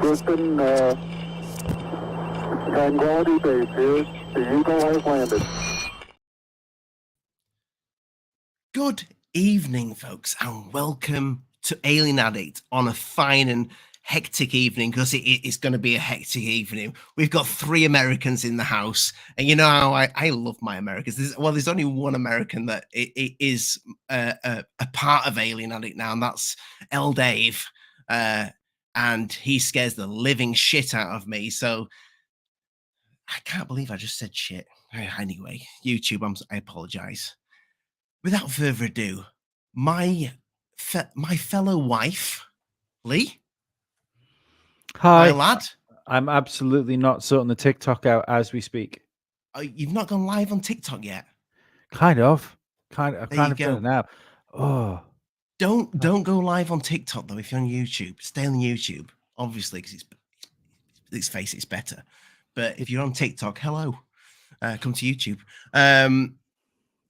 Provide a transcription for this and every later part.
Houston, Tranquility Base here. The Eagle has landed. Good evening, folks, and welcome to Alien Addict on a fine and hectic evening, because it's going to be a hectic evening. We've got 3 Americans in the house, and you know how I love my Americans. There's only one American that it is a part of Alien Addict now, and that's L. Dave, and he scares the living shit out of me. So I can't believe I just said shit. Anyway, YouTube, I apologize. Without further ado, my fellow wife, Lee. Hi, My lad. I'm absolutely not sorting the TikTok out as we speak. Oh, you've not gone live on TikTok yet? Kind of done go. it now. Oh, Don't go live on TikTok though. If you're on YouTube, stay on YouTube, obviously, because let's face it, it's better. But if you're on TikTok, hello, come to YouTube.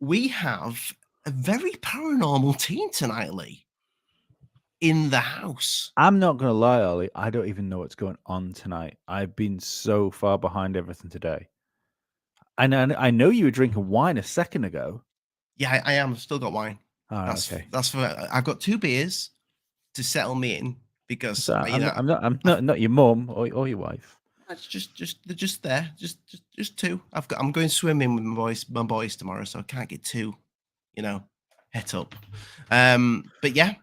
We have a very paranormal team tonight, Lee, in the house. I'm not gonna lie, Ollie. I don't even know what's going on tonight. I've been so far behind everything today. And I know you were drinking wine a second ago. Yeah, I am. I've still got wine. Oh, okay. That's for. I've got 2 beers to settle me in, because So I'm not your mum or your wife. It's just there, just 2. I'm going swimming with my boys tomorrow, so I can't get too, het up. But yeah,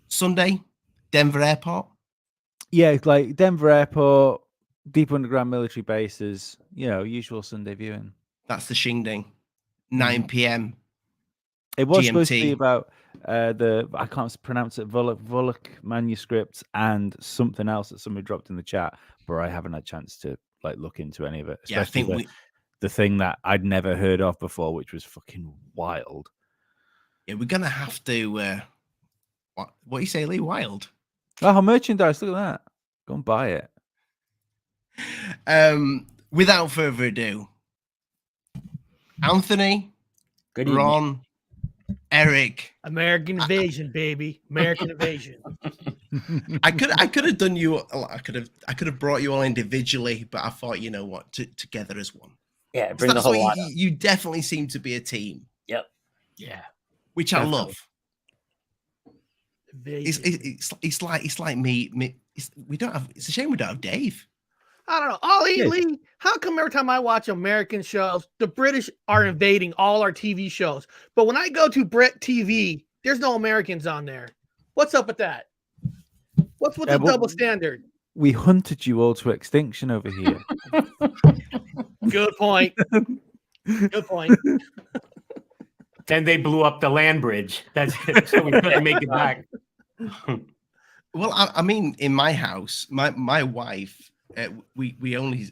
Sunday, Denver Airport. Yeah, it's like Denver Airport, deep underground military bases. Usual Sunday viewing. That's the Shingding, 9 p.m. It was GMT. supposed to be about I can't pronounce it, Volok manuscripts and something else that somebody dropped in the chat, but I haven't had a chance to look into any of it. Yeah, I think the thing that I'd never heard of before, which was fucking wild. Yeah, we're gonna have to. What you say, Lee? Wild. Oh, merchandise! Look at that. Go and buy it. Without further ado, Anthony, Good Ron, Eric. American Invasion, baby. American Invasion. I could have done you. I could have brought you all individually, but I thought, you know what, together as one. Yeah, bring the whole lot. You definitely seem to be a team. Yep. Yeah. Which definitely. I love. It's like me. We don't have. It's a shame we don't have Dave. I don't know. Ollie, Lee, how come every time I watch American shows, the British are invading all our TV shows? But when I go to Brit TV, there's no Americans on there. What's up with that? What's with the double standard? We hunted you all to extinction over here. Good point. Good point. Then they blew up the land bridge. That's it. So we couldn't make it back. Well, I mean, in my house, my wife, we only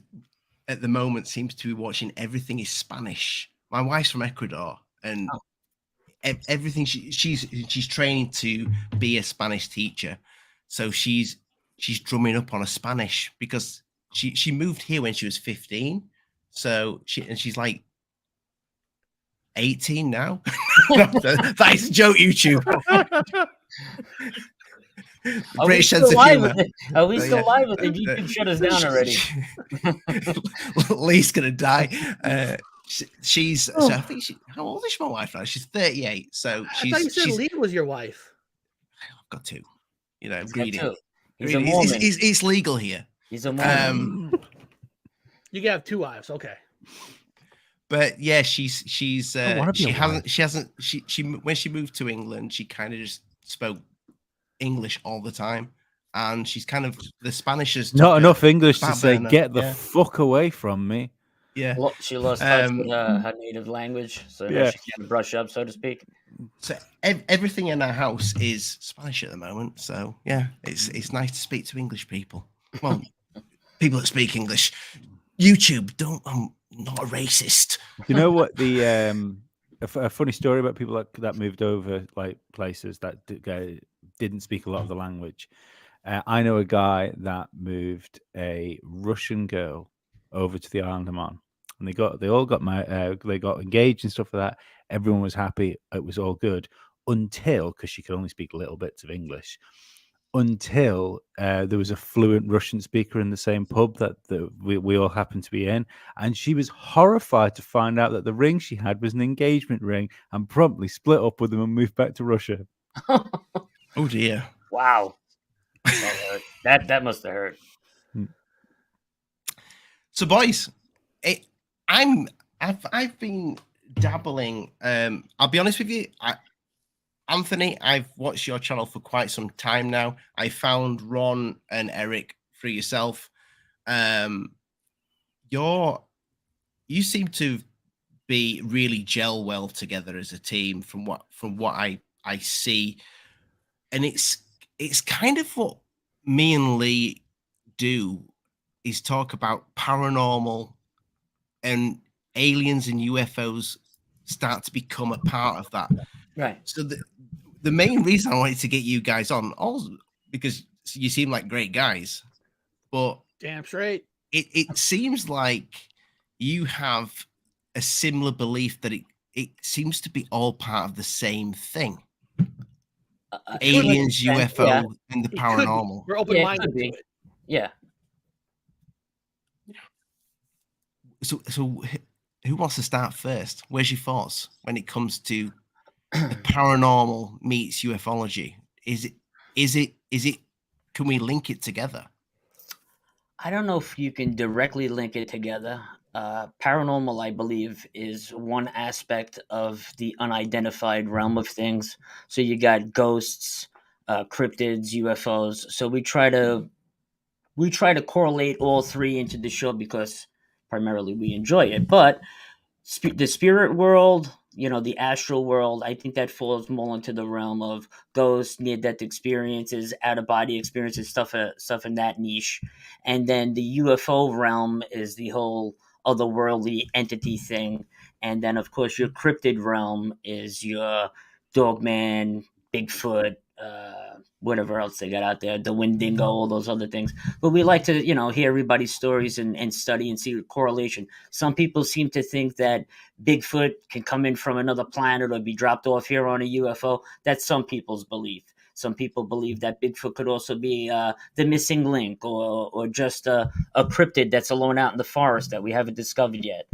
at the moment seems to be watching everything is Spanish. My wife's from Ecuador, and everything she's training to be a Spanish teacher. So she's drumming up on a Spanish, because she moved here when she was 15. So she's like 18 now. That is a joke, YouTube. British sense of humor. Are we still live with it? You can shut us down already. Lee's gonna die. She's so I think how old is my wife now? She's 38. So I thought you said Lee was your wife. I've got 2. Greedy. He's a Mormon. It's legal here. He's a Mormon. You can have 2 wives, okay. But yeah, she hasn't when she moved to England, she kind of just spoke English all the time, and she's kind of the Spanish is not enough English to say get the fuck away from me. Yeah, she lost touch with her native language, so now she can't brush up, so to speak. So everything in our house is Spanish at the moment. So yeah, it's nice to speak to English people. Well, people that speak English. YouTube, I'm not a racist. You know what a funny story about people that moved over places that didn't speak a lot of the language. I know a guy that moved a Russian girl over to the island of Man, and they all got they got engaged and stuff like that. Everyone was happy. It was all good until, because she could only speak little bits of English, until there was a fluent Russian speaker in the same pub that we all happened to be in, and she was horrified to find out that the ring she had was an engagement ring, and promptly split up with him and moved back to Russia. Oh dear. Wow. That hurt. That must have hurt. So, boys, I've been dabbling. I'll be honest with you, Anthony, I've watched your channel for quite some time now. I found Ron and Eric through yourself. You seem to be really gel well together as a team from what I see, and it's kind of what me and Lee do, is talk about paranormal, and aliens and UFOs start to become a part of that. Right. So the main reason I wanted to get you guys on, also because you seem like great guys, but Damn straight. it seems like you have a similar belief that it seems to be all part of the same thing. Aliens, UFO, yeah. and the It could be. paranormal. We're Yeah, open-minded it could to be. it. Yeah. So who wants to start first? Where's your thoughts when it comes to the paranormal meets ufology? Is it can we link it together? I don't know if you can directly link it together. Paranormal, I believe, is one aspect of the unidentified realm of things. So you got ghosts, cryptids, UFOs. So we try to correlate all three into the show because primarily we enjoy it. But the spirit world, the astral world, I think that falls more into the realm of ghosts, near-death experiences, out-of-body experiences, stuff in that niche. And then the UFO realm is the whole otherworldly entity thing. And then, of course, your cryptid realm is your Dogman, Bigfoot, whatever else they got out there, the Wendigo, all those other things. But we like to, hear everybody's stories and study and see the correlation. Some people seem to think that Bigfoot can come in from another planet or be dropped off here on a UFO. That's some people's belief. Some people believe that Bigfoot could also be the missing link or just a cryptid that's alone out in the forest that we haven't discovered yet.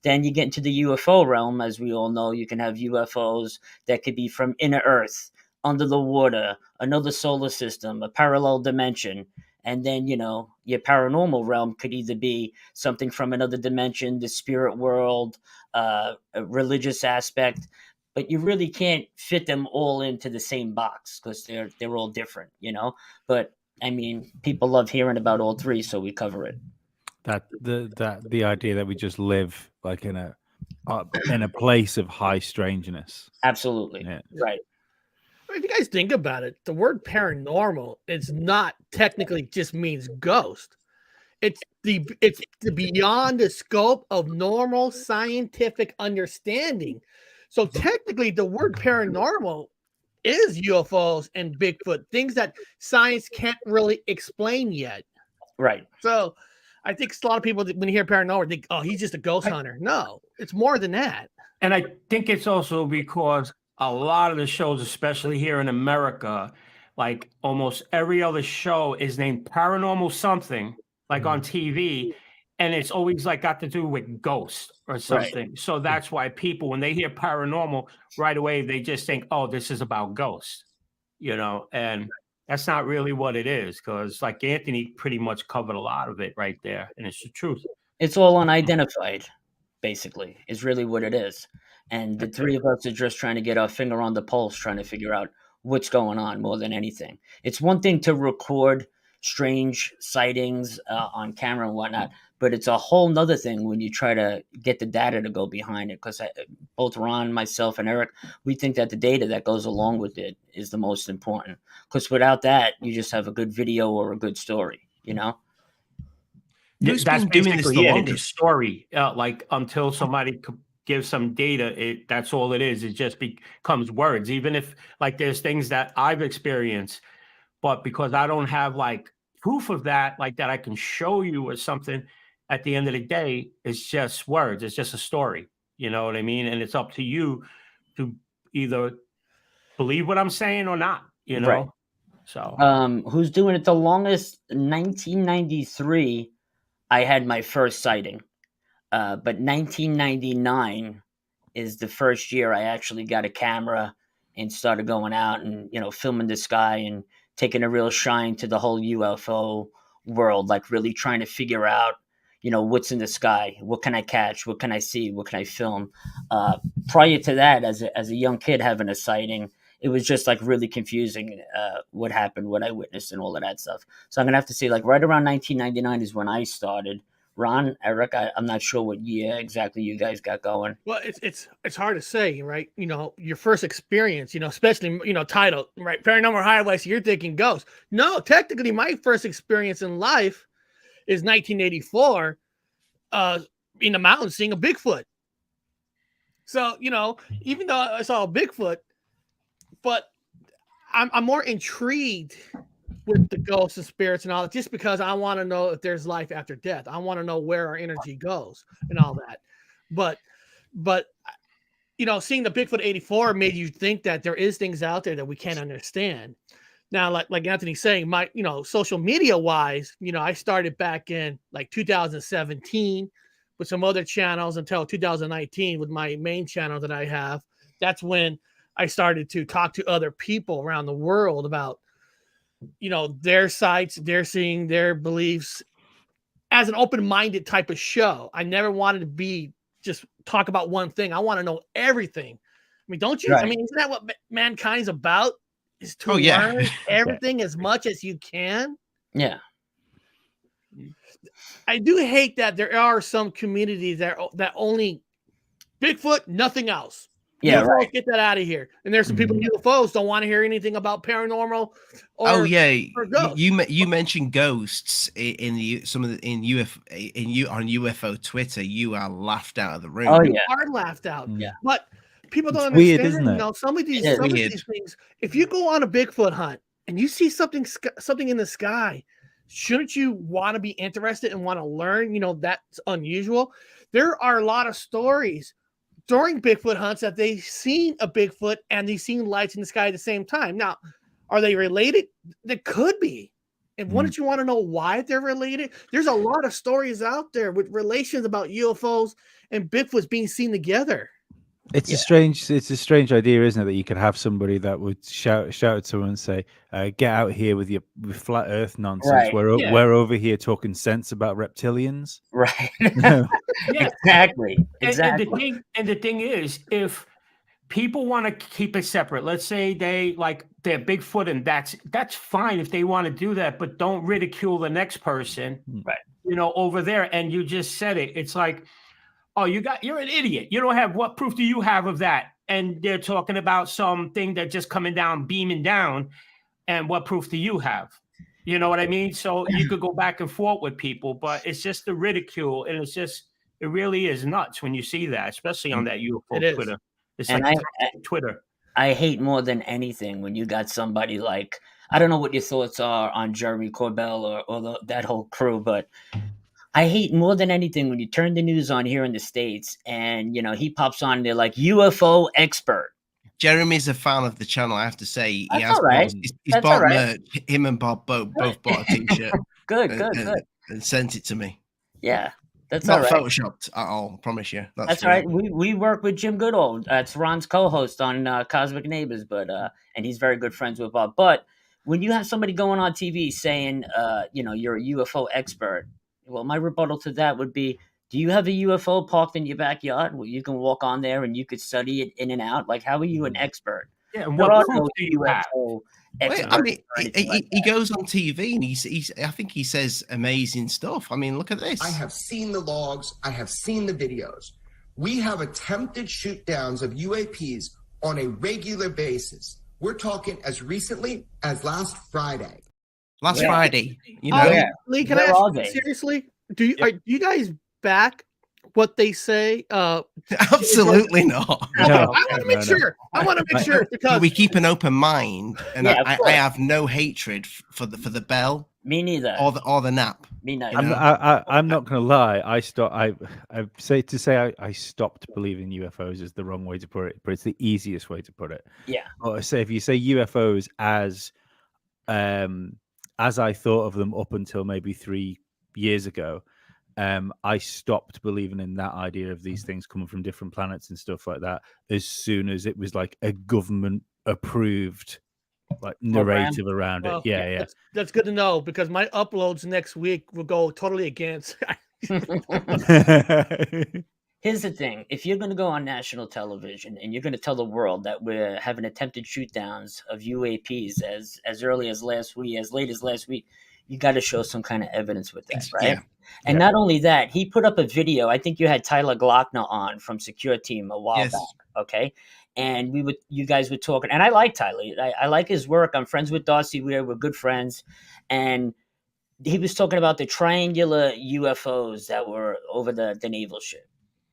Then you get into the UFO realm. As we all know, you can have UFOs that could be from inner Earth, under the water, another solar system, a parallel dimension. And then, your paranormal realm could either be something from another dimension, the spirit world, a religious aspect, but you really can't fit them all into the same box because they're all different, But I mean, people love hearing about all three, so we cover it. That the idea that we just live like in a place of high strangeness. Absolutely. Yeah. Right. If you guys think about it, the word paranormal is not technically just means ghost. It's the beyond the scope of normal scientific understanding. So technically, the word paranormal is UFOs and Bigfoot, things that science can't really explain yet. Right. So I think a lot of people, when you hear paranormal, think, oh, he's just a ghost hunter. No, it's more than that. And I think it's also because a lot of the shows, especially here in America, like almost every other show is named Paranormal something, like on TV, and it's always like got to do with ghosts or something. Right. So that's why people, when they hear paranormal, right away they just think, oh, this is about ghosts, and that's not really what it is, because like Anthony pretty much covered a lot of it right there, and it's the truth. It's all unidentified, basically, is really what it is. And the three of us are just trying to get our finger on the pulse, trying to figure out what's going on more than anything. It's one thing to record strange sightings on camera and whatnot, but it's a whole nother thing when you try to get the data to go behind it. Because both Ron, myself, and Eric, we think that the data that goes along with it is the most important. Because without that, you just have a good video or a good story, Who's that's been doing this the the longest? story. Like until somebody give some data, that's all it is. It just becomes words. Even if like there's things that I've experienced, but because I don't have like proof of that, like that I can show you or something, at the end of the day, it's just words. It's just a story. You know what I mean? And it's up to you to either believe what I'm saying or not, Right. So Who's doing it the longest? 1993, I had my first sighting. But 1999 is the first year I actually got a camera and started going out and, filming the sky and taking a real shine to the whole UFO world, like really trying to figure out, what's in the sky, what can I catch, what can I see, what can I film. Prior to that, as a young kid having a sighting, it was just like really confusing what happened, what I witnessed, and all of that stuff. So I'm gonna have to say, like, right around 1999 is when I started. Ron, Eric, I'm not sure what year exactly you guys got going. Well, it's hard to say, right? Your first experience, especially title, right? Paranormal highlights. You're thinking ghosts. No, technically, my first experience in life is 1984, in the mountains seeing a Bigfoot. So even though I saw a Bigfoot, but I'm more intrigued with the ghosts and spirits and all that, just because I want to know if there's life after death. I want to know where our energy goes and all that. But seeing the Bigfoot 84 made you think that there is things out there that we can't understand. Now, like Anthony's saying, my social media wise, I started back in like 2017 with some other channels until 2019 with my main channel that I have. That's when I started to talk to other people around the world about their sites, their seeing, their beliefs, as an open-minded type of show. I never wanted to be just talk about one thing. I want to know everything. I mean, don't you? Right. I mean, isn't that what mankind's about? Is to yeah. learn everything as much as you can. Yeah. I do hate that there are some communities that only Bigfoot, nothing else. Yeah, UFOs, right. get that out of here. And there's some people UFOs don't want to hear anything about paranormal. Oh yeah, or ghosts. you mentioned ghosts in on UFO Twitter. You are laughed out of the room. Oh yeah, hard laughed out. Yeah. But people don't It's understand. weird, isn't it? Some of these It is weird. things. If you go on a Bigfoot hunt and you see something in the sky, shouldn't you want to be interested and want to learn? That's unusual. There are a lot of stories during Bigfoot hunts that they've seen a Bigfoot and they've seen lights in the sky at the same time. Now, are they related? They could be. And wouldn't you want to know why they're related? There's a lot of stories out there with relations about UFOs and Bigfoots being seen together. It's a strange idea, isn't it, that you could have somebody that would shout at someone and say, "Get out here with your flat Earth nonsense. Right. We're over here talking sense about reptilians." right. yeah. Exactly. And the thing is, if people want to keep it separate, let's say they're Bigfoot, and that's fine if they want to do that, but don't ridicule the next person, Right. Over there. And you just said it. It's like, oh, you're an idiot. You don't have, what proof do you have of that? And they're talking about something that's just coming down, beaming down. And what proof do you have? You know what I mean? So you could go back and forth with people, but it's just the ridicule. And it really is nuts when you see that, especially on that UFO Twitter. It's And like Twitter. I hate more than anything when you got somebody like, I don't know what your thoughts are on Jeremy Corbell or that whole crew, but I hate more than anything when you turn the news on here in the States and, he pops on there like UFO expert. Jeremy's a fan of the channel, I have to say. He That's has all right. he's bought merch. Him and Bob both bought a t-shirt. Good. And sent it to me. Yeah. That's Not all right. photoshopped at all, I promise you. That's right. We work with Jim Goodall. That's Ron's co-host on Cosmic Neighbors, but and he's very good friends with Bob. But when you have somebody going on TV saying, you're a UFO expert, well, my rebuttal to that would be, do you have a UFO parked in your backyard where you can walk on there and you could study it in and out? Like, how are you an expert? Yeah, and what proof do you have? I mean, he goes on TV and he's I think he says amazing stuff. I mean, look at this. I have seen the logs. I have seen the videos. We have attempted shoot downs of UAPs on a regular basis. We're talking as recently as last Friday. Friday, Lee, can I ask you seriously? Do you guys back what they say? Absolutely not. Okay, I want to make sure. I want to make sure because we keep an open mind, and I have no hatred for the bell. Me neither. Or the nap. Me neither. I'm not going to lie. I stopped believing UFOs is the wrong way to put it, but it's the easiest way to put it. Yeah. Or say if you say UFOs as as I thought of them up until maybe 3 years ago, I stopped believing in that idea of these things coming from different planets and stuff like that as soon as it was like a government approved like narrative around it. Well, Yeah. That's good to know, because my uploads next week will go totally against. Here's the thing: if you're going to go on national television and you're going to tell the world that we're having attempted shoot downs of UAPs as early as last week, as late as last week, you got to show some kind of evidence with that, right? Yeah. And not only that, he put up a video. I think you had Tyler Glockner on from Secure Team a while Yes. back, okay? And you guys were talking, and I like Tyler. I like his work. I'm friends with Darcy. We're good friends, and he was talking about the triangular UFOs that were over the naval ship.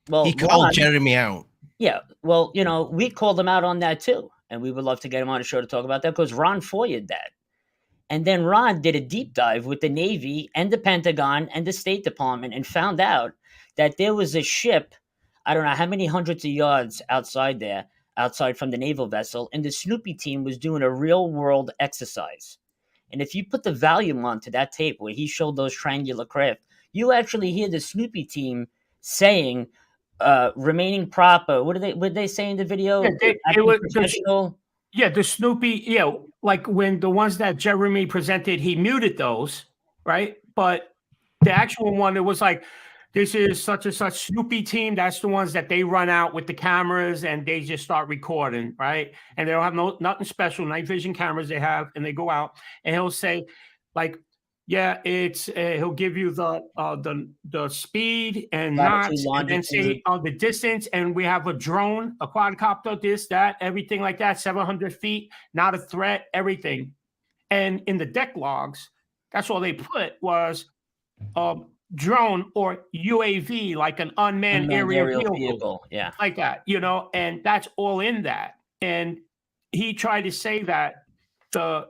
Well, He called Ron- Jeremy out. yeah, well, we called him out on that too, and we would love to get him on the show to talk about that, because Ron foiled that. And then Ron did a deep dive with the Navy and the Pentagon and the State Department and found out that there was a ship, I don't know how many hundreds of yards outside from the naval vessel, and the Snoopy team was doing a real world exercise. And if you put the volume onto that tape where he showed those triangular craft, you actually hear the Snoopy team saying, remaining proper. What did they say in the video? Yeah, Acting was professional. Yeah, the Snoopy, like when the ones that Jeremy presented, he muted those, right? But the actual one, it was like, this is such and such Snoopy team. That's the ones that they run out with the cameras and they just start recording, right? And they don't have nothing special, night vision cameras they have, and they go out and he'll say, like, yeah, it's he'll give you the speed and knots, and then say the distance. And we have a drone, a quadcopter, this, that, everything like that, 700 feet, not a threat, everything. And in the deck logs, that's all they put was drone or UAV, like an unmanned aerial vehicle, yeah, like that, and that's all in that. And he tried to say that the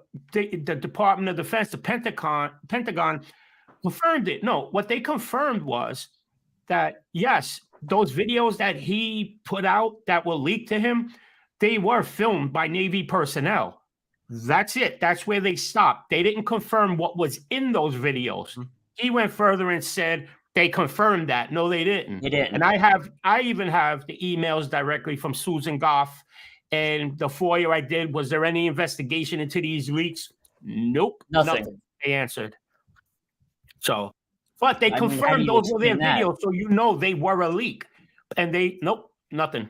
Department of Defense, the Pentagon confirmed it. No, what they confirmed was that, yes, those videos that he put out that were leaked to him, they were filmed by Navy personnel. That's it. That's where they stopped. They didn't confirm what was in those videos. Mm-hmm. He went further and said they confirmed that. No, they didn't. They didn't. And I even have the emails directly from Susan Goff. And the FOIA I did, was there any investigation into these leaks? Nope. Nothing. They answered. So, but they confirmed those were their videos, so they were a leak. And nope, nothing.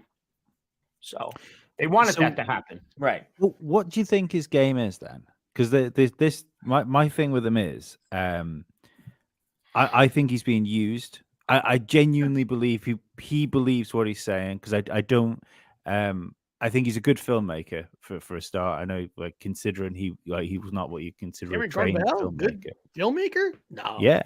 So they wanted that to happen. Right. What do you think his game is then? Because my thing with him is, I think he's being used. I genuinely believe he believes what he's saying, because I don't. I think he's a good filmmaker for a start. I know, like, considering he was not what you consider a trained filmmaker. Good filmmaker? No. Yeah.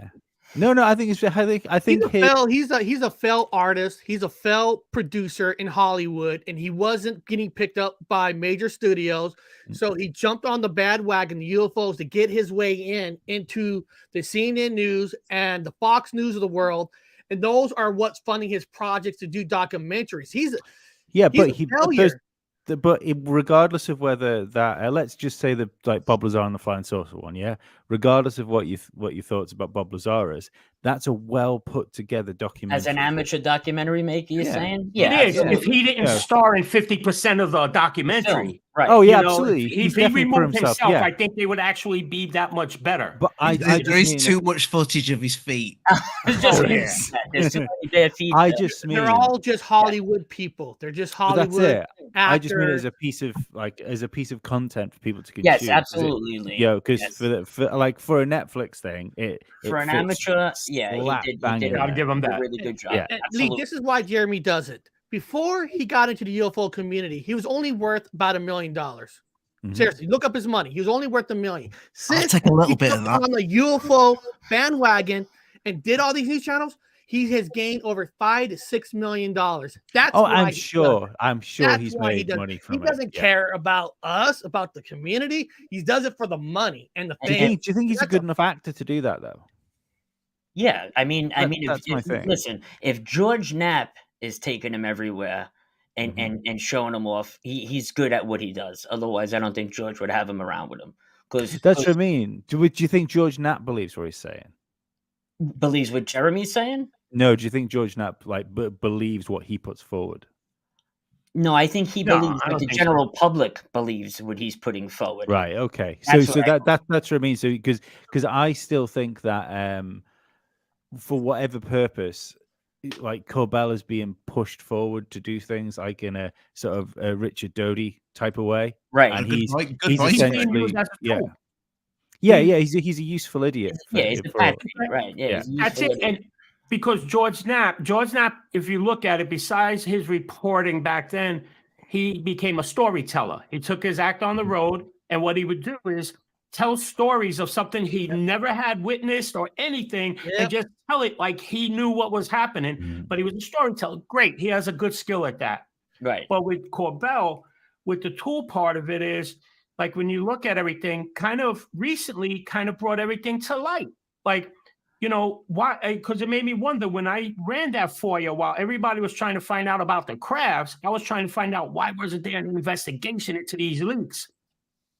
No. I think he's a failed artist. He's a failed producer in Hollywood, and he wasn't getting picked up by major studios. So he jumped on the bandwagon, the UFOs, to get his way into the CNN News and the Fox News of the world. And those are what's funding his projects to do documentaries. But regardless of whether that, let's just say Bob Lazar and the Flying Saucer one, yeah. Regardless of what your thoughts about Bob Lazar's, that's a well put together documentary. As an amateur documentary maker, you're saying, yeah, it is. Absolutely. If he didn't star in 50% of the documentary, right? Oh yeah, absolutely. If he removed himself, I think they would actually be that much better. But there is too much footage of his feet. They're all just Hollywood people. They're just Hollywood actors. I just mean it as a piece of content for people to consume. Yes, absolutely. Because for a Netflix thing, for an amateur, he did. Gotta give him that. A really good job. Yeah. Lee, this is why Jeremy does it. Before he got into the UFO community, he was only worth about $1 million. Mm-hmm. Seriously, look up his money. He was only worth $1 million. I'll take a little bit of that. On the UFO bandwagon and did all these news channels, he has gained over $5 to $6 million. That's I'm sure he's made money from it. He doesn't care about us, about the community. He does it for the money and the fame. Do you think he's a good enough actor to do that, though? Yeah, I mean, that's my thing. Listen, if George Knapp is taking him everywhere and showing him off, he's good at what he does. Otherwise, I don't think George would have him around with him. Because That's what I mean. Do you think George Knapp believes what he's saying? believes what Jeremy's saying. No, do you think George Knapp believes what he puts forward? No, I think he No, believes I what don't the think so. general public believes what he's putting forward. Right. Okay. That's So what that's what I mean. So because I still think that for whatever purpose, like Corbell is being pushed forward to do things like in a sort of a Richard Doty type of way, Right. and Good he's point, good he's point. He's being essentially used as a tool. yeah. He's a useful idiot. Yeah, he's a patriot, right? Yeah, Yeah. he's a That's useful it. idiot. And because George Knapp, if you look at it, besides his reporting back then, he became a storyteller. He took his act on the road, and what he would do is tell stories of something he never had witnessed or anything, and just tell it like he knew what was happening. But he was a storyteller. Great. He has a good skill at that. Right. But with Corbell, with the tool part of it is, like when you look at everything, kind of recently kind of brought everything to light. Like, you know, why? Because it made me wonder when I ran that for you while everybody was trying to find out about the crafts, I was trying to find out why wasn't there an investigation into these leaks?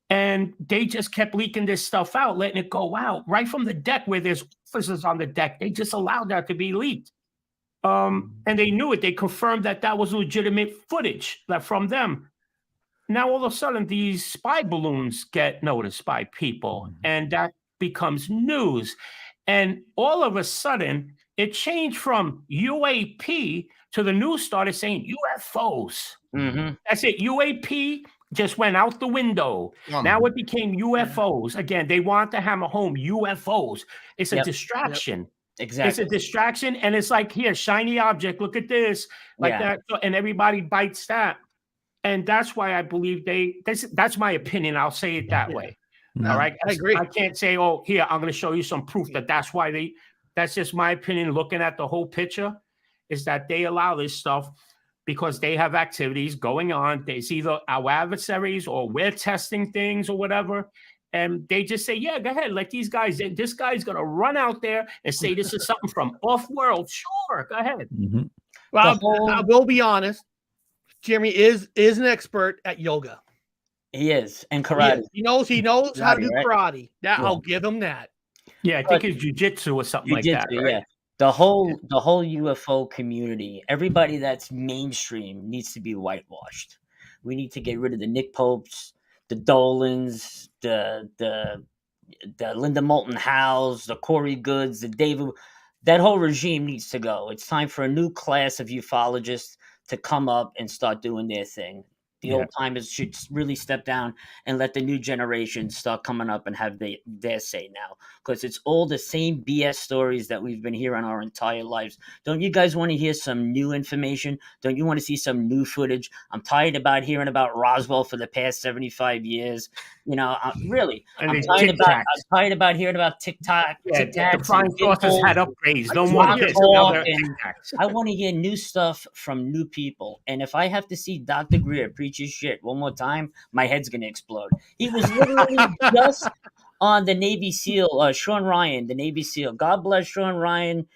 And they just kept leaking this stuff out, letting it go out right from the deck where there's officers on the deck. They just allowed that to be leaked. And they knew it. They confirmed that that was legitimate footage that from them. Now, all of a sudden, these spy balloons get noticed by people, and that becomes news. And all of a sudden, it changed from UAP to the news started saying UFOs. Mm-hmm. That's it. UAP just went out the window. Now it became UFOs. Again, they want to hammer home UFOs. It's a distraction. Exactly. It's a distraction. And it's like, here, shiny object. Look at this. Like that. And everybody bites that. And that's why I believe that's my opinion. I'll say it that way. All right. I agree. I can't say, oh, here, I'm going to show you some proof that's why that's just my opinion. Looking at the whole picture is that they allow this stuff because they have activities going on. There's either our adversaries or we're testing things or whatever. And they just say, yeah, go ahead. Let these guys, this guy's going to run out there and say this is something from off world. Sure. Go ahead. Well, I will be honest. Jeremy is an expert at yoga. He is, and karate. He knows how to do right? karate. I'll give him that. Yeah, I think it's jujitsu or something like that. Right? Yeah. The whole UFO community, everybody that's mainstream needs to be whitewashed. We need to get rid of the Nick Popes, the Dolans, the Linda Moulton Howes, the Corey Goods, the David. That whole regime needs to go. It's time for a new class of ufologists to come up and start doing their thing. The old timers should really step down and let the new generation start coming up and have their say now. Because it's all the same BS stories that we've been hearing our entire lives. Don't you guys want to hear some new information? Don't you want to see some new footage? I'm tired about hearing about Roswell for the past 75 years. You know, really. And I'm tired about hearing about TikTok. Yeah, the flying saucers had upgrades. No more this. I want to hear new stuff from new people. And if I have to see Dr. Greer preach his shit one more time, my head's going to explode. He was literally just on the Navy SEAL, Sean Ryan, the Navy SEAL. God bless Sean Ryan.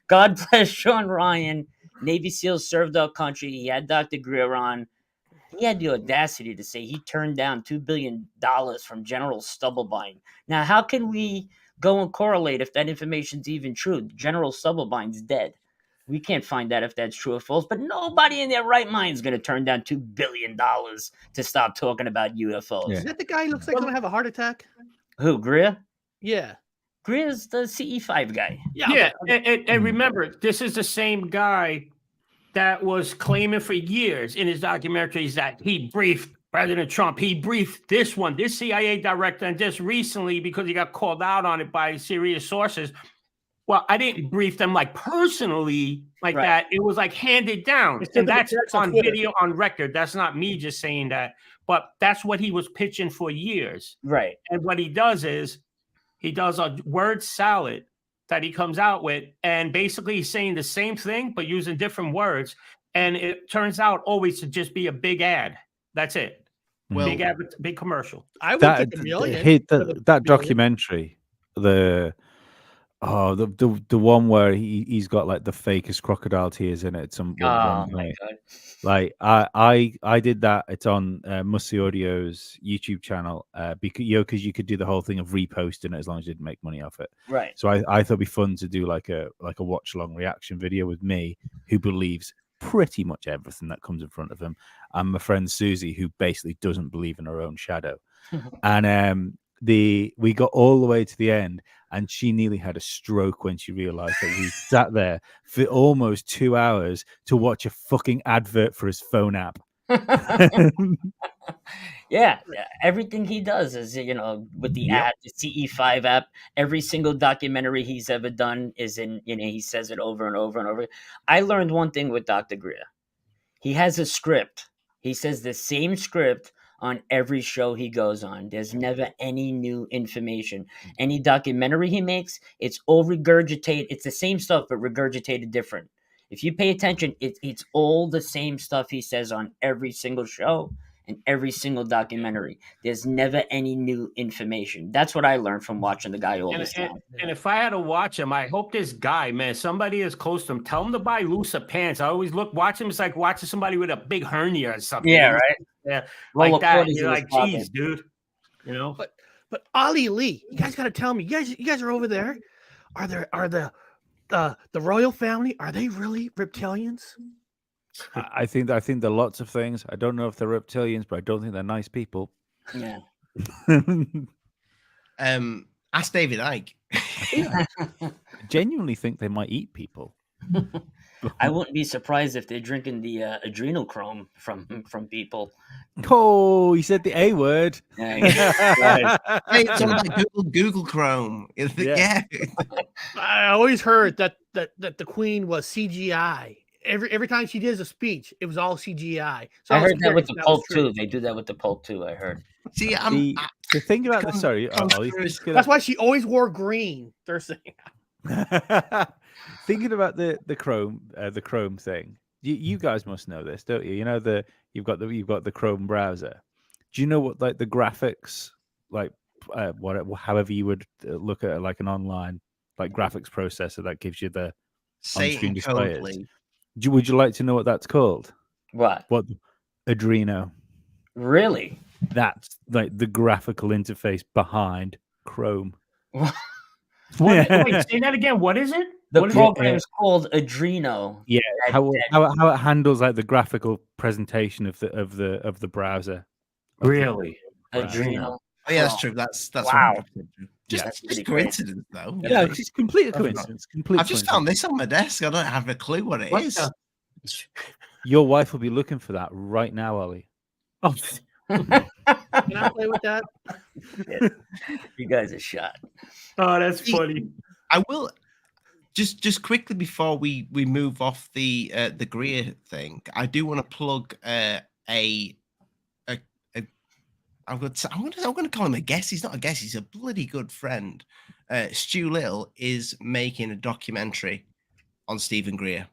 God bless Sean Ryan. Navy SEAL served our country. He had Dr. Greer on. He had the audacity to say he turned down $2 billion from General Stubblebine. Now, how can we go and correlate if that information's even true? General Stubblebine's dead. We can't find out if that's true or false, but nobody in their right mind is going to turn down $2 billion to stop talking about UFOs. Is that the guy who looks like he's going to have a heart attack? Who, Greer? Yeah. Greer's the CE5 guy. Yeah. And remember, this is the same guy that was claiming for years in his documentaries that he briefed President Trump. He briefed this CIA director, and just recently, because he got called out on it by serious sources. Well, I didn't brief them like personally like that. It was like handed down. And that's on video, on record. That's not me just saying that. But that's what he was pitching for years. Right. And what he does is he does a word salad that he comes out with. And basically he's saying the same thing, but using different words. And it turns out always to just be a big ad. That's it. Well, big commercial. I would take $1 million. That documentary, Oh, the one where he's got like the fakest crocodile tears in it at some one Oh my point. god. Like I did that. It's on Musty Audio's YouTube channel because you could do the whole thing of reposting it as long as you didn't make money off it. Right. So I thought it'd be fun to do like a watch long reaction video with me, who believes pretty much everything that comes in front of him, and my friend Susie, who basically doesn't believe in her own shadow. And we got all the way to the end, and she nearly had a stroke when she realized that we sat there for almost 2 hours to watch a fucking advert for his phone app. Yeah, everything he does is, with the Yep. app, the CE5 app. Every single documentary he's ever done is in. He says it over and over and over. I learned one thing with Dr. Greer. He has a script. He says the same script on every show he goes on. There's never any new information. Any documentary he makes, it's all regurgitated. It's the same stuff, but regurgitated different. If you pay attention, it's all the same stuff he says on every single show and every single documentary. There's never any new information. That's what I learned from watching the guy all this time. And if I had to watch him, I hope this guy, man, somebody is close to him. Tell him to buy looser pants. I always watch him. It's like watching somebody with a big hernia or something. Yeah, right. Yeah, Roll like a that. quarters You're in like, his pocket. geez, dude. But Ali Lee, you guys got to tell me, you guys are over there. Are the royal family? Are they really reptilians? I think they're lots of things. I don't know if they're reptilians, but I don't think they're nice people. Yeah. Ask David Icke. I genuinely think they might eat people. I wouldn't be surprised if they're drinking the adrenochrome from people. Oh, he said the A word. Yeah, Hey, it's on about Google Chrome. Yeah. I always heard that the queen was CGI. Every time she did a speech, it was all CGI. So I heard that with curious the if was Pope true. too. They do that with the Pope too. I heard. See, The thing about the sorry, Ollie, That's why she always wore green. They're saying. thinking about the Chrome thing. You guys must know this, don't you? You know you've got the Chrome browser. Do you know what like the graphics like however you would look at like an online like graphics processor that gives you the on-screen display is? Would you like to know what that's called? What? What Adreno? Really? That's like the graphical interface behind Chrome. Wait, say that again. What is it? The What is program is called Adreno. Yeah, how it handles like the graphical presentation of the browser. Really? Adreno. Oh yeah, that's true. That's Wow. 100% true. Yeah, Just that's pretty coincidence, though. Yeah, it's complete coincidence. I've just found this on my desk. I don't have a clue what it is. Your wife will be looking for that right now, Ollie. Oh, Can I play with that? You guys are shot. oh, that's funny. I will just quickly before we move off the Greer thing. I do want to plug I'm going to call him a guest. He's not a guest. He's a bloody good friend. Stu Little is making a documentary on Stephen Greer.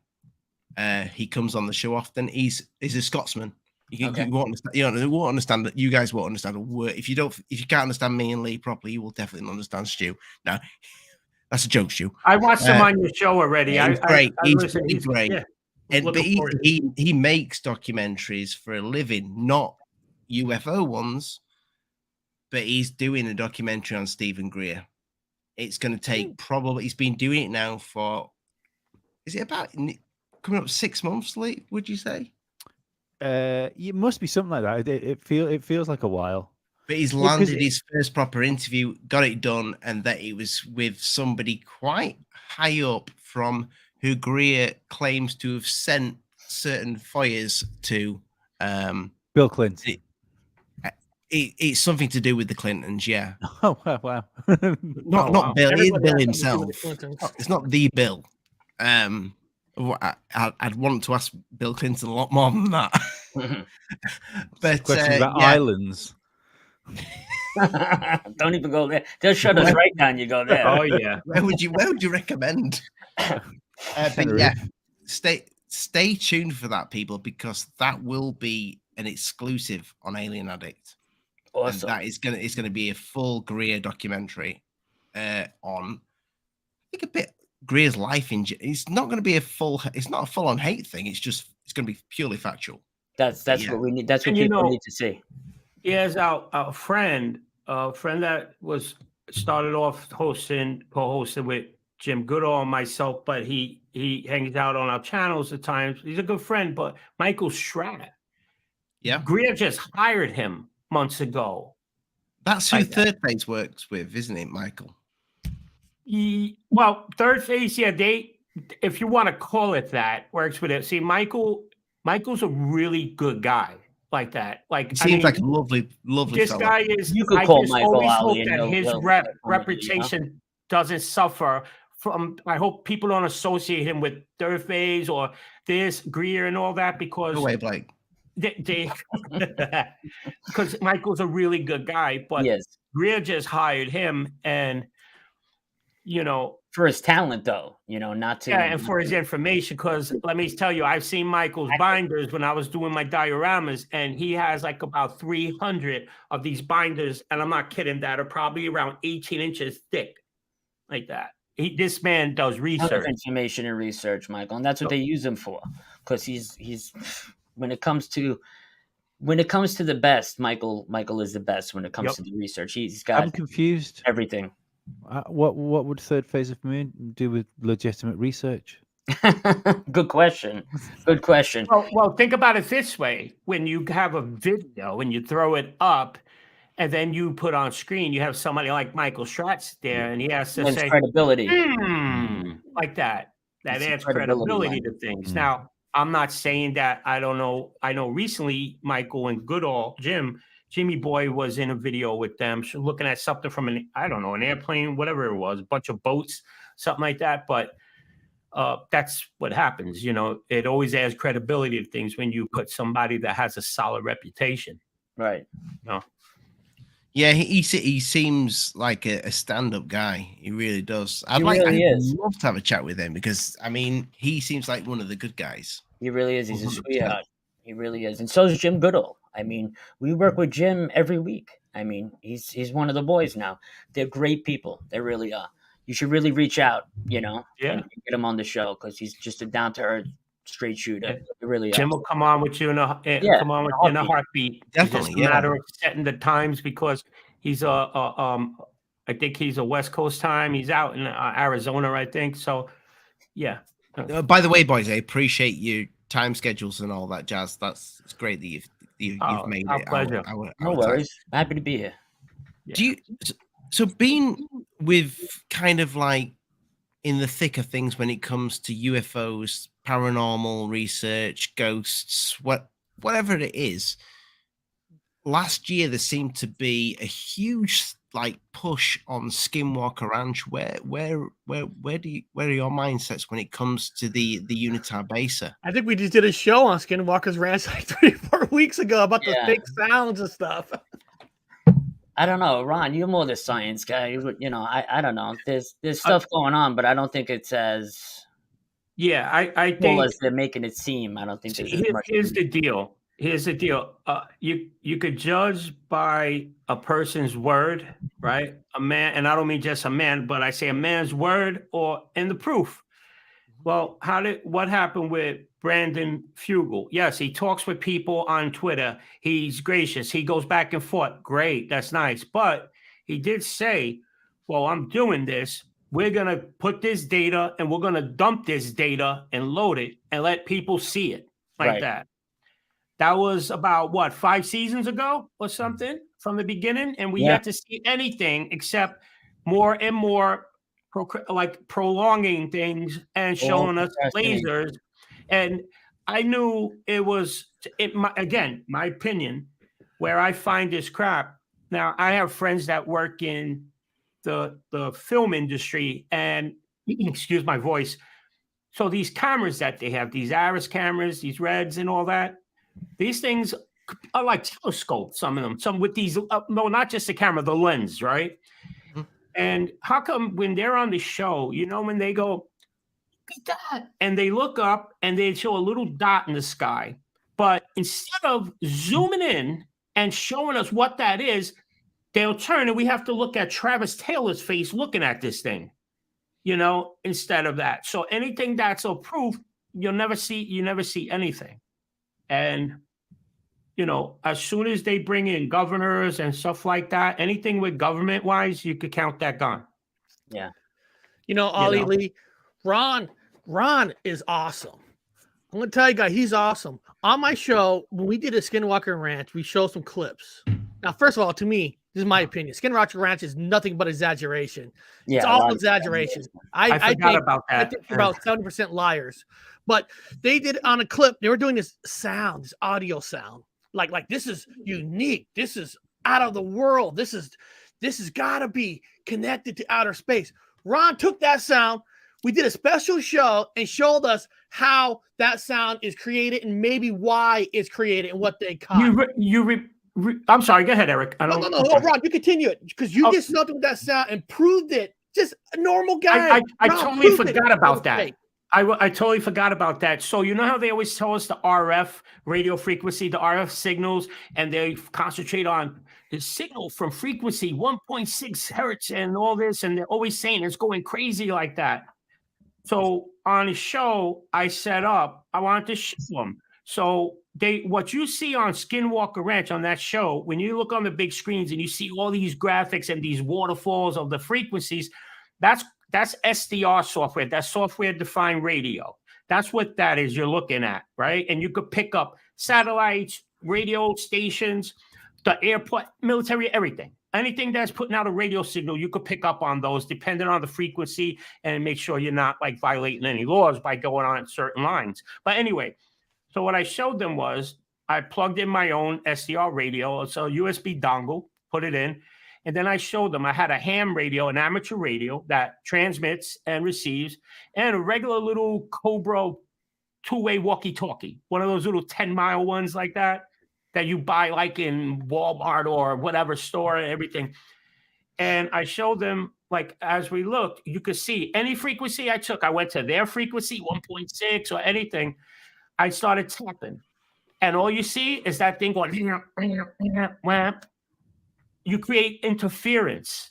He comes on the show often. He's a Scotsman. You won't understand. You won't understand that. You guys won't understand a word. If you can't understand me and Lee properly, you will definitely not understand Stu. Now, that's a joke, Stu. I watched him on your show already. He's great. He's great. Yeah, But he makes documentaries for a living, not UFO ones. But he's doing a documentary on Stephen Greer. It's going to take probably. He's been doing it now for. Is it about coming up 6 months, Lee? Would you say? It must be something like that. It feels like a while. But he's landed his first proper interview, got it done, and that he was with somebody quite high up from who Greer claims to have sent certain fires to. Bill Clinton. It's something to do with the Clintons, yeah. Oh wow! Not Bill. It is Everybody Bill has something to do himself. with the Clintons. It's not the Bill. I'd want to ask Bill Clinton a lot more than that. But Question about islands. Don't even go there. They'll shut us right down. You go there. Oh yeah. Where would you recommend? But yeah, stay tuned for that, people, because that will be an exclusive on Alien Addict. Awesome. And that is gonna be a full Greer documentary on. I think a bit Greer's life it's not going to be it's not a full on hate thing. It's going to be purely factual. That's what we need. That's what And, people need to see. He has a friend that was started off co-hosting with Jim Goodall and myself, but he hangs out on our channels at times. He's a good friend, but Michael Schrader. Yeah. Greer just hired him months ago. That's who Third Phase works with, isn't it, Michael? Well, Third Phase, yeah, if you want to call it that, works with it. See, Michael's a really good guy like that. Like, he seems like a lovely this fella. guy is. You could I call just Michael always Ali hope and that his he'll reputation doesn't suffer from. I hope people don't associate him with Third Phase or this Greer and all that, because No way, Blake. they because Michael's a really good guy, but Yes. Greer just hired him, and for his talent, though, not to. Yeah, and for his information, because let me tell you, I've seen Michael's binders when I was doing my dioramas, and he has like about 300 of these binders, and I'm not kidding, that are probably around 18 inches thick, like that. This man does research, information and research, Michael, and that's what they use him for. Because he's when it comes to the best, Michael is the best when it comes to the research. He's got. I'm confused. Everything. What would Third Phase of Moon do with legitimate research? Good question. Good question. Well, think about it this way: when you have a video and you throw it up, and then you put on screen, you have somebody like Michael Stratz there, and he has to say credibility, like that. That adds credibility to things. Now, I'm not saying that I don't know. I know recently Michael and Goodall, Jimmy Boy was in a video with them, looking at something from an airplane, whatever it was, a bunch of boats, something like that. But that's what happens. It always adds credibility to things when you put somebody that has a solid reputation. Right. Yeah, he seems like a stand-up guy. He really does. I'd love to have a chat with him, because he seems like one of the good guys. He really is. He's a sweetheart. He really is, and so is Jim Goodall. We work with Jim every week. He's one of the boys now. They're great people. They really are. You should really reach out, and get him on the show, because he's just a down-to-earth, straight shooter. It really Jim will come on with you in a heartbeat. Definitely, it's just a matter of setting the times, because he's I think he's a West Coast time. He's out in Arizona, I think. So, yeah. By the way, boys, I appreciate your time schedules and all that jazz. It's great that you've made our it. Pleasure. No worries. Happy to be here. Yeah. So being with kind of like in the thick of things when it comes to UFOs, paranormal research, ghosts, whatever it is, last year there seemed to be a huge push on Skinwalker Ranch. Where are your mindsets when it comes to the Unitar Baser? I think we just did a show on Skinwalker's Ranch like 3-4 weeks ago about the fake sounds and stuff. I don't know, Ron. You're more the science guy. I don't know. There's stuff going on, but I don't think it's as I think as they're making it seem. I don't think there's as much. Here's the deal. You could judge by a person's word, right? A man, and I don't mean just a man, but I say a man's word and the proof. Well, what happened with Brandon Fugel? Yes, he talks with people on Twitter. He's gracious. He goes back and forth. Great, that's nice. But he did say, well, I'm doing this. We're going to put this data and we're going to dump this data and load it and let people see it like that. That was about 5 seasons ago or something from the beginning. And we had to see anything except more and more prolonging things and showing us lasers. And I knew it was, my opinion, where I find this crap. Now, I have friends that work in the film industry, and excuse my voice. So these cameras that they have, these Aris cameras, these Reds and all that, these things are like telescopes, some of them. Some with these, no, not just the camera, the lens, right? Mm-hmm. And how come when they're on the show, when they go, look at that, and they look up and they show a little dot in the sky, but instead of zooming in and showing us what that is, they'll turn and we have to look at Travis Taylor's face looking at this thing. instead of that. So anything that's approved, you never see anything. And as soon as they bring in governors and stuff like that, anything with government wise, you could count that gone. Yeah. Ollie Lee, Ron is awesome. I'm going to tell you guys, he's awesome. On my show, when we did a Skinwalker Ranch, we showed some clips. Now, first of all, to me, this is my opinion. Skinwalker Ranch is nothing but exaggeration. Yeah, it's all exaggeration. I forgot about that. I think they're about 70% liars. But they did it on a clip. They were doing this sound, this audio sound. Like this is unique. This is out of the world. This has got to be connected to outer space. Ron took that sound. We did a special show and showed us how that sound is created and maybe why it's created and what they caught. I'm sorry. Go ahead, Eric. No, Ron, you continue it because you did something with that sound and proved it. Just a normal guy. I totally forgot about that. I totally forgot about that. So you know how they always tell us the RF radio frequency, the RF signals, and they concentrate on the signal from frequency 1.6 hertz and all this, and they're always saying it's going crazy like that. So on a show I set up, I wanted to show them. So what you see on Skinwalker Ranch on that show, when you look on the big screens and you see all these graphics and these waterfalls of the frequencies, that's SDR software. That's software-defined radio. That's what that is you're looking at, right? And you could pick up satellites, radio stations, the airport, military, everything. Anything that's putting out a radio signal, you could pick up on those depending on the frequency and make sure you're not like violating any laws by going on certain lines. But anyway, so what I showed them was I plugged in my own SDR radio. It's a USB dongle, put it in. And then I showed them I had a ham radio, an amateur radio that transmits and receives, and a regular little Cobra two-way walkie-talkie, one of those little 10-mile ones like that you buy like in Walmart or whatever store and everything. And I showed them, like, as we looked, you could see any frequency I took. I went to their frequency, 1.6 or anything. I started tapping. And all you see is that thing going, you create interference.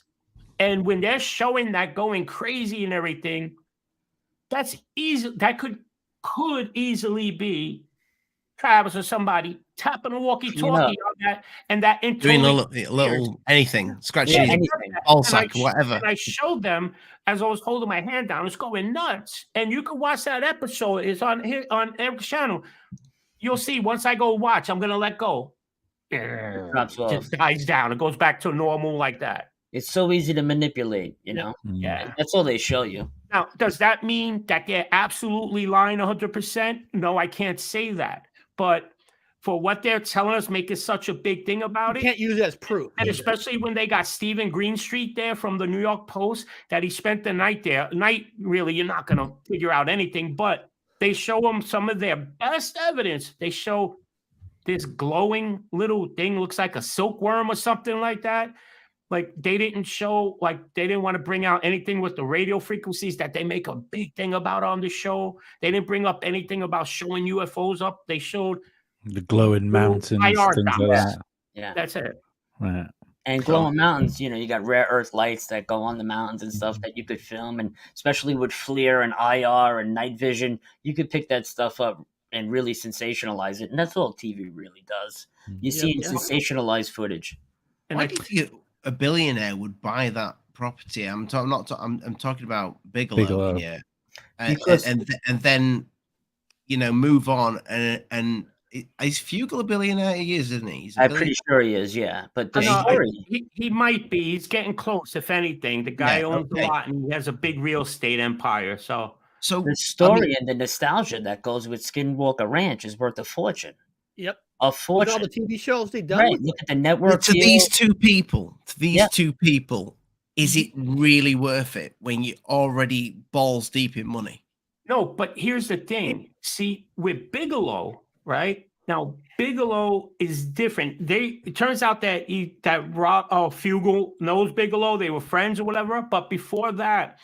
And when they're showing that going crazy and everything, that's easy. That could easily be Travis or somebody tapping a walkie-talkie on that, and that doing a little anything, scratching all sack, whatever. And I showed them as I was holding my hand down. It's going nuts, and you can watch that episode. It's on Eric's channel. You'll see. Once I go watch, I'm gonna let go. Just dies down. It goes back to normal like that. It's so easy to manipulate, Yeah, that's all they show you. Now, does that mean that they're absolutely lying 100%? No, I can't say that. But for what they're telling us, making such a big thing about it. You can't use it as proof. And especially when they got Stephen Greenstreet there from the New York Post, that he spent the night there. Really, you're not going to figure out anything. But they show them some of their best evidence. They show this glowing little thing, looks like a silkworm or something like that. Like they didn't want to bring out anything with the radio frequencies that they make a big thing about on the show. They didn't bring up anything about showing UFOs up. They showed the glowing mountains, things like that. Yeah, that's it. Right. And glowing mountains, you got rare earth lights that go on the mountains and stuff that you could film. And especially with FLIR and IR and night vision, you could pick that stuff up and really sensationalize it. And that's all TV really does. You see sensationalized footage. Why do you think a billionaire would buy that property? I'm talking about Bigelow. Yeah, and then move on and is Fugel a billionaire? He is, isn't he? I'm pretty sure he is. Yeah, but the story he might be. He's getting close. If anything, the guy owns a lot and he has a big real estate empire. So the story and the nostalgia that goes with Skinwalker Ranch is worth a fortune. Yep. A fortune. All the TV shows they've done. Right. Look at the network. To these two people, is it really worth it when you're already balls deep in money? No, but here's the thing. See, with Bigelow, right? Now, Bigelow is different. It turns out that Fugel knows Bigelow. They were friends or whatever. But before that,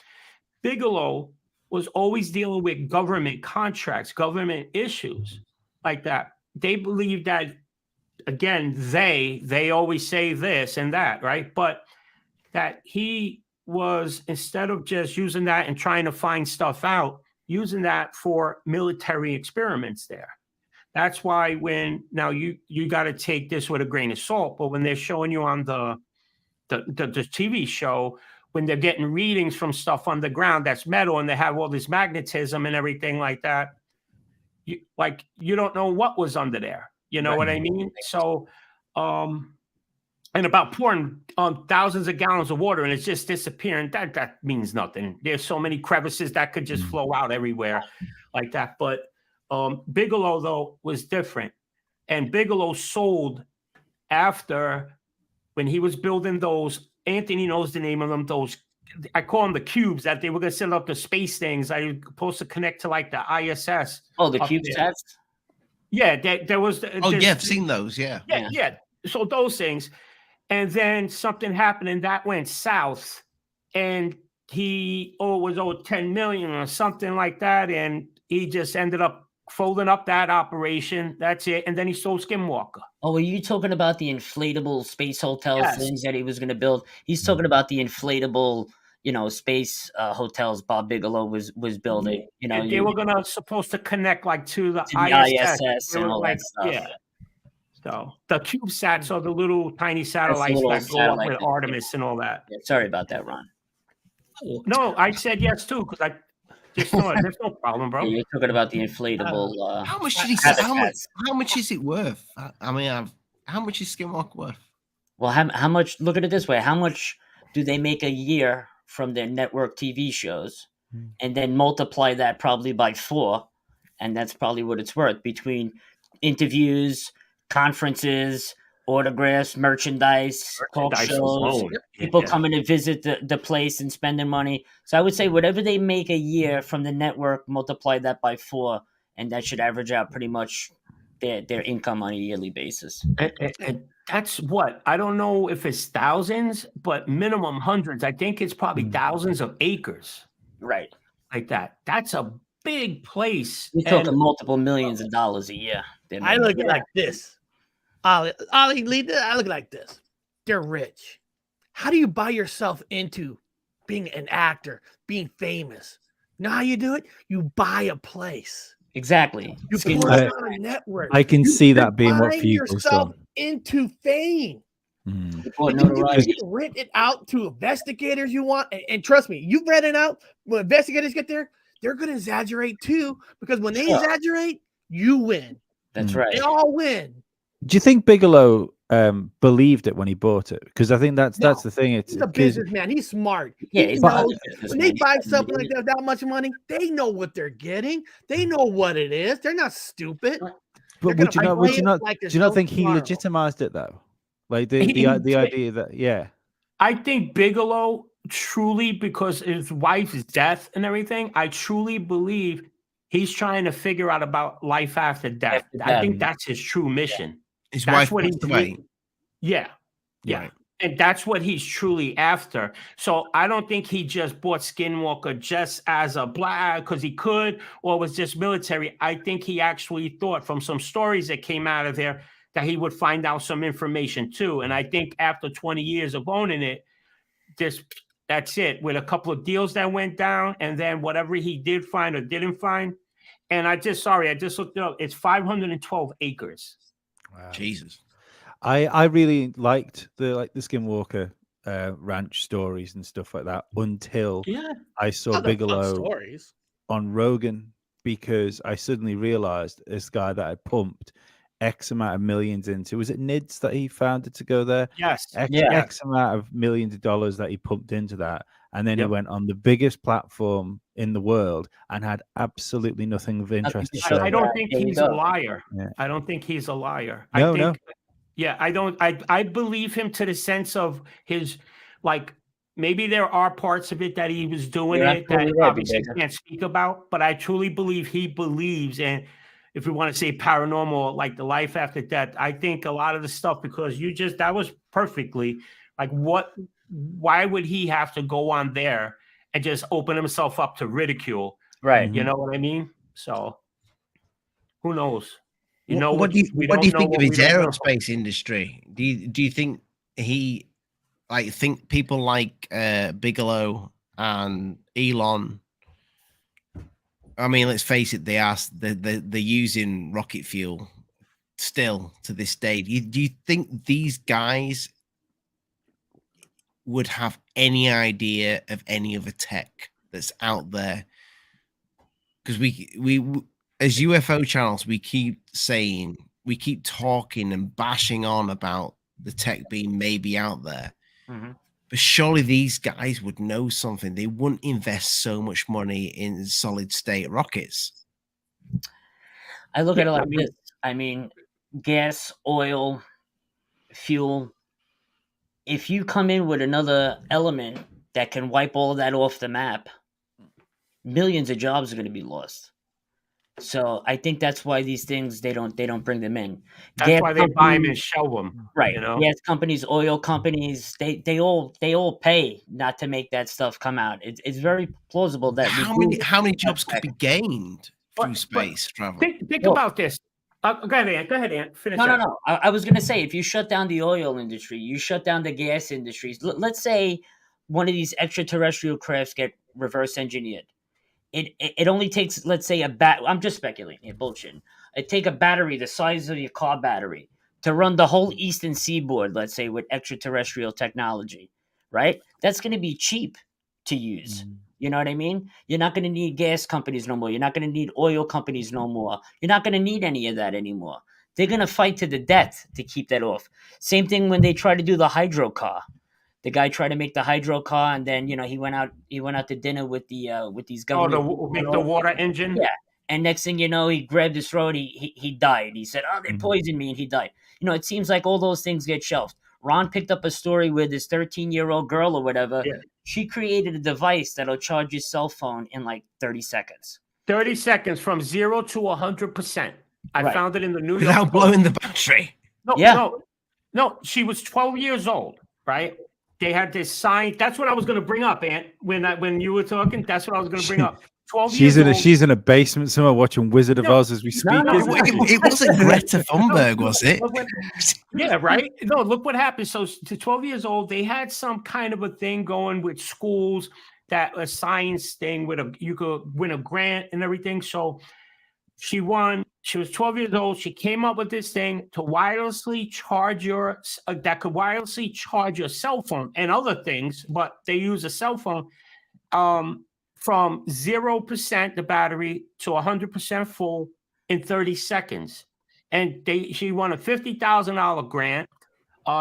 Bigelow was always dealing with government contracts, government issues like that. They believe that, again, they always say this and that, right? But that he was, instead of just using that and trying to find stuff out, using that for military experiments there. That's why when now you got to take this with a grain of salt, but when they're showing you on the TV show, when they're getting readings from stuff underground that's metal and they have all this magnetism and everything like that, you don't know what was under there. You know what I mean? So, and about pouring thousands of gallons of water and it's just disappearing, that means nothing. There's so many crevices that could just flow out everywhere like that. But Bigelow, though, was different. And Bigelow sold after, when he was building those, Anthony knows the name of them, those, I call them the cubes, that they were going to send up the space things. I was supposed to connect to like the ISS. Oh, the CubeSats? Yeah, there was. Oh, yeah, I've seen those. Yeah. Yeah. So those things. And then something happened and that went south. And he was owed 10 million or something like that. And he just ended up folding up that operation. That's it. And then he sold Skinwalker. Oh, are you talking about the inflatable space hotels Yes. things that he was going to build? He's talking about the inflatable, space hotels Bob Bigelow was building. They were supposed to connect like to the ISS and all like, that stuff. Yeah. So the CubeSats are the little tiny satellites that go up with Artemis and all that. Yeah, sorry about that, Ron. No, I said yes too because I just know it. There's no problem, bro. Yeah, you're talking about the inflatable. How much did he say? How much is it worth? I mean, how much is Skinwalker worth? Well, how much? Look at it this way: how much do they make a year from their network TV shows, and then multiply that probably by 4, and that's probably what it's worth between interviews, conferences, autographs, merchandise, talk shows, people coming to visit the place and spending money. So I would say whatever they make a year from the network, multiply that by 4, and that should average out pretty much their income on a yearly basis. And that's what, I don't know if it's thousands, but minimum hundreds. I think it's probably thousands of acres. Right. Like that. That's a big place. You're talking multiple millions of dollars a year. I look at it like this. Ollie, I look at it like this. They're rich. How do you buy yourself into being an actor, being famous? You know how you do it? You buy a place. Exactly. You put it on a network. I can see that being what Fugel's yourself done. into fame. Mm. You can rent it out to investigators you want. And trust me, you rent it out. When investigators get there, they're going to exaggerate too. Because when they exaggerate, you win. That's right. They all win. Do you think Bigelow believed it when he bought it? Because I think that's the thing. He's a businessman. He's smart. Yeah, he knows when they buy something like that much money, they know what they're getting. They know what it is. They're not stupid. But do you not think he legitimized it though? Like the idea that I think Bigelow truly, because his wife's death and everything, I truly believe he's trying to figure out about life after death. I think that's his true mission. His that's wife what he's away. Yeah. Right. And that's what he's truly after. So I don't think he just bought Skinwalker just as a because he could, or was just military. I think he actually thought from some stories that came out of there that he would find out some information too. And I think after 20 years of owning it, that's it. With a couple of deals that went down, and then whatever he did find or didn't find. And I just looked it up. It's 512 acres. Wow. Jesus. I really liked the Skinwalker ranch stories and stuff like that until I saw Bigelow on Rogan, because I suddenly realized this guy that had pumped X amount of millions into, was it NIDS that he founded to go there? Yes. X amount of millions of dollars that he pumped into that. And then he went on the biggest platform in the world and had absolutely nothing of interest to say. I don't think he's a liar. Yeah. I don't think he's a liar. No. Yeah, I believe him to the sense of his, like, maybe there are parts of it that he was doing that obviously can't speak about, but I truly believe he believes. And if we want to say paranormal, like the life after death, I think a lot of the stuff, because that was perfectly like, why would he have to go on there and just open himself up to ridicule? Right. You know what I mean? So who knows? What do you think of his aerospace industry? Do you think he like think people like Bigelow and Elon. I mean, let's face it, they're using rocket fuel still to this day. Do you think these guys would have any idea of any other tech that's out there? Because we as UFO channels, we keep talking and bashing on about the tech being maybe out there. Mm-hmm. But surely these guys would know something. They wouldn't invest so much money in solid state rockets. I look at it like this. I mean, gas, oil, fuel. If you come in with another element that can wipe all of that off the map, millions of jobs are going to be lost. So I think that's why these things they don't bring them in. That's gas why they buy them and show them. Right. You know? Gas companies, oil companies, they all pay not to make that stuff come out. It's very plausible that How many jobs could be gained through space travel? Think about this. Go ahead, Ant. Finish. No. I was going to say, if you shut down the oil industry, you shut down the gas industries. Let's say one of these extraterrestrial crafts get reverse engineered. It only takes, let's say, I'm just speculating, bullshit. It take a battery the size of your car battery to run the whole eastern seaboard, let's say, with extraterrestrial technology, right? That's going to be cheap to use. You know what I mean? You're not going to need gas companies no more. You're not going to need oil companies no more. You're not going to need any of that anymore. They're going to fight to the death to keep that off. Same thing when they try to do the hydro car. The guy tried to make the hydro car, and then he went out to dinner with these government. Make the water engine. Yeah, and next thing you know, he grabbed his throat. He died. He said, "Oh, they poisoned me," and he died. It seems like all those things get shelved. Ron picked up a story with this 13-year-old girl or whatever. Yeah. She created a device that'll charge your cell phone in like 30 seconds. 30 seconds from 0 to 100%. I found it in the New York without blowing the battery. No. She was 12 years old, right? They had this sign. That's what I was going to bring up, Ant. When you were talking, that's what I was going to bring up. 12 years old. She's in a basement somewhere watching Wizard of Oz as we speak. It wasn't Greta Thunberg, was it? Yeah, right. No, look what happened. So to 12 years old, they had some kind of a thing going with schools, that a science thing you could win a grant and everything. So she won. She was 12 years old. She came up with this thing to wirelessly charge that could wirelessly charge your cell phone and other things, but they use a cell phone from 0% the battery to 100% full in 30 seconds. And she won a $50,000 grant,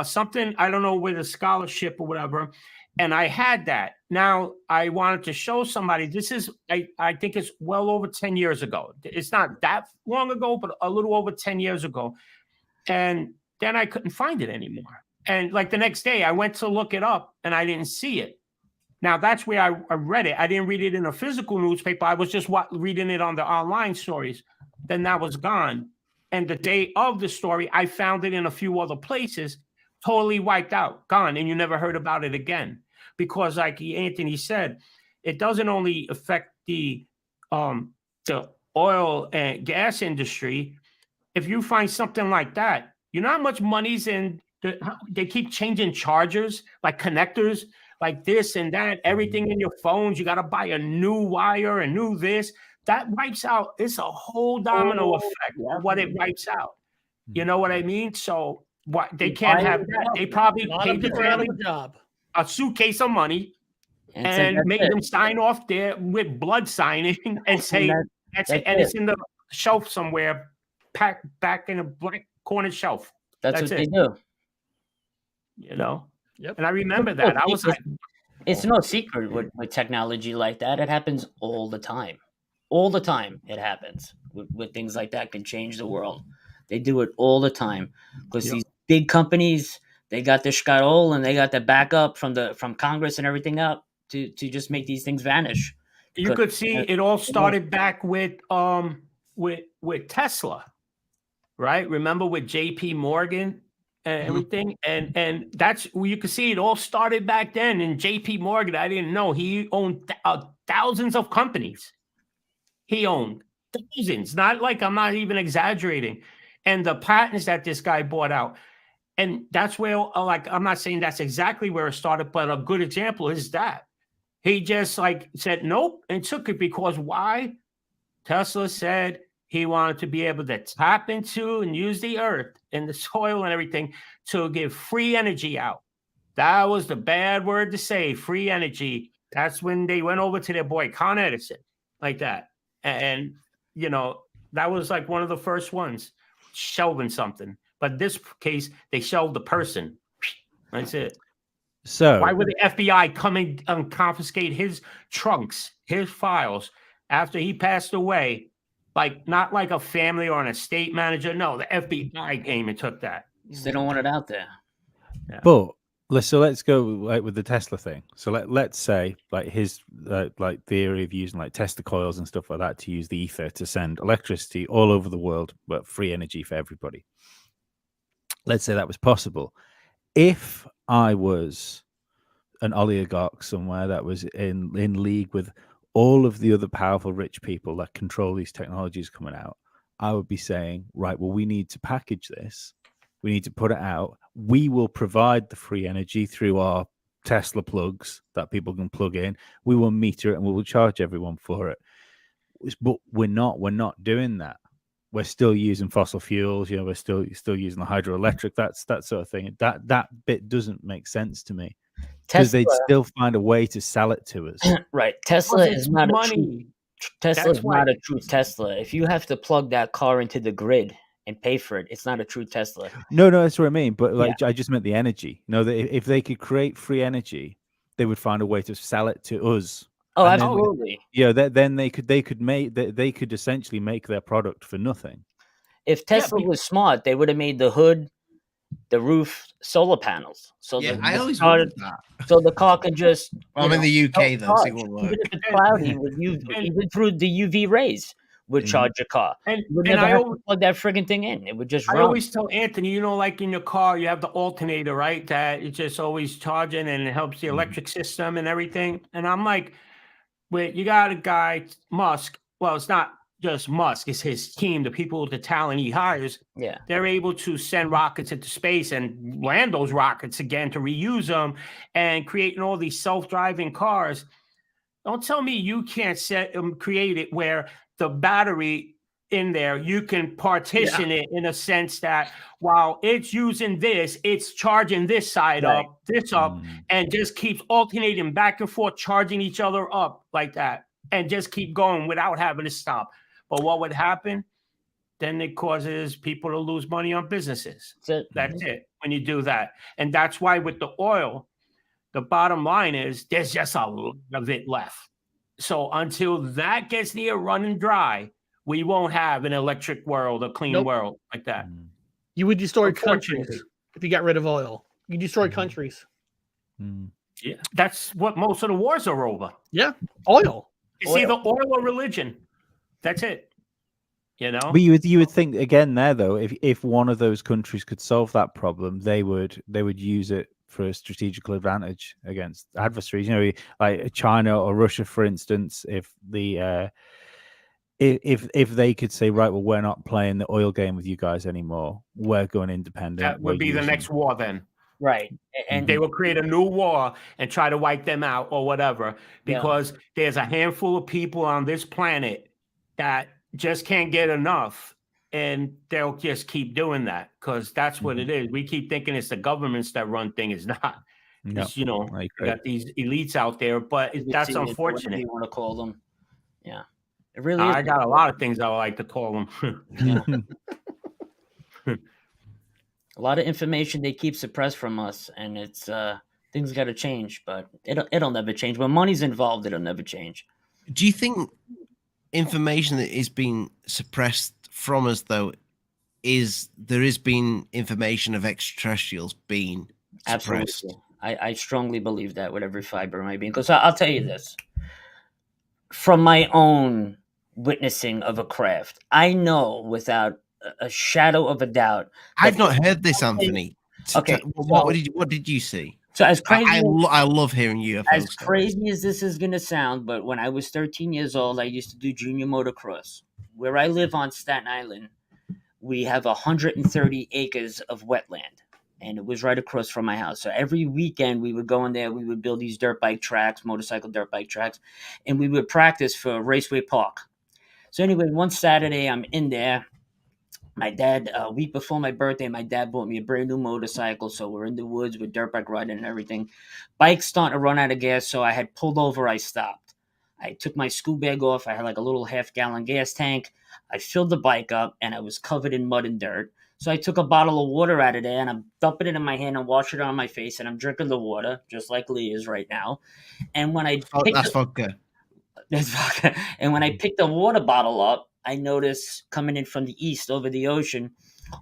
something, I don't know, with a scholarship or whatever. And I had that. Now I wanted to show somebody. This is, I think it's well over 10 years ago. It's not that long ago, but a little over 10 years ago. And then I couldn't find it anymore. And like the next day I went to look it up and I didn't see it. Now that's where I read it. I didn't read it in a physical newspaper. I was just reading it on the online stories. Then that was gone. And the day of the story, I found it in a few other places, totally wiped out, gone. And you never heard about it again. Because like Anthony said, it doesn't only affect the oil and gas industry. If you find something like that, you know how much money's in, they keep changing chargers, like connectors, like this and that, everything in your phones. You got to buy a new wire, a new this. That wipes out. It's a whole domino effect of what it wipes out. You know what I mean? So what they can't have that. They probably paid the family a suitcase of money and make them sign off there with blood signing and say that's it. And it's in the shelf somewhere, packed back in a black corner shelf. That's what they do. Yep. And I remember that. I was like, it's no secret with technology like that. It happens all the time. All the time it happens with things like that can change the world. They do it all the time because these big companies, they got the shkarol and they got the backup from Congress and everything up to just make these things vanish. You could see it all started back with Tesla, right? Remember with J.P. Morgan and everything, and that's where you could see it all started back then. And J.P. Morgan, I didn't know he owned thousands of companies. He owned thousands. I'm not even exaggerating. And the patents that this guy bought out. And that's where, like, I'm not saying that's exactly where it started, but a good example is that he just like said nope and took it because why? Tesla said he wanted to be able to tap into and use the earth and the soil and everything to give free energy out. That was the bad word to say, free energy. That's when they went over to their boy Con Edison, like that. And you know, that was like one of the first ones, shelving something. But in this case, they shelved the person. That's it. So Why would the FBI come and confiscate his trunks, his files after he passed away? Like, not like a family or an estate manager. No, the FBI came and took that. They don't want it out there. Yeah. But let's go like with the Tesla thing. So let's say like his like theory of using like Tesla coils and stuff like that to use the ether to send electricity all over the world, but free energy for everybody. Let's say that was possible. If I was an oligarch somewhere that was in league with all of the other powerful rich people that control these technologies coming out, I would be saying, right, well, we need to package this. We need to put it out. We will provide the free energy through our Tesla plugs that people can plug in. We will meter it and we will charge everyone for it. But we're not doing that. We're still using fossil fuels. You know, we're still using the hydroelectric. That's that sort of thing. That bit doesn't make sense to me because they'd still find a way to sell it to us. Right. Tesla is not money. Tesla is not a true Tesla. If you have to plug that car into the grid and pay for it, it's not a true Tesla. No, that's what I mean. But like, I just meant the energy. You know, that if they could create free energy, they would find a way to sell it to us. Oh, absolutely. Then they could essentially make their product for nothing. If Tesla was smart, they would have made the hood, the roof, solar panels. So I always wondered that. So the car can just. I'm in the UK though, so it won't work. Even if it's cloudy, even through the UV rays, would charge your car. And you would never have to plug that friggin' thing in. It would just run. I always tell Anthony, you know, like in your car, you have the alternator, right? That it's just always charging and it helps the electric system and everything. And I'm like, wait, you got a guy, Musk. Well, it's not just Musk, it's his team, the people, the talent he hires. Yeah. They're able to send rockets into space and land those rockets again to reuse them and creating all these self-driving cars. Don't tell me you can't create it where the battery in there, you can partition it in a sense that while it's using this, it's charging this side up, this up, and just keeps alternating back and forth, charging each other up like that, and just keep going without having to stop. But what would happen? Then it causes people to lose money on businesses. That's it when you do that. And that's why with the oil, the bottom line is there's just a lot of it left. So until that gets near running dry, we won't have an electric world, a clean world like that. You would destroy countries if you got rid of oil. You destroy countries. Yeah, that's what most of the wars are over. Yeah, oil. It's either oil or religion. That's it. You know. But you would think again there though, if one of those countries could solve that problem, they would use it for a strategical advantage against adversaries. You know, like China or Russia, for instance, if they could say, right, well, we're not playing the oil game with you guys anymore, we're going independent. That would be the next war then. Right. And they will create a new war and try to wipe them out or whatever, because there's a handful of people on this planet that just can't get enough. And they'll just keep doing that because that's what it is. We keep thinking it's the governments that run things. It's not. It's, you know, you got these elites out there, but that's unfortunate. You want to call them. Yeah. It really I got a lot of things I would like to call them. A lot of information they keep suppressed from us, and it's things got to change, but it'll never change. When money's involved, it'll never change. Do you think information that is being suppressed from us, though, there has been information of extraterrestrials being suppressed? Absolutely. I strongly believe that with every fiber of my being. Because I'll tell you this. From my own witnessing of a craft, I know without a shadow of a doubt. I've not heard this, Anthony. Okay. What did you see? So as crazy, I love hearing UFOs. As crazy as this is going to sound, but when I was 13 years old, I used to do junior motocross. Where I live on Staten Island, we have 130 acres of wetland. and it was right across from my house. So every weekend we would go in there. We would build these dirt bike tracks, motorcycle dirt bike tracks, and we would practice for Raceway Park. So anyway, one Saturday I'm in there. My dad, a week before my birthday, my dad bought me a brand new motorcycle. So we're in the woods with dirt bike riding and everything. Bike's starting to run out of gas, so I had pulled over. I stopped. I took my school bag off. I had like a little half-gallon gas tank. I filled the bike up, and I was covered in mud and dirt. So I took a bottle of water out of there, and I'm dumping it in my hand and washing it on my face, and I'm drinking the water, just like Lee is right now. And when I picked That's vodka. and when I picked the water bottle up, I noticed coming in from the east over the ocean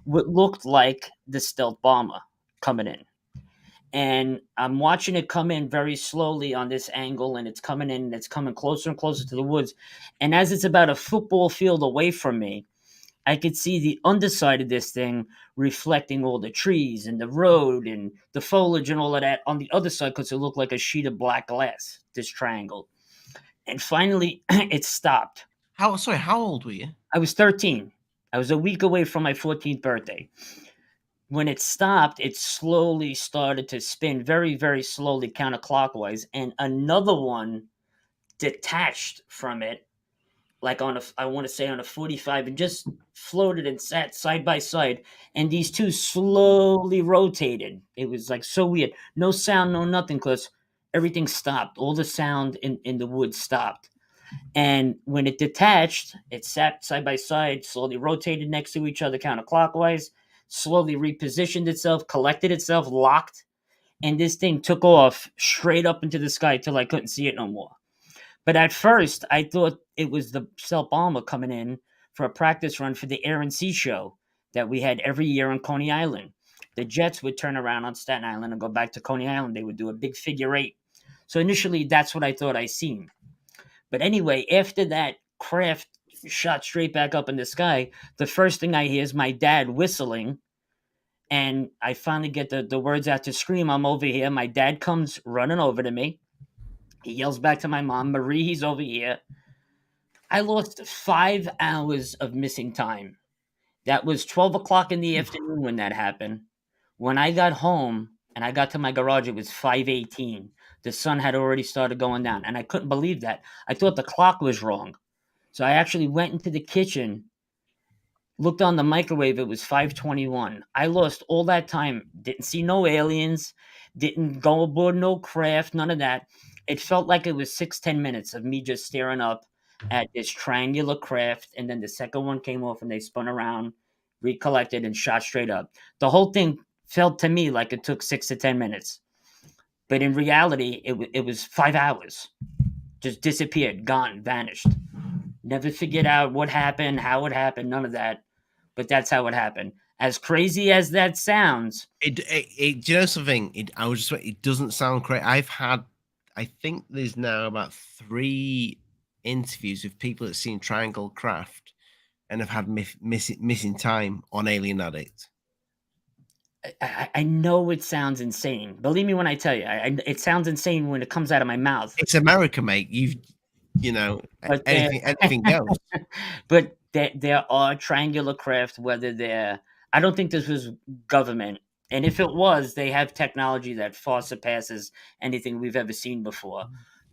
what looked like the stealth bomber coming in. And I'm watching it come in very slowly on this angle, and it's coming in, and it's coming closer and closer to the woods. And as it's about a football field away from me, I could see the underside of this thing reflecting all the trees and the road and the foliage and all of that on the other side because it looked like a sheet of black glass, this triangle. And finally, it stopped. How old were you? I was 13. I was a week away from my 14th birthday. When it stopped, it slowly started to spin very, very slowly counterclockwise, and another one detached from it, like I want to say on a 45, and just floated and sat side by side. And these two slowly rotated. It was like so weird. No sound, no nothing, because everything stopped. All the sound in the woods stopped. And when it detached, it sat side by side, slowly rotated next to each other counterclockwise, slowly repositioned itself, collected itself, locked, and this thing took off straight up into the sky till I couldn't see it no more. But at first, I thought it was the stealth bomber coming in for a practice run for the Air and Sea Show that we had every year on Coney Island. The jets would turn around on Staten Island and go back to Coney Island. They would do a big figure eight. So initially, that's what I thought I seen. But anyway, after that craft shot straight back up in the sky, the first thing I hear is my dad whistling. And I finally get the words out to scream, I'm over here. My dad comes running over to me. He yells back to my mom, Marie, he's over here. I lost 5 hours of missing time. That was 12 o'clock in the afternoon when that happened. When I got home and I got to my garage, it was 5:18. The sun had already started going down, and I couldn't believe that. I thought the clock was wrong. So I actually went into the kitchen, looked on the microwave, it was 5:21. I lost all that time, didn't see no aliens, didn't go aboard no craft, none of that. It felt like it was 6-10 minutes of me just staring up at this triangular craft, and then the second one came off and they spun around, recollected, and shot straight up. The whole thing felt to me like it took 6 to 10 minutes. But in reality, it was 5 hours. Just disappeared, gone, vanished. Never figured out what happened, how it happened, none of that. But that's how it happened. As crazy as that sounds. Do you know something? It doesn't sound crazy. I think there's now about 3 interviews with people that seen triangle craft and have had missing time on Alien Addict. I know it sounds insane. Believe me when I tell you, it sounds insane when it comes out of my mouth. It's America, mate. But anything goes. But there are triangular craft, whether they're, I don't think this was government. And if it was, they have technology that far surpasses anything we've ever seen before.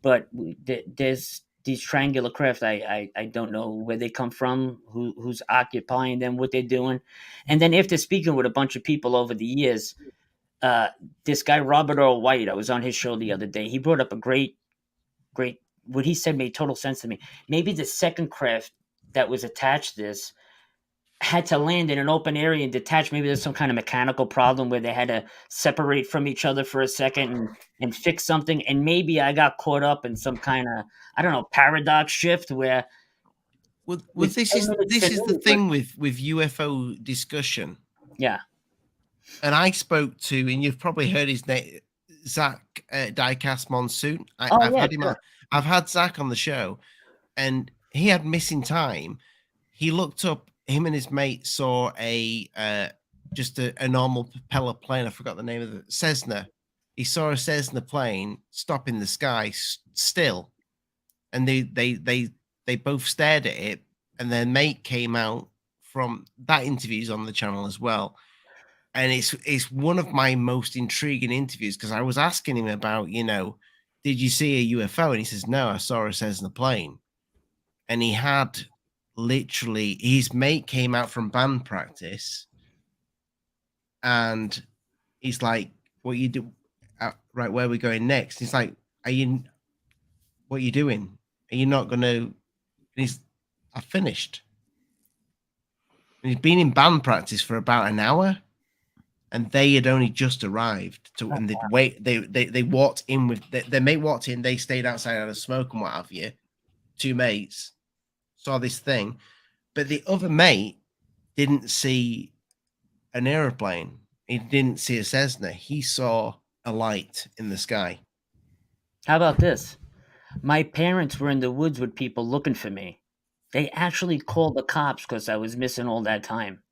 But there's these triangular craft. I don't know where they come from, who's occupying them, what they're doing. And then after speaking with a bunch of people over the years, this guy, Robert Earl White, I was on his show the other day. He brought up a great, what he said made total sense to me. Maybe the second craft that was attached to this had to land in an open area and detach. Maybe there's some kind of mechanical problem where they had to separate from each other for a second and fix something. And maybe I got caught up in some kind of, I don't know, paradox shift where. Well, this is the thing with UFO discussion. Yeah. And I spoke to, and you've probably heard his name, Zach Diecast Monsoon. I've had Zach on the show, and he had missing time. He looked up. Him and his mate saw just a normal propeller plane. I forgot the name of it. Cessna. He saw a Cessna plane stop in the sky still, and they both stared at it. And their mate came out from that interview's on the channel as well. And it's one of my most intriguing interviews because I was asking him about, did you see a UFO? And he says, no, I saw a Cessna plane. And he had literally, his mate came out from band practice and he's like, what you do? Right, where are we going next? He's like, what are you doing? Are you not going to, I finished. And he'd been in band practice for about an hour. And they had only just arrived, and they'd wait. They walked in with their mate walked in. They stayed outside out of smoke and what have you. Two mates saw this thing, but the other mate didn't see an airplane. He didn't see a Cessna. He saw a light in the sky. How about this? My parents were in the woods with people looking for me. They actually called the cops because I was missing all that time.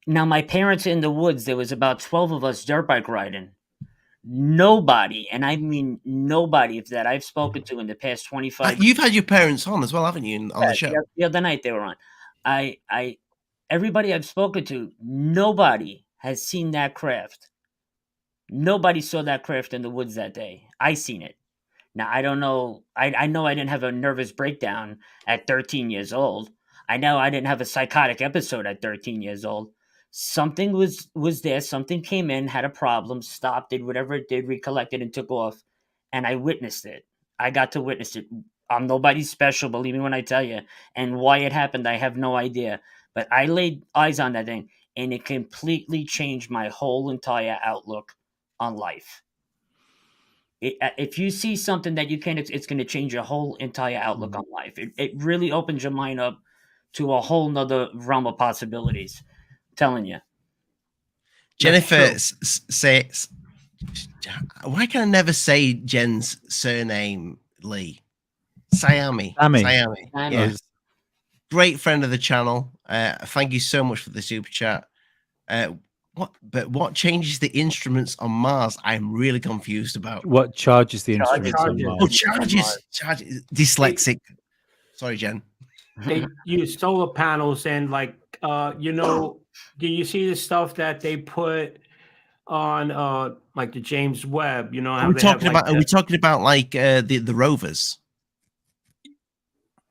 Now, my parents in the woods, there was about 12 of us dirt bike riding. Nobody, and I mean nobody that I've spoken to in the past 25 years. You've had your parents on as well, haven't you, on the show? The other night they were on. Everybody I've spoken to, nobody has seen that craft. Nobody saw that craft in the woods that day. I seen it. Now, I don't know. I know I didn't have a nervous breakdown at 13 years old. I know I didn't have a psychotic episode at 13 years old. Something was there. Something came in, had a problem, stopped, did whatever it did, recollected, and took off. And I witnessed it. I got to witness it. I'm nobody special, believe me when I tell you. And why it happened, I have no idea. But I laid eyes on that thing, and it completely changed my whole entire outlook on life. If you see something that you can't, it's going to change your whole entire outlook on life. It really opens your mind up to a whole nother realm of possibilities. I'm telling you. Jennifer says, why can I never say Jen's surname, Lee? Sayami. Yeah. Great friend of the channel. Thank you so much for the super chat. What changes the instruments on Mars? I'm really confused about. What charges the instruments on Mars? Oh, charges. Dyslexic. Sorry, Jen. They use solar panels and do you see the stuff that they put on like the James Webb? You know, how are we talking about like the rovers?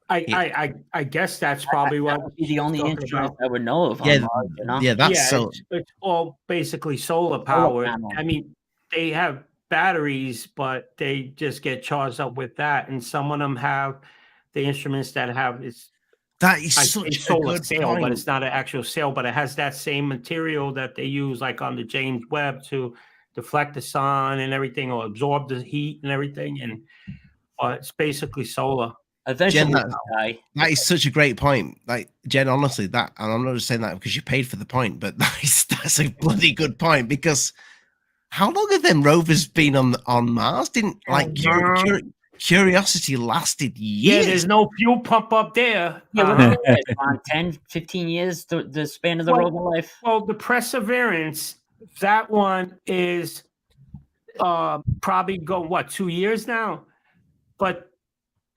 I guess that's probably what would be the only instrument I would know of. Yeah, on Mars, you know? Yeah, that's it's all basically solar powered. I mean, they have batteries, but they just get charged up with that. And some of them have the instruments that have that is such a solar good sail, point. but it's not an actual sail, but it has that same material that they use like on the James Webb to deflect the sun and everything, or absorb the heat and everything. And it's basically solar. Eventually, Jen, that is such a great point. Like, Jen, honestly, and I'm not just saying that because you paid for the point, but that's a bloody good point, because how long have them rovers been on Mars? Didn't Curiosity lasted years. Yeah, there's no fuel pump up there. Yeah, on 10, 15 years, the span of the rover life. Well, the Perseverance, that one is probably 2 years now. But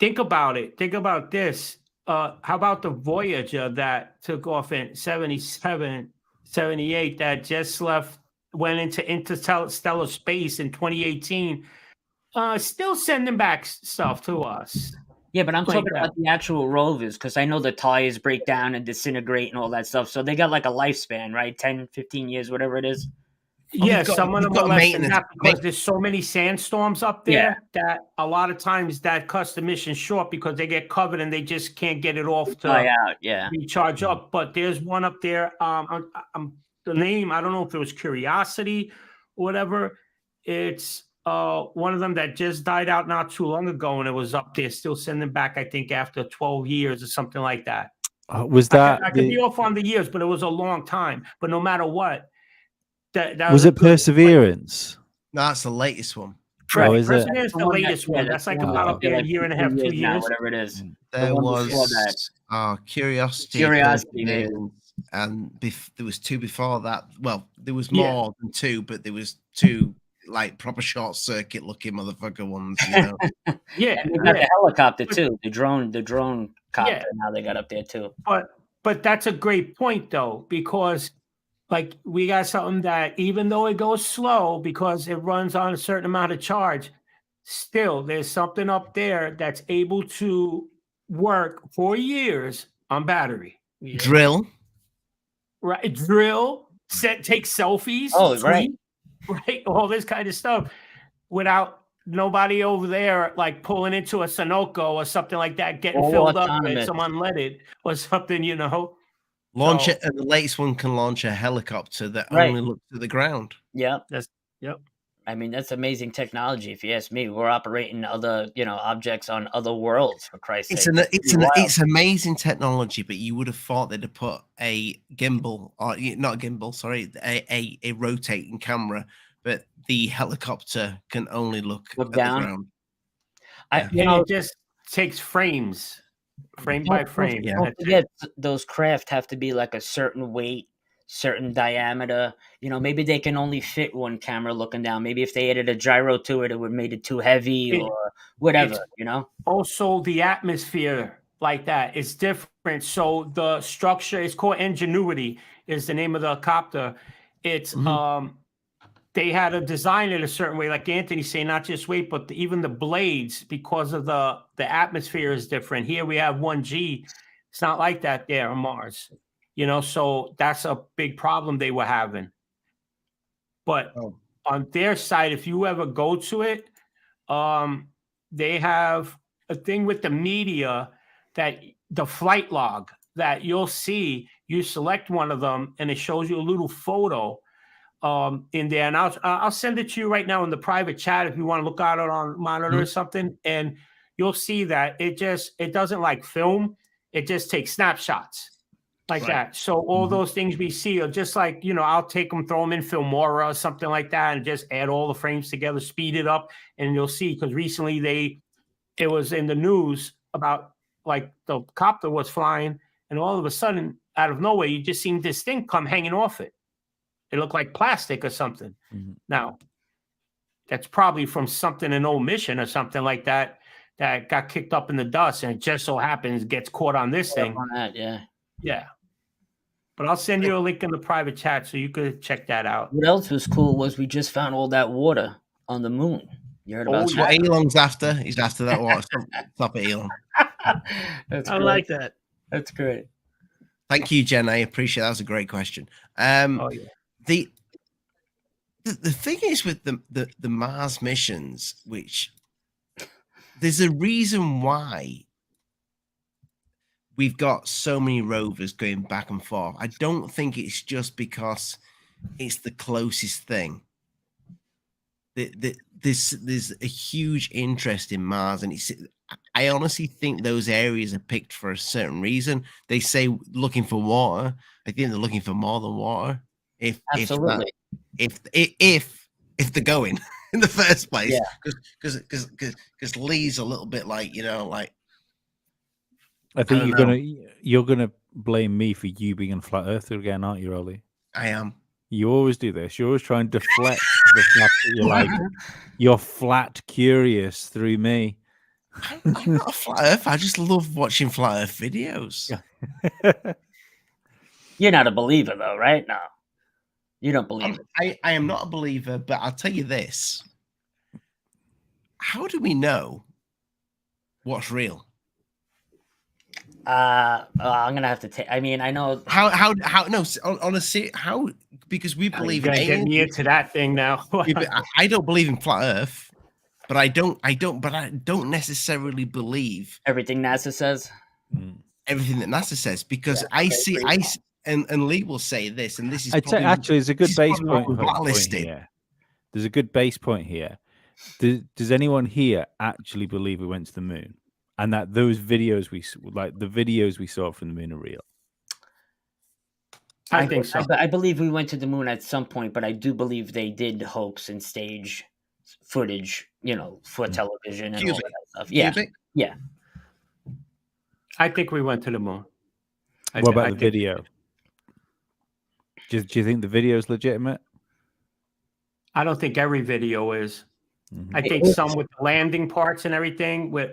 think about it. Think about this. How about the Voyager that took off in 77, 78 that just went into interstellar space in 2018? Still sending back stuff to us. Yeah, but I'm talking about the actual rovers, because I know the tires break down and disintegrate and all that stuff. So they got like a lifespan, right? 10, 15 years, whatever it is. Yeah, some of them are less than that because there's so many sandstorms up there that a lot of times that cuts the mission short because they get covered and they just can't get it off to recharge up. But there's one up there. The name, I don't know if it was Curiosity or whatever. It's one of them that just died out not too long ago, and it was up there still sending back, I think, after 12 years or something like that. Was that I could be off on the years, but it was a long time. But no matter what, that was it Perseverance? No, that's the latest one. Right. Perseverance is the latest one. That's like about up there a year and a half, 2 years. Whatever it is. There was Curiosity. And there was two before that. Well, there was more than two, but there was two like proper short circuit looking motherfucker ones. You know? And they got the helicopter too. The drone copter. Now they got up there too. But that's a great point though, because like we got something that even though it goes slow because it runs on a certain amount of charge, still there's something up there that's able to work for years on battery. Yeah. Drill. Right? Drill, take selfies, Oh, right. tweet, right? All this kind of stuff without nobody over there like pulling into a Sunoco or something like that, getting All filled up with autonomous. some unleaded or something, you know. Launch So- it, and the latest one can launch a helicopter that Right. only looks at the ground. Yeah. Yep. I mean, that's amazing technology. If you ask me, we're operating other, objects on other worlds, for Christ's It's sake. it's amazing technology, but you would have thought they'd have put a gimbal, or not a gimbal, sorry, a rotating camera, but the helicopter can only look at down. the ground. I, And it just takes frames, frame by frame. yeah. Don't That's it. forget, those craft have to be like a certain weight, certain diameter. Maybe they can only fit one camera looking down. Maybe if they added a gyro to it, it would have made it too heavy or whatever, Also, the atmosphere like that is different. So the structure is called Ingenuity, is the name of the copter. It's they had to design it a certain way, like Anthony's saying, not just weight, but even the blades, because of the atmosphere is different. Here we have 1G. It's not like that there on Mars. So that's a big problem they were having. But on their side, if you ever go to it, they have a thing with the media that the flight log that you'll see. You select one of them, and it shows you a little photo in there. And I'll send it to you right now in the private chat if you want to look at it on monitor or something. And you'll see that it doesn't like film. It just takes snapshots. Like that. So all those things we see are just like, I'll take them, throw them in Filmora or something like that, and just add all the frames together, speed it up, and you'll see, because recently it was in the news about like the copter was flying, and all of a sudden, out of nowhere, you just seen this thing come hanging off it. It looked like plastic or something. Now, that's probably from something, an old mission or something like that got kicked up in the dust, and it just so happens gets caught on this thing. On that, yeah. Yeah. But I'll send you a link in the private chat so you could check that out. What else was cool was we just found all that water on the moon. You heard about That's what Elon's after. He's after that water. Stop it, Elon. That's I great. like that. That's great. Thank you, Jen. I appreciate that. Was a great question. The thing is with the Mars missions, which there's a reason why we've got so many rovers going back and forth. I don't think it's just because it's the closest thing. There's a huge interest in Mars, and I honestly think those areas are picked for a certain reason. They say looking for water. I think they're looking for more than water. Absolutely. If they're going in the first place, because Lee's a little bit like I think you're gonna blame me for you being a flat earther again, aren't you, Ollie? I am. You always do this. You always try and deflect the fact that you're flat curious through me. I'm not a flat earth. I just love watching flat earth videos. You're not a believer, though, right? No, you don't believe it. I am not a believer, but I'll tell you this: how do we know what's real? I'm gonna have to take. I mean, I know how no honestly how, because we believe in get me into that thing now. I don't believe in flat Earth, but I don't necessarily believe everything NASA says. Everything that NASA says, because and Lee will say this, and this is I'd say actually there's a good base point here. There's a good base point here. Does anyone here actually believe we went to the moon? And that those videos the videos we saw from the moon are real? I think so. I believe we went to the moon at some point, but I do believe they did hoax and stage footage, for television and all that stuff. Yeah. Yeah. I think we went to the moon. What about the video? Do you think the video is legitimate? I don't think every video is. I think some with the landing parts and everything, with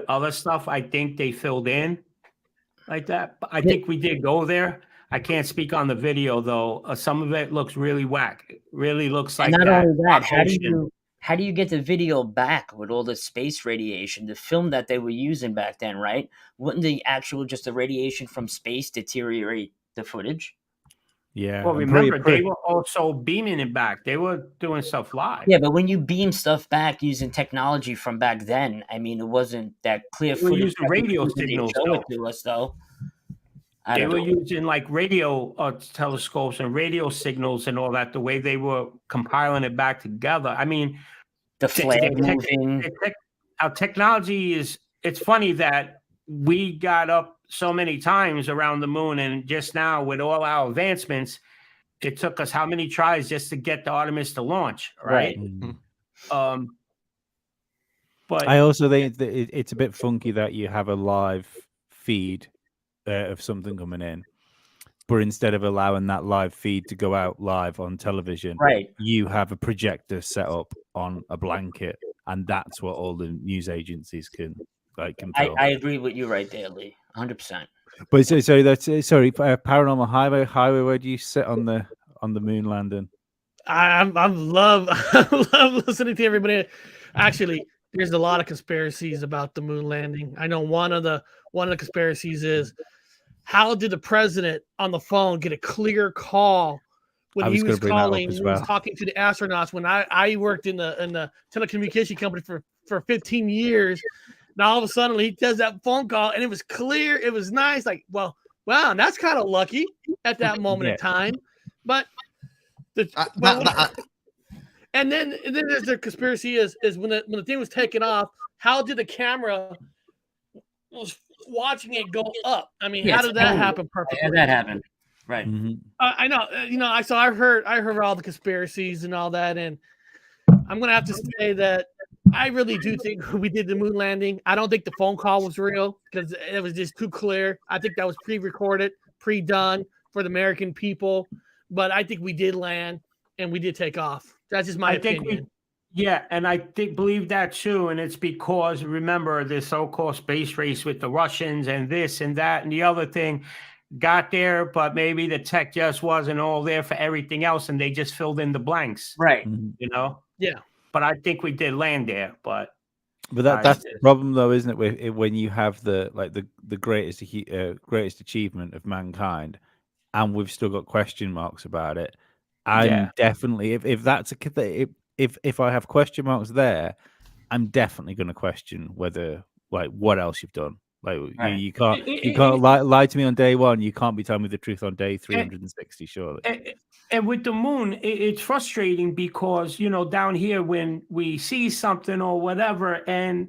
other stuff, I think they filled in like that. But I think we did go there. I can't speak on the video though. Some of it looks really whack. It really looks like And not that. only that, ocean. how do you get the video back with all the space radiation, the film that they were using back then, right? Wouldn't the actual just the radiation from space deteriorate the footage? Yeah. Well, and remember, they were also beaming it back. They were doing stuff live. Yeah, but when you beam stuff back using technology from back then, I mean, it wasn't that clear They were footage. using radio signals, Show it though. to us, though. They were using like radio telescopes and radio signals and all that, the way they were compiling it back together. I mean, the flag moving. Our technology is, it's funny that we got up so many times around the moon, and just now with all our advancements, it took us how many tries just to get the Artemis to launch, right? But I also think that it's a bit funky that you have a live feed of something coming in, but instead of allowing that live feed to go out live on television, right, you have a projector set up on a blanket, and that's what all the news agencies can film. I agree with you right there, Lee, 100%. But so that's Paranormal Highway. Where do you sit on the moon landing? I love listening to everybody. Actually, there's a lot of conspiracies about the moon landing. I know one of the conspiracies is, how did the president on the phone get a clear call when he was calling, when he was talking to the astronauts? When I worked in the telecommunication company for 15 years, and all of a sudden he does that phone call and it was clear, it was nice. Like, wow, that's kind of lucky at that moment in time. But and then there's the conspiracy is when the thing was taken off, how did the camera was watching it go up? I mean, how did that happen perfectly? How did that happen? Right. Mm-hmm. I know. I heard all the conspiracies and all that, and I'm gonna have to say that I really do think we did the moon landing. I don't think the phone call was real because it was just too clear. I think that was pre-recorded, pre-done for the American people. But I think we did land and we did take off. That's just my opinion. And I believe that too. And it's because, remember, this so-called space race with the Russians and this and that and the other thing got there, but maybe the tech just wasn't all there for everything else, and they just filled in the blanks. Right. You know? Yeah. But I think we did land there. But that's the problem, though, isn't it? When you have the greatest achievement of mankind, and we've still got question marks about it. I'm definitely, if that's if I have question marks there, I'm definitely going to question whether what else you've done. You can't lie to me on day one. You can't be telling me the truth on day 360, surely. And with the moon, it's frustrating because, down here when we see something or whatever, and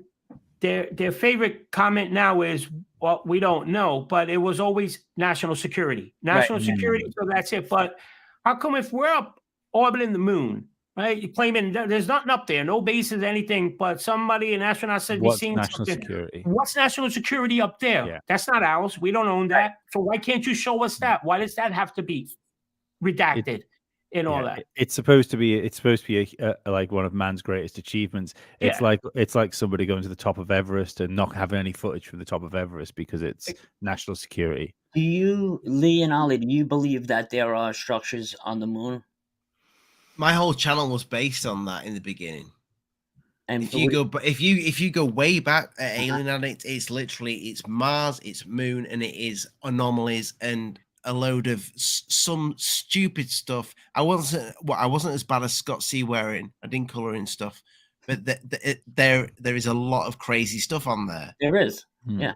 their favorite comment now is, well, we don't know, but it was always national security. Security, so that's it. But how come if we're up orbiting the moon, right? You're claiming there's nothing up there, no bases, anything, but somebody, an astronaut said, we've seen national something. Security? What's national security up there? Yeah. That's not ours. We don't own that. So why can't you show us that? Why does that have to be redacted and all that? It's supposed to be like one of man's greatest achievements. It's like somebody going to the top of Everest and not having any footage from the top of Everest because it's national security. Do you, Lee and Ollie, do you believe that there are structures on the moon? My whole channel was based on that in the beginning. And if you go way back at Alien Addict, it's Mars, it's Moon, and it is anomalies and a load of some stupid stuff. I wasn't as bad as Scott Seawaring. I didn't color in stuff, but there is a lot of crazy stuff on there. There is, yeah,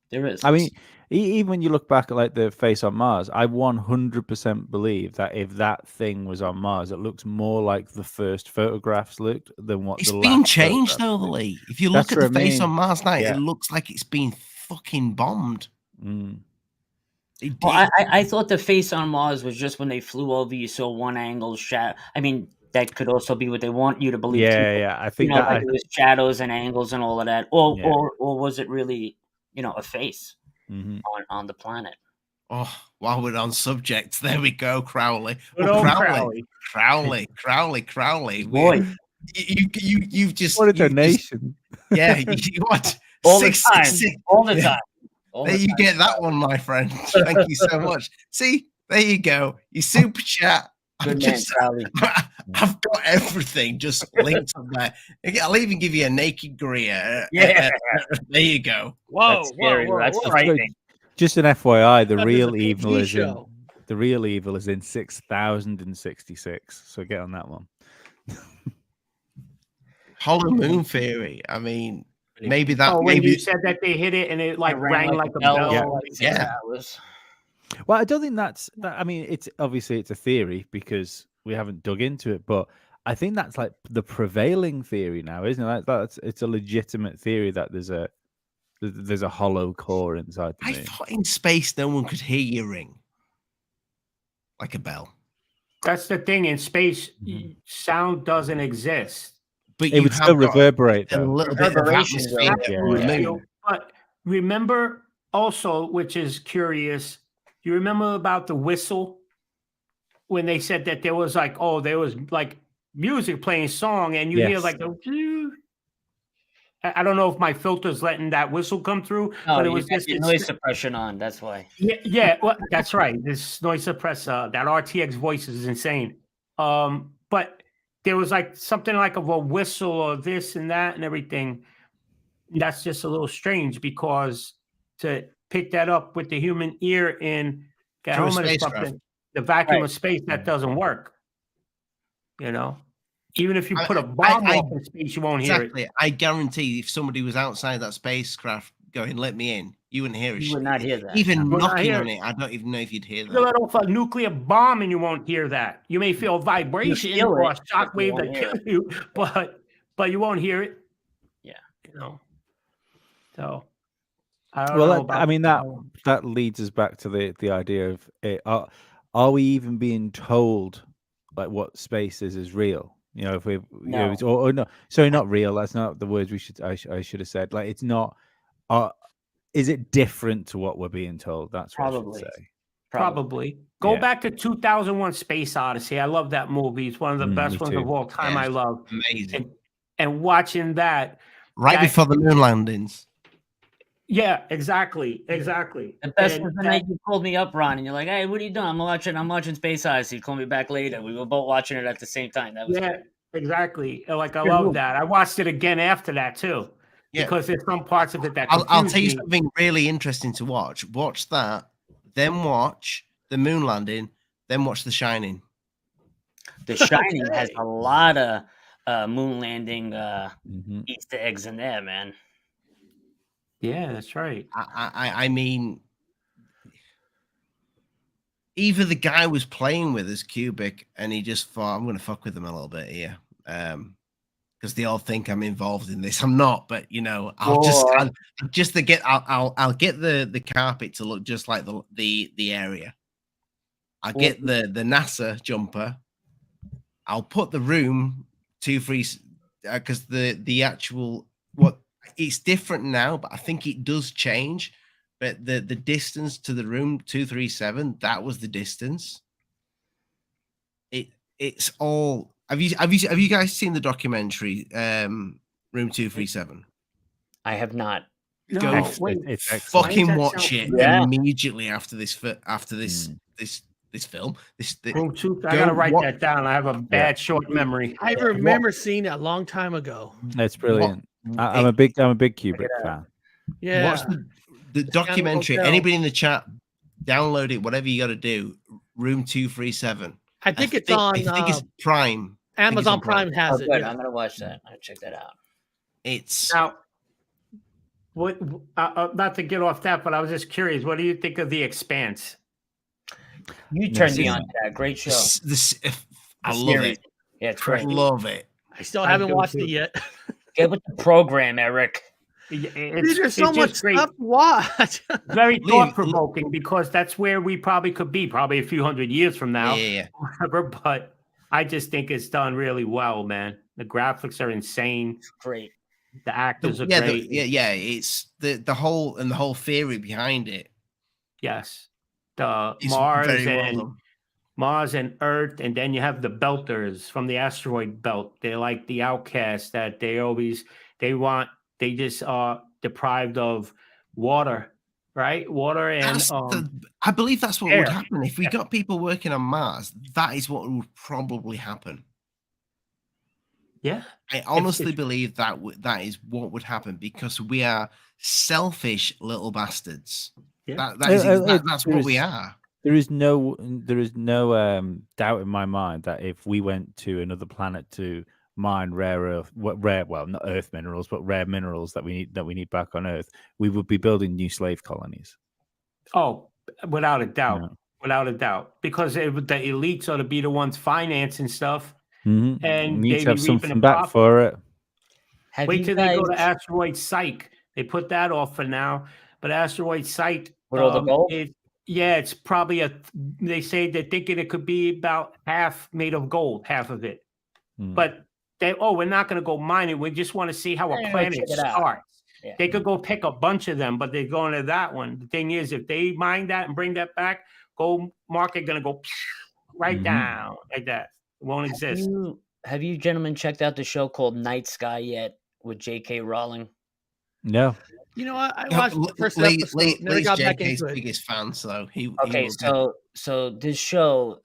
there is. I mean, even when you look back at the face on Mars, I 100% believe that if that thing was on Mars, it looks more like the first photographs looked than what it's the been last changed though, Lee. If you look at the face on Mars now, it looks like it's been fucking bombed. Well, I thought the face on Mars was just when they flew over, you saw one angle shadow. I mean, that could also be what they want you to believe. Yeah. I think that it was shadows and angles and all of that, or was it really, a face on the planet? Oh, while we're on subject, there we go, Crowley. Crowley. Boy, you've just what a donation. You what? All the time. All There the you time. get that one, my friend. Thank you so much. See, there you go. You super chat. Good man, Charlie. I've got everything just linked up there. I'll even give you a naked Korea. Yeah. There you go. That's scary. That's That's frightening. Just an FYI, the That is real a evil PG is show. the real evil is in 6066. So get on that one. Hollow Moon Theory. I mean, maybe that. Oh, when maybe you said that they hit it and it like It rang like a bell. Yeah. for like 6 Yeah. hours. Well, I don't think that's that. I mean, it's obviously it's a theory because we haven't dug into it, but I think that's like the prevailing theory now, isn't it? That's it's a legitimate theory that there's a hollow core inside the I moon. thought in space no one could hear you ring like a bell, That's the thing. In space, Mhm. sound doesn't exist. but It you would have still got reverberate a though. little bit of Reverberations, though. atmosphere Yeah, on the yeah. moon. But remember also, which is curious, you remember about the whistle when they said that there was like, oh, there was like music playing song and you hear Yes. like a. I don't know if my filter's letting that whistle come through, No, but it you was got just your noise suppression on. That's why. yeah, well, that's right. This noise suppressor, that RTX voice is insane. But there was like something like of a whistle or this and that and everything. That's just a little strange because to pick that up with the human ear in get Through a home or spacecraft. something, the vacuum Right. of space, that doesn't work. You know, even if you I- put a I- bomb I- off in space, you won't hear it. Exactly. I guarantee if somebody was outside that spacecraft going, "Let me in," you wouldn't hear it. You would not hear that. Even would not knocking hear on it. it, I don't even know if you'd hear You that. let off a nuclear bomb and you won't hear that. You may feel vibration feel or a it, but you shockwave won't that hear kills you, but you won't hear it. Yeah. You know. So I don't Well, know that, about I mean that leads us back to the idea of are we even being told like what space is real? You know, if we No. or no, sorry, not real. That's not the words I should have said. Like it's not. Is it different to what we're being told? That's what Probably. I should say. probably. Go Yeah. back to 2001 Space Odyssey. I love that movie. It's one of the Me best ones too. of all time. Yeah, I love. Amazing. And watching that. Right that- before the moon landings. Yeah, exactly. The best And was the that- night you called me up, Ron, and you're like, "Hey, what are you doing? I'm watching Space Odyssey. Call me back later." We were both watching it at the same time. That was Yeah, exactly. Like I Good love movie. that. I watched it again after that too. Yeah. Because there's some parts of it that I'll confuse tell you me. something really interesting to watch. Watch that, then watch the moon landing, then watch The Shining. The Shining has a lot of moon landing Mhm. Easter eggs in there, man. Yeah, that's right. I mean, either the guy was playing with his cubic and he just thought, I'm going to fuck with them a little bit here. Because they all think I'm involved in this. I'm not, but you know, I'll get the carpet to look just like the area. I'll get the NASA jumper. I'll put the room 2-3 because the actual it's different now, but I think it does change. But the distance to the room 237, that was the distance. It's all. Have you guys seen the documentary Room 237? I have not. No, Go It's wait. excellent. Fucking that watch sound- it Yeah. immediately after this film. Room 2. I Go gotta write wa- that down. I have a bad short memory. I remember seeing it a long time ago. It's brilliant. I'm a big Kubrick fan. Yeah. Watch the documentary. hotel. Anybody in the chat, download it. Whatever you got to do. Room 237. I think it's on I think it's Prime. Amazon on Prime. Prime has Oh, it. good. yeah. I'm gonna watch that. I'll check that out. It's Now, what? Not to get off that, but I was just curious. What do you think of The Expanse? You turned me season. on to that. Great show. I The love series. it. Yeah, it's great. Love it. I still I haven't do watched too. it yet. Get with the program, Eric. Dude, there's so it's much just great. stuff to watch. Very Leave- thought provoking because that's where we probably could be, probably a few hundred years from now. Yeah. Whatever, but I just think it's done really well, man. The graphics are insane. Great. The actors are Yeah, great. it's the whole theory behind it. Yes. The It's Mars very well and done. Mars and Earth, and then you have the Belters from the asteroid belt. They're like the outcasts that they just are deprived of water right? Water and I believe that's what air. would happen if we got people working on Mars. That is what would probably happen. yeah. I honestly believe that that is what would happen because we are selfish little bastards. Yeah. That's what we are. There is no doubt in my mind that if we went to another planet to mine not earth minerals, but rare minerals that we need back on Earth, we would be building new slave colonies. Oh, without a doubt. Yeah. Without a doubt. Because the elites ought to be the ones financing stuff. Mm-hmm. And need they to have be reaping something the back profit. for it. Wait till they go to Asteroid Psych. They put that off for now. But Asteroid Psych, With all the gold? it's probably they say they're thinking it could be about half made of gold, half of it. But we're not going to go mining. We just want to see how a planet starts. Yeah. They could go pick a bunch of them, but they're going to that one. The thing is, if they mine that and bring that back, gold market going to go right down like that. It won't exist. Have you gentlemen checked out the show called Night Sky yet with J.K. Rowling? No. You know, I watched the first episode. Never got back into it. Biggest fan, so he. Okay, so this show,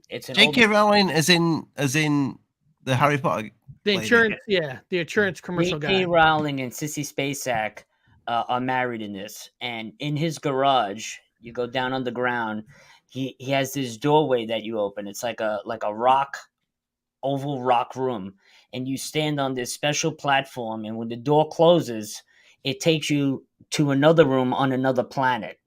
it's an J.K. Rowling, as in the Harry Potter. The insurance, the insurance commercial guy. J.K. Rowling and Sissy Spacek are married in this, and in his garage, you go down underground. He has this doorway that you open. It's like a oval rock room, and you stand on this special platform. And when the door closes, it takes you to another room on another planet.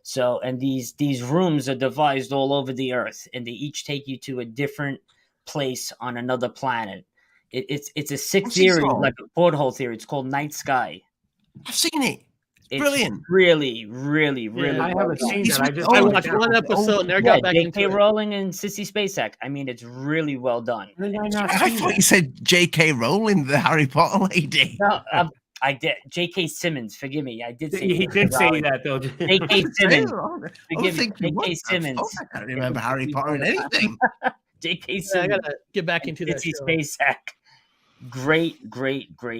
So, and these rooms are devised all over the Earth, and they each take you to a different place on another planet. It's a sick theory, like a porthole theory. It's called Night Sky. I've seen it. It's brilliant. Really, really, really. I haven't seen that. I watched one episode and never got back into it. J.K. Rowling and Sissy Spacek. I mean, it's really well done. I thought you said J.K. Rowling, the Harry Potter lady. No, I did. J.K. Simmons, forgive me. I did say he did say that though. J.K. Simmons. Forgive me. J.K. Simmons. I don't remember Harry Potter and anything. J.K. Simmons. I gotta get back into that. Sissy Spacek. Great.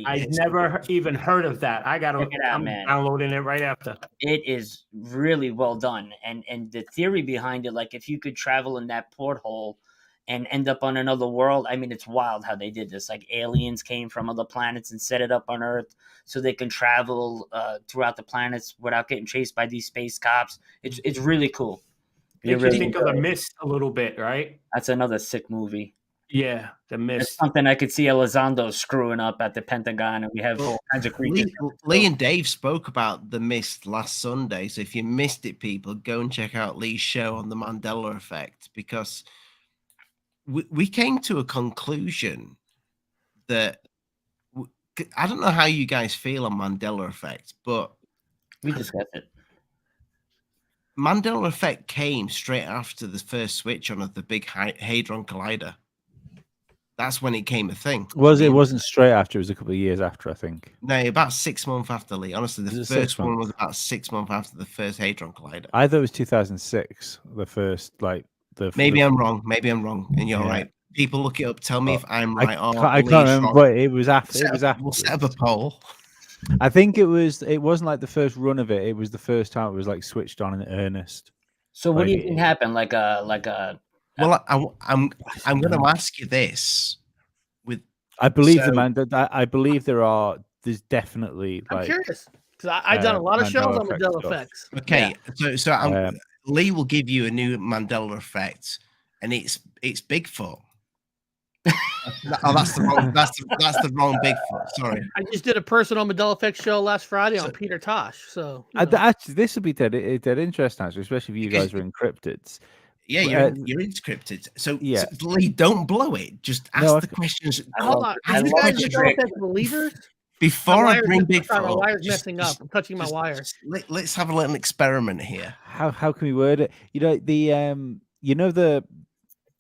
I've never even heard of that. I gotta. I'm downloading it right after. It is really well done, and the theory behind it, like if you could travel in that porthole and end up on another world. I mean, it's wild how they did this. Like aliens came from other planets and set it up on Earth so they can travel throughout the planets without getting chased by these space cops. It's really cool. You really think of The Mist a little bit, right? That's another sick movie. Yeah, The Mist. It's something I could see Elizondo screwing up at the Pentagon, and we have all kinds of creatures. Lee and Dave spoke about The Mist last Sunday, so if you missed it, people, go and check out Lee's show on the Mandela Effect, because we came to a conclusion that I don't know how you guys feel on Mandela Effect, but we discussed it. Mandela Effect came straight after the first switch on of the Big Hadron Collider. That's when it came a thing. It wasn't straight after. It was a couple of years after, I think. No, about 6 months after, Lee. Honestly, the first one was about 6 months after the first Hadron Collider. I thought it was 2006. The first, Maybe I'm wrong. And you're right. People look it up. Tell me if I'm right. I can't remember, but it was after. We'll set up a poll. I think it wasn't like the first run of it. It was the first time it was like switched on in earnest. So what do you think happened? Well, I'm going to ask you this. I believe I believe there's definitely. I'm curious because I've done a lot of shows on Mandela effects. Okay, so Lee will give you a new Mandela effect, and it's Bigfoot. That's the wrong Bigfoot. Sorry, I just did a personal Mandela effect show last Friday on Peter Tosh. So actually, this would be dead interesting, actually, especially if you guys are in cryptids. Yeah, you're into cryptids. So Lee, don't blow it. Just ask the questions. Hold on. Are you guys Mandela effect believers? Before I bring Bigfoot, my wire's messing up. I'm touching my wire. Let's have a little experiment here. How can we word it?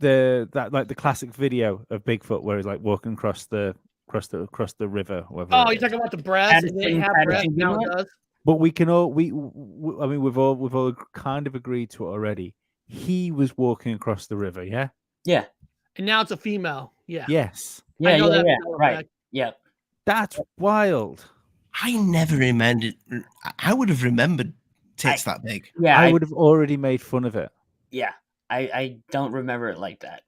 The classic video of Bigfoot where he's like walking across the river. Oh, you're talking about the breath? Now it does. But we can all we've all kind of agreed to it already. He was walking across the river, yeah. Yeah. And now it's a female. Yeah. Yes. Yeah. Right. Yeah. That's wild. I never remembered. I would have remembered tits that big. Yeah, I would have already made fun of it. Yeah, I don't remember it like that.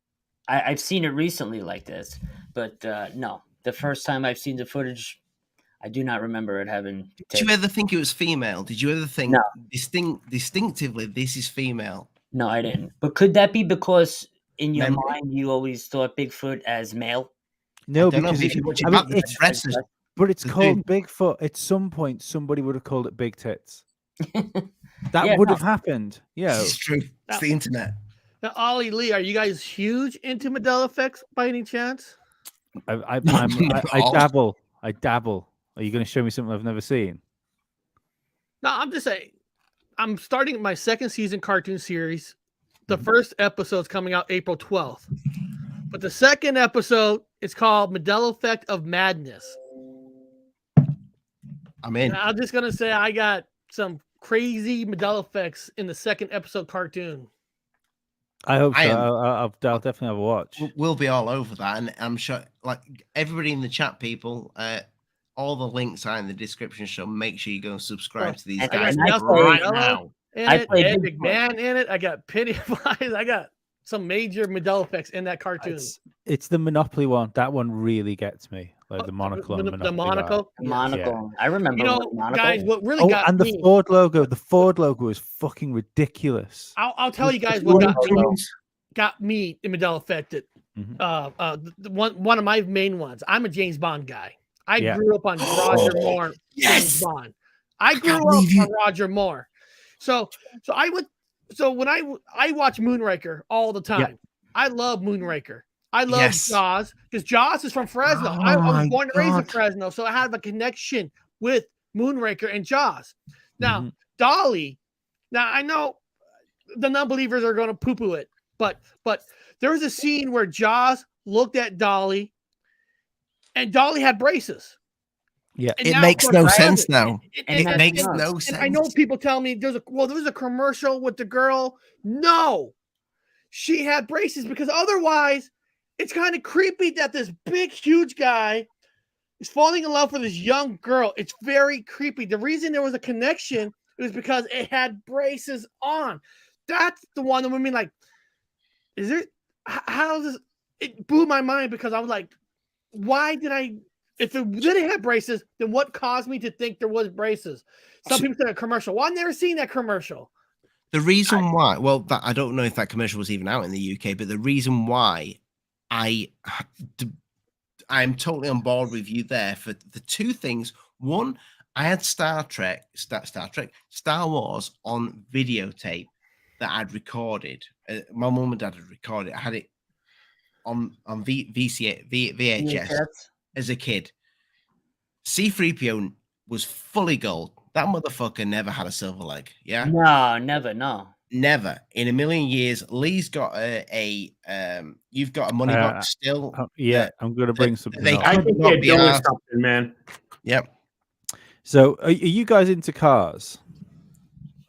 I've seen it recently like this, but no, the first time I've seen the footage, I do not remember it having. Did you ever think it was female? Did you ever think No. distinctively this is female? No, I didn't. But could that be because in your Memory? mind you always thought Bigfoot as male? No, I don't know, because if you watch it I mean, back, the breasts are- but it's the called thing. Bigfoot. At some point, somebody would have called it big tits. That Yeah, would no. have happened. Yeah. This is true. It's the internet. Now, Ollie Lee, are you guys huge into Mandela effects by any chance? I all. dabble. I dabble. Are you going to show me something I've never seen? No, I'm just saying. I'm starting my second season cartoon series. The first episode's coming out April 12th. But the second episode is called Mandela Effect of Madness. I'm in. And I'm just going to say I got some crazy Mandela effects in the second episode cartoon. I hope so. I am- I'll definitely have a watch. We'll be all over that, and I'm sure, like everybody in the chat, people, all the links are in the description. So make sure you go and subscribe to these And guys I got right Mandela now. in I it, played Ed Bigfoot. McMahon in it. I got Pennywise. I got some major Mandela effects in that cartoon. It's the Monopoly one. That one really gets me. Like the monocle on the The Monopoly. monocle. The monocle. I remember. You know, what monocle guys, is. what really Oh, got and the me, Ford logo. The Ford logo is fucking ridiculous. I'll tell you guys what Logo. got me in Mandela affected. Mhm. The one of my main ones. I'm a James Bond guy. I Yeah. grew up on Roger Moore. Yes! James Bond. I grew can't up believe you- on Roger Moore. So when I watch Moonraker all the time. Yeah. I love Moonraker. I love Yes. Jaws because Jaws is from Fresno. Oh I was my born and raised in God. Fresno, so I have a connection with Moonraker and Jaws. Now, Mhm. Dolly. Now I know the non-believers are going to poo-poo it, but there was a scene where Jaws looked at Dolly, and Dolly had braces. Yeah. And It now, makes for no forever- sense now. And It that's makes nuts. no And sense. I know people tell me there was a commercial with the girl. No, she had braces because otherwise, it's kind of creepy that this big, huge guy is falling in love with this young girl. It's very creepy. The reason there was a connection was because it had braces on. That's the one that would mean like, is it? How does it blew my mind because I was like, why did I? If it didn't have braces, then what caused me to think there was braces? Some people said a commercial. Well, I've never seen that commercial. The reason why, well, I don't know if that commercial was even out in the UK, but the reason why I'm totally on board with you there for the two things. One, I had Star Wars on videotape that I'd recorded. My mum and dad had recorded. I had it on VHS as a kid. C-3PO was fully gold. That motherfucker never had a silver leg. Yeah. No, never. No. Never in a million years. Lee's got you've got a money box still. Yeah, I'm going to bring something they up. I could think not they're be doing asked. something, man. Yep. So, are you guys into cars?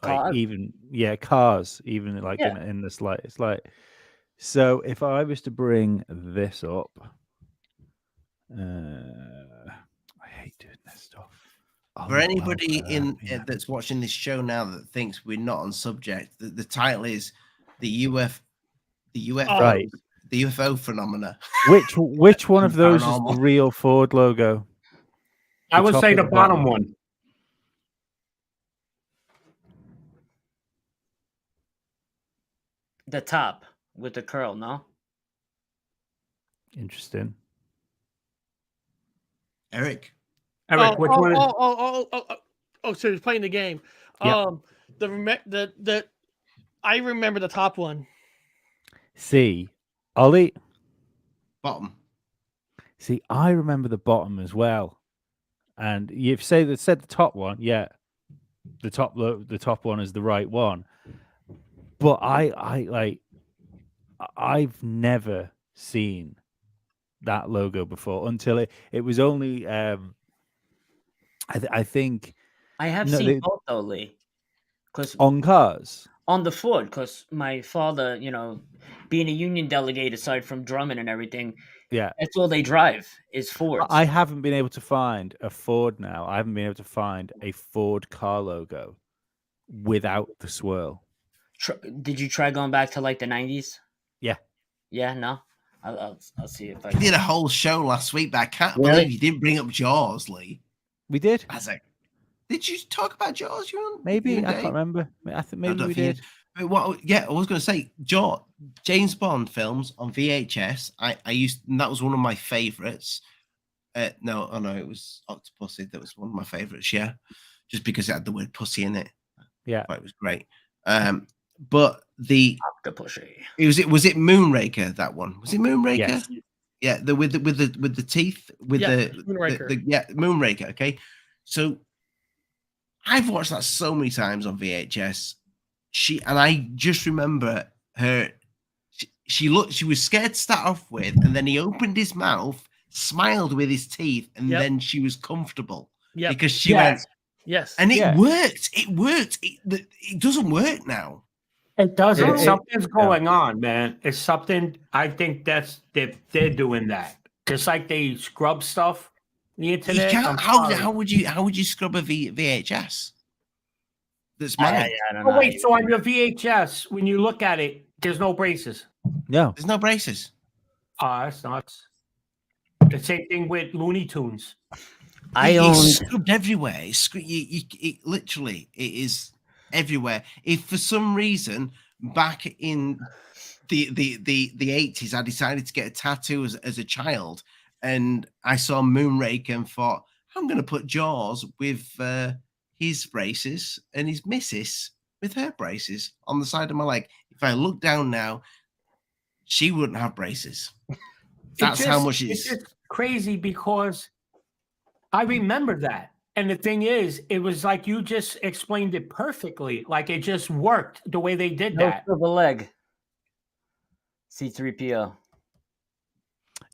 Cars? Like even cars, even like Yeah. in the slightest. Like, so if I was to bring this up, I hate doing this stuff. For anybody that's watching this show now that thinks we're not on subject, the title is the UFO, Right. the UFO phenomena. Which one of those is Paranormal. the real Ford logo? I would top say or the the bottom bottom? one. The top with the curl. No. Interesting. Eric. Eric, which one? So he's playing the game. Yep. The I remember the top one. See, Ollie. Bottom. See, I remember the bottom as well. And you've said the top one, yeah. The top one is the right one. But I've never seen that logo before until it was only I think I have No, seen they- both though, Lee. Because on cars. on the Ford, because my father, being a union delegate, aside from drumming and everything, Yeah. that's all they drive is Fords. I haven't been able to find a Ford now. I haven't been able to find a Ford car logo without the swirl. Did you try going back to like the 90s? Yeah. Yeah, no. I'll see if I We did a whole show last week, but I can't Really? believe you didn't bring up Jaws, Lee. We did. I was like, did you talk about Jaws? Maybe I can't remember. I think maybe we did. But I was going to say, James Bond films on VHS. I used, and that was one of my favorites. No, it was Octopussy. That was one of my favorites. Yeah, just because it had the word pussy in it. Yeah, it was great. But the Octopussy. Was it Moonraker? That one was it Moonraker? Yes. Yeah, with the teeth Moonraker. Moonraker. Okay, so I've watched that so many times on VHS. I just remember her. She was scared to start off with, and then he opened his mouth, smiled with his teeth, and then she was comfortable. Yeah, because she went. Yes, and it worked. It worked. It doesn't work now. It doesn't. Yeah, Something's going on, man. It's something. I think they're doing that. Just like they scrub stuff on the internet. How would you scrub a VHS? That's mine. I don't know. Wait. So on your VHS, when you look at it, there's no braces. No, there's no braces. That's nuts. The same thing with Looney Tunes. It's scrubbed everywhere. It literally is everywhere. If for some reason back in the 80s I decided to get a tattoo as a child, and I saw Moonraker and thought, I'm going to put Jaws with his braces and his missus with her braces on the side of my leg. If I look down now, she wouldn't have braces. That's how much it's just crazy because I remember that. And the thing is, it was like you just explained it perfectly. Like it just worked the way they did that. The leg. C-3PO.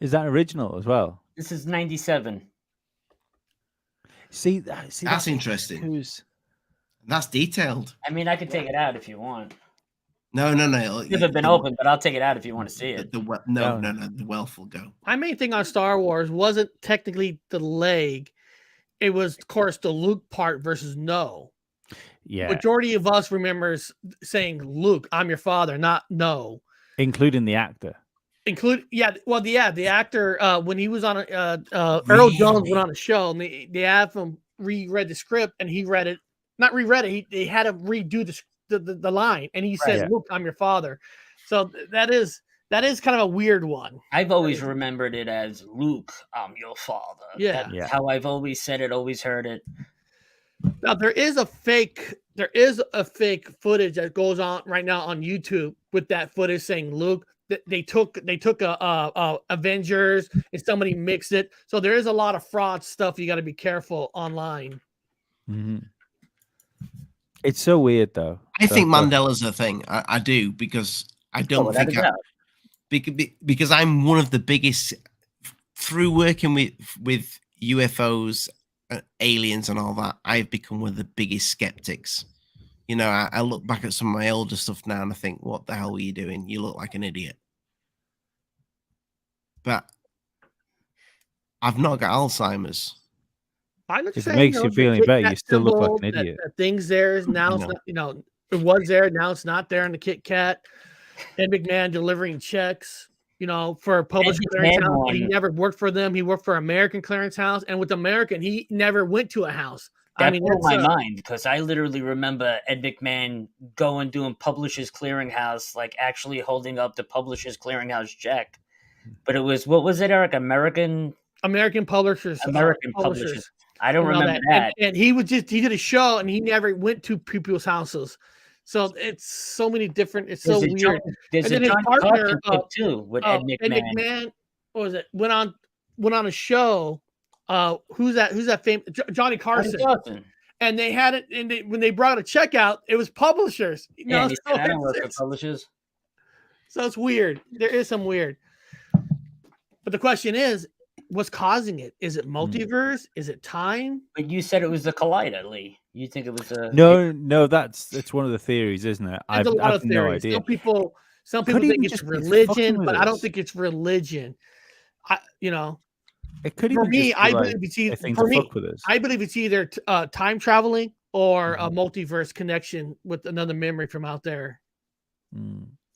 Is that original as well? This is 97. See, that's interesting. That's detailed. I mean, I could take it out if you want. No. It's never been open, but I'll take it out if you want to see it. The wealth will go. My main thing on Star Wars wasn't technically the leg. It was, of course, the Luke part versus no. Yeah. Majority of us remembers saying, Luke, I'm your father, not no. Including the actor. The actor, when he was on Earl Jones went on a show, and they have him reread the script, and he read it, not reread it, they had him redo the line, and he says, Luke, I'm your father. So that is kind of a weird one. I've always remembered it as Luke, I'm your father. Yeah. That's how I've always said it, always heard it. Now there is a fake footage that goes on right now on YouTube with that footage saying Luke. They took a Avengers and somebody mixed it. So there is a lot of fraud stuff. You got to be careful online. Mm-hmm. It's so weird though. I think Mandela's a thing. I do, because I don't think because I'm one of the biggest through working with UFOs, aliens, and all that. I've become one of the biggest skeptics. I look back at some of my older stuff now and I think, what the hell were you doing? You look like an idiot. But I've not got Alzheimer's. If it makes you feel any better, you still look like an idiot. That thing's there now. It's not, it was there. Now it's not there in the Kit Kat. Ed McMahon delivering checks, for a published clearance house. He never worked for them. He worked for American Clearance House. And with American, he never went to a house. That blew my mind, because I literally remember Ed McMahon doing Publishers Clearinghouse, like actually holding up the Publishers Clearinghouse check. But it was, what was it, Eric? American Publishers. American Publishers. I don't remember that. And he did a show, and he never went to people's houses. So it's so many different. It's so weird. There's and a then his partner too with Ed McMahon. Ed McMahon, what was it? Went on a show. Who's that famous Johnny Carson? And they had it, and when they brought a check out, it was Publishers. I don't work for Publishers. So it's weird. There is some weird. But the question is, what's causing it? Is it multiverse? Is it time? But you said it was the Collider, Lee. You think it was a No, that's one of the theories, isn't it? I've no idea. Some people think it's religion, but I don't think it's religion. It could for me, I believe it's either time traveling or a multiverse connection with another memory from out there.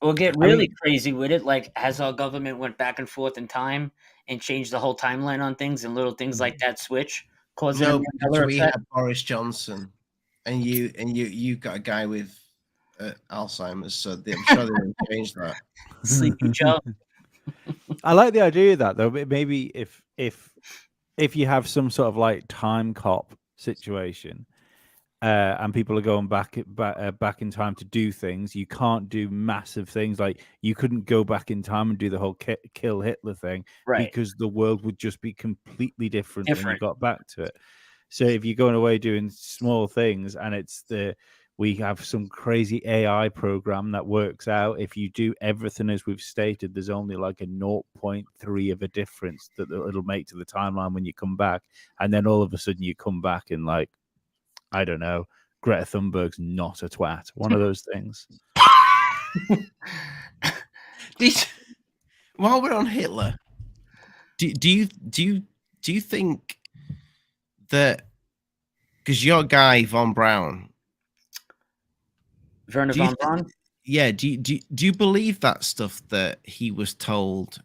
We'll get really crazy with it. Like, as our government went back and forth in time and changed the whole timeline on things, and little things like that switch, causing a No, because Mandela we effect. had Boris Johnson, and you got a guy with Alzheimer's, so I'm sure they will change that. Sleepy Joe. I like the idea of that though. But maybe if you have some sort of like time cop situation, and people are going back in time to do things, you can't do massive things. Like you couldn't go back in time and do the whole kill Hitler thing, Right. because the world would just be completely different when you got back to it. So if you're going away doing small things, and we have some crazy AI program that works out, if you do everything as we've stated, there's only like a 0.3 of a difference that it'll make to the timeline when you come back. And then all of a sudden you come back and, like, I don't know, Greta Thunberg's not a twat. One of those things. While we're on Hitler, do you think that, because your guy Von Braun, Werner von Braun? Yeah, do you believe that stuff that he was told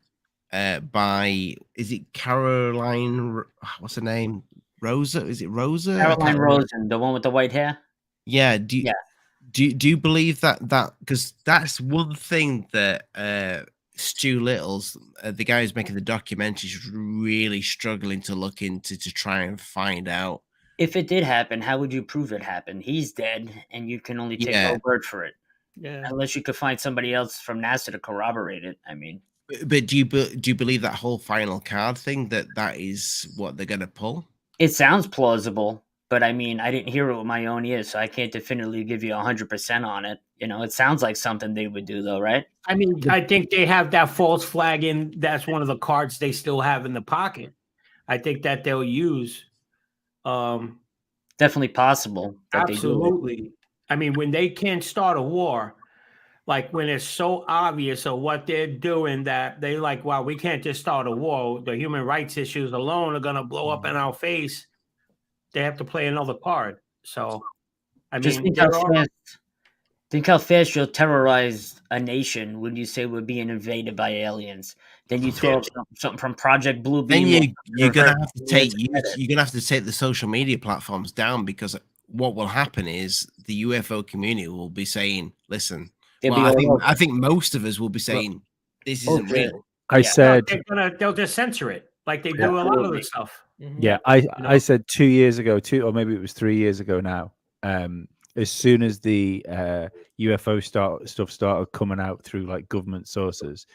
by, is it Caroline, what's her name? Rosa? Is it Rosa? Caroline Rosen, the one with the white hair? Yeah. Do you believe that because that's one thing that Stu Little's, the guy who's making the documentary, is really struggling to look into to try and find out. If it did happen, how would you prove it happened? He's dead, and you can only take no word for it. Yeah. Unless you could find somebody else from NASA to corroborate it. I mean, but do you believe that whole final card thing, that is what they're gonna pull? It sounds plausible, but I mean, I didn't hear it with my own ears, so I can't definitively give you 100% on it. You know, it sounds like something they would do, though, right? I mean, I think they have that false flag in. That's one of the cards they still have in the pocket. I think that they'll use. Definitely possible. That Absolutely. They do it. I mean, when they can't start a war, like when it's so obvious of what they're doing that they like, wow, we can't just start a war. The human rights issues alone are going to blow up in our face. They have to play another card. So, I Just mean, think how fast you'll terrorize a nation when you say we're being invaded by aliens. Then you throw up something from Project Blue Beam. Then you're gonna have to take the social media platforms down, because what will happen is the UFO community will be saying, "Listen." Well, I think most of us will be saying, "This isn't real." I said they'll just censor it like they do a lot of the stuff. Yeah, I said 2 years ago, or maybe it was 3 years ago now. As soon as the UFO stuff started coming out through like government sources,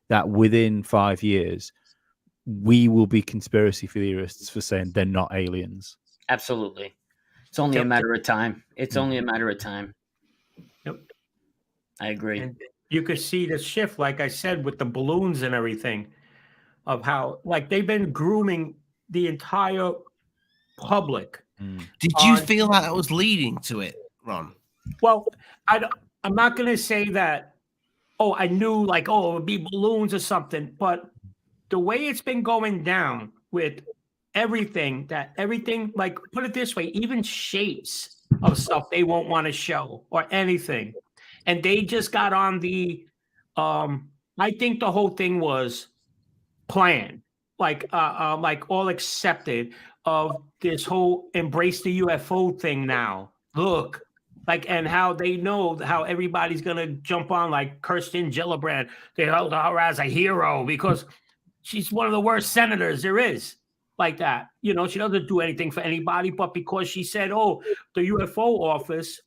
that within 5 years we will be conspiracy theorists for saying they're not aliens. Absolutely, it's only a matter of time. It's only a matter of time. Yep, I agree. And you could see the shift, like I said, with the balloons and everything, of how like they've been grooming the entire public. Did you feel that was leading to it, Ron? Well, I'm not going to say that, oh, I knew like, oh, it would be balloons or something. But the way it's been going down with everything, like, put it this way, even shapes of stuff they won't want to show or anything. And they just got on the, I think the whole thing was planned, like all accepted of this whole embrace the UFO thing now. Look, like, and how they know how everybody's gonna jump on, like Kirsten Gillibrand. They held her as a hero because she's one of the worst senators there is. Like that, you know, she doesn't do anything for anybody, but because she said, "Oh, the UFO office,"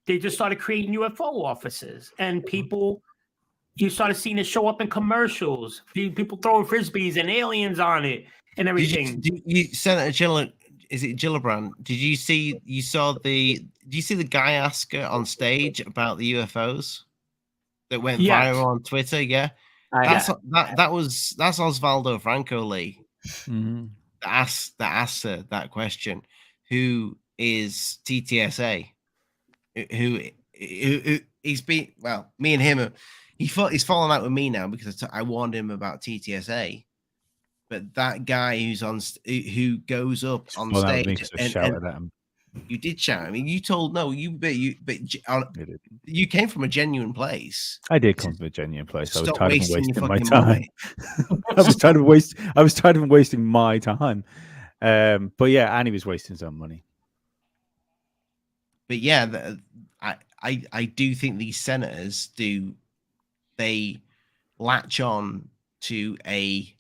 they just started creating UFO offices, and people. You started seeing it show up in commercials. People throwing frisbees and aliens on it and everything. Senator Gillibrand? Did you see the guy ask her on stage about the UFOs that went viral on Twitter? Yeah, that's Osvaldo Franco Lee that asked her that question. Who is TTSA? Who he's been? Well, me and him. He's fallen out with me now because I warned him about TTSA. But that guy who goes up on stage and shouted at him. You did shout. I mean, you told no. You came from a genuine place. I did come from a genuine place. I was Stop tired of wasting your wasting my fucking time. money. I was tired of wasting my time. But yeah, and he was wasting his own money. But yeah, I do think these senators they latch on to a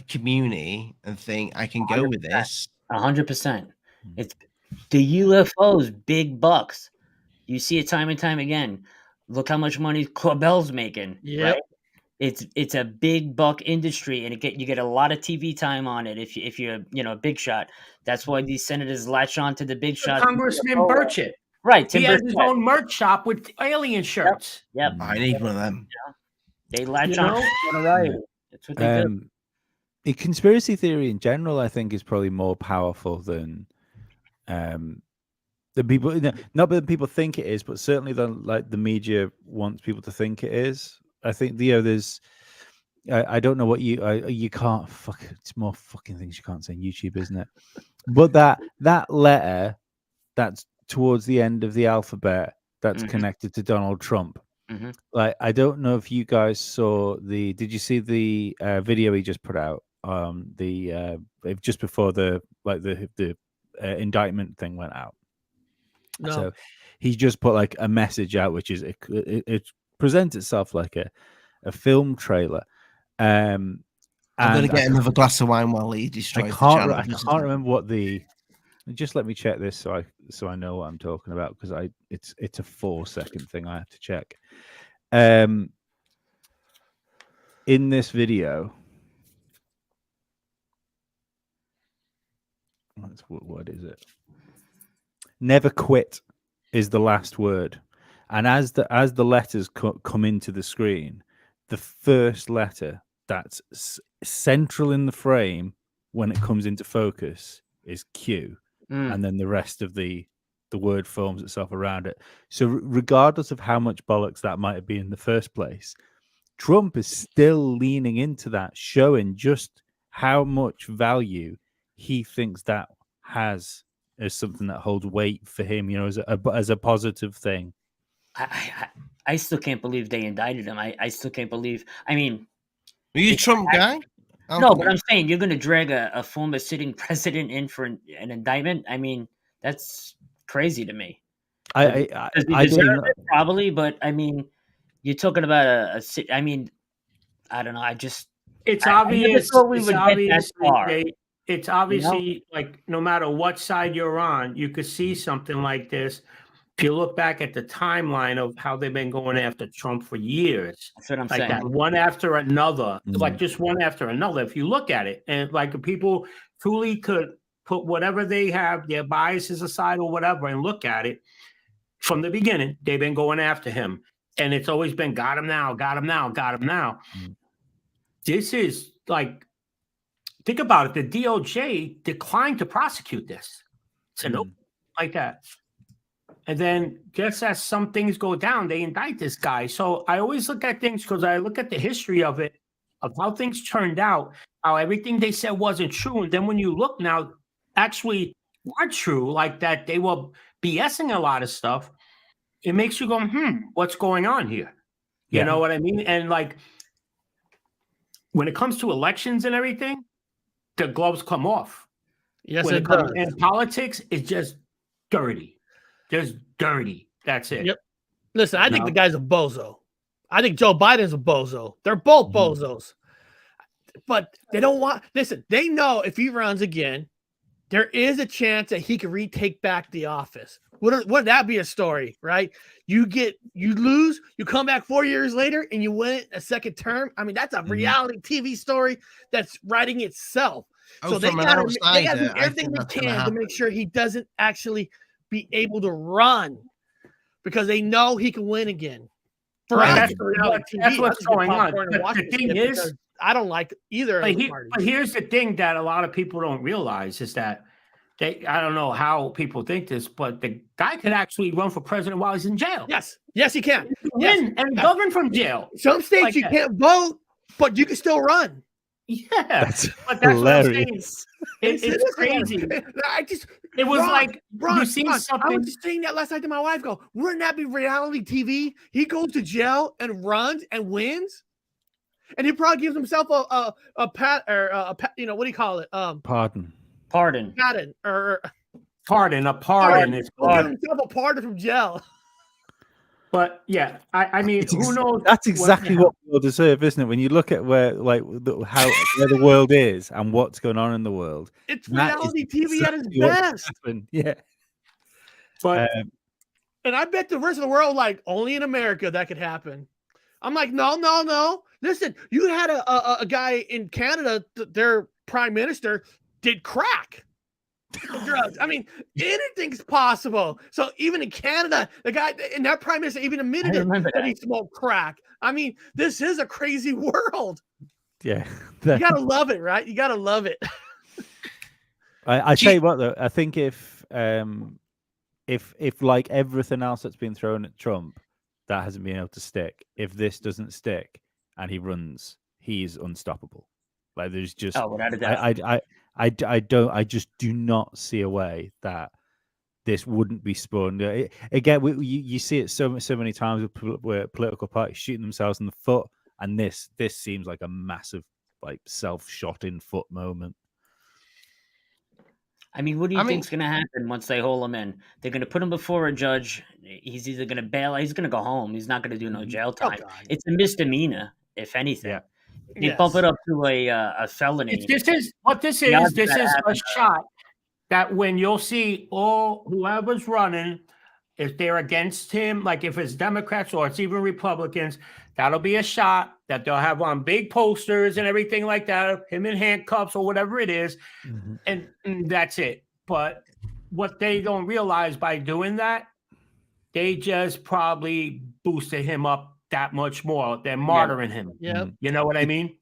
community and think I can go with this. 100%. It's the UFOs, big bucks. You see it time and time again. Look how much money Corbell's making, Yep. right? It's a big buck industry, and you get a lot of TV time on it if you're a big shot. That's why these senators latch on to the big shots. Congressman Burchett. Right, He Tim has his Burchett. own merch shop with alien shirts. Yep. I need one of them. They latch You know? on to notoriety. That's what they do. A conspiracy theory in general, I think, is probably more powerful than the people. Not that people think it is, but certainly the media wants people to think it is. I think there's. I don't know what you can't fuck. It's more fucking things you can't say on YouTube, isn't it? But that letter that's towards the end of the alphabet that's connected to Donald Trump. Like, I don't know if you guys saw did you see the video he just put out? Just before the indictment thing went out. No. So he just put like a message out, which is it presents itself like a film trailer. I'm gonna get another glass of wine while he destroys the channel. I can't remember what just let me check this so I know what I'm talking about, because it's a 4-second thing I have to check. In this video, what is it? Never quit is the last word, and as the letters come into the screen, the first letter that's central in the frame when it comes into focus is Q, and then the rest of the word forms itself around it. So regardless of how much bollocks that might have been in the first place, Trump is still leaning into that, showing just how much value he thinks that has as something that holds weight for him, as a positive thing. I still can't believe they indicted him. I still can't believe. I mean, are you a Trump guy? No, but I'm saying you're going to drag a former sitting president in for an indictment. I mean, that's crazy to me. I deserve it, probably, but I mean, you're talking about I mean, I don't know. It's obvious. It's obviously like no matter what side you're on, you could see something like this. If you look back at the timeline of how they've been going after Trump for years, that's what I'm like saying. that one after another, like just one after another. If you look at it, and like people truly could put whatever they have, their biases aside or whatever, and look at it from the beginning, they've been going after him, and it's always been got him now, got him now, got him now. This is like, think about it. The DOJ declined to prosecute this. So nope, like that. And then just as some things go down, they indict this guy. So I always look at things because I look at the history of it, of how things turned out, how everything they said wasn't true. And then when you look now, actually weren't true, like that they were BSing a lot of stuff. It makes you go, what's going on here? You know what I mean? And like, when it comes to elections and everything, the gloves come off. Yes, when it does. And politics is just dirty. Just dirty. That's it. Yep. Listen, I think the guy's a bozo. I think Joe Biden's a bozo. They're both bozos. But they don't want. Listen, they know if he runs again, there is a chance that he could retake back the office. Wouldn't that be a story, right? You lose, you come back 4 years later, and you win a second term. I mean, that's a reality TV story that's writing itself. So they got to do everything they can to make sure he doesn't actually be able to run, because they know he can win again. That's what's going on. But the thing is, I don't like either of the parties. But here's the thing that a lot of people don't realize is that I don't know how people think this, but the guy could actually run for president while he's in jail. Yes, he can. Win and govern from jail. Some states you can't vote, but you can still run. Yeah, That's but that's what I'm saying. hilarious. It's crazy. It was Ron, like Ron, you seen Ron, I something. was just saying that last night to my wife. Go, wouldn't that be reality TV? He goes to jail and runs and wins, and he probably gives himself a pat or a pat. You know what do you call it? Pardon. Pardon. Pardon or Pardon. It's he'll give himself a pardon from jail. But yeah, I mean, who knows? That's exactly what we all deserve, isn't it? When you look at where, like, where the world is and what's going on in the world, It's that is reality TV at its exactly what best. happened. Yeah. But And I bet the rest of the world, like, only in America that could happen. I'm like, no. Listen, you had a guy in Canada, their prime minister did crack. Drugs. I mean, anything's possible. So even in Canada, the guy and that prime minister even admitted that he smoked crack. I mean, this is a crazy world. Yeah. You gotta love it, right? You gotta love it. I tell you what, though, I think if like everything else that's been thrown at Trump, that hasn't been able to stick. If this doesn't stick and he runs, he's unstoppable. Like there's just, without a doubt. I just do not see a way that this wouldn't be spun. Again, you see it so many times with political parties shooting themselves in the foot, and this seems like a massive, like, self-shot in foot moment. I mean, what do you think's going to happen once they haul him in? They're going to put him before a judge. He's either going to bail. He's going to go home. He's not going to do no jail time. It's a misdemeanor, if anything. Yeah. They bump it up to a felony. This is a shot that when you'll see whoever's running, if they're against him, like if it's Democrats or it's even Republicans, that'll be a shot that they'll have on big posters and everything like that, him in handcuffs or whatever it is, and that's it. But what they don't realize by doing that, they just probably boosted him up that much more. They're martyring him. Yeah, you know what I mean.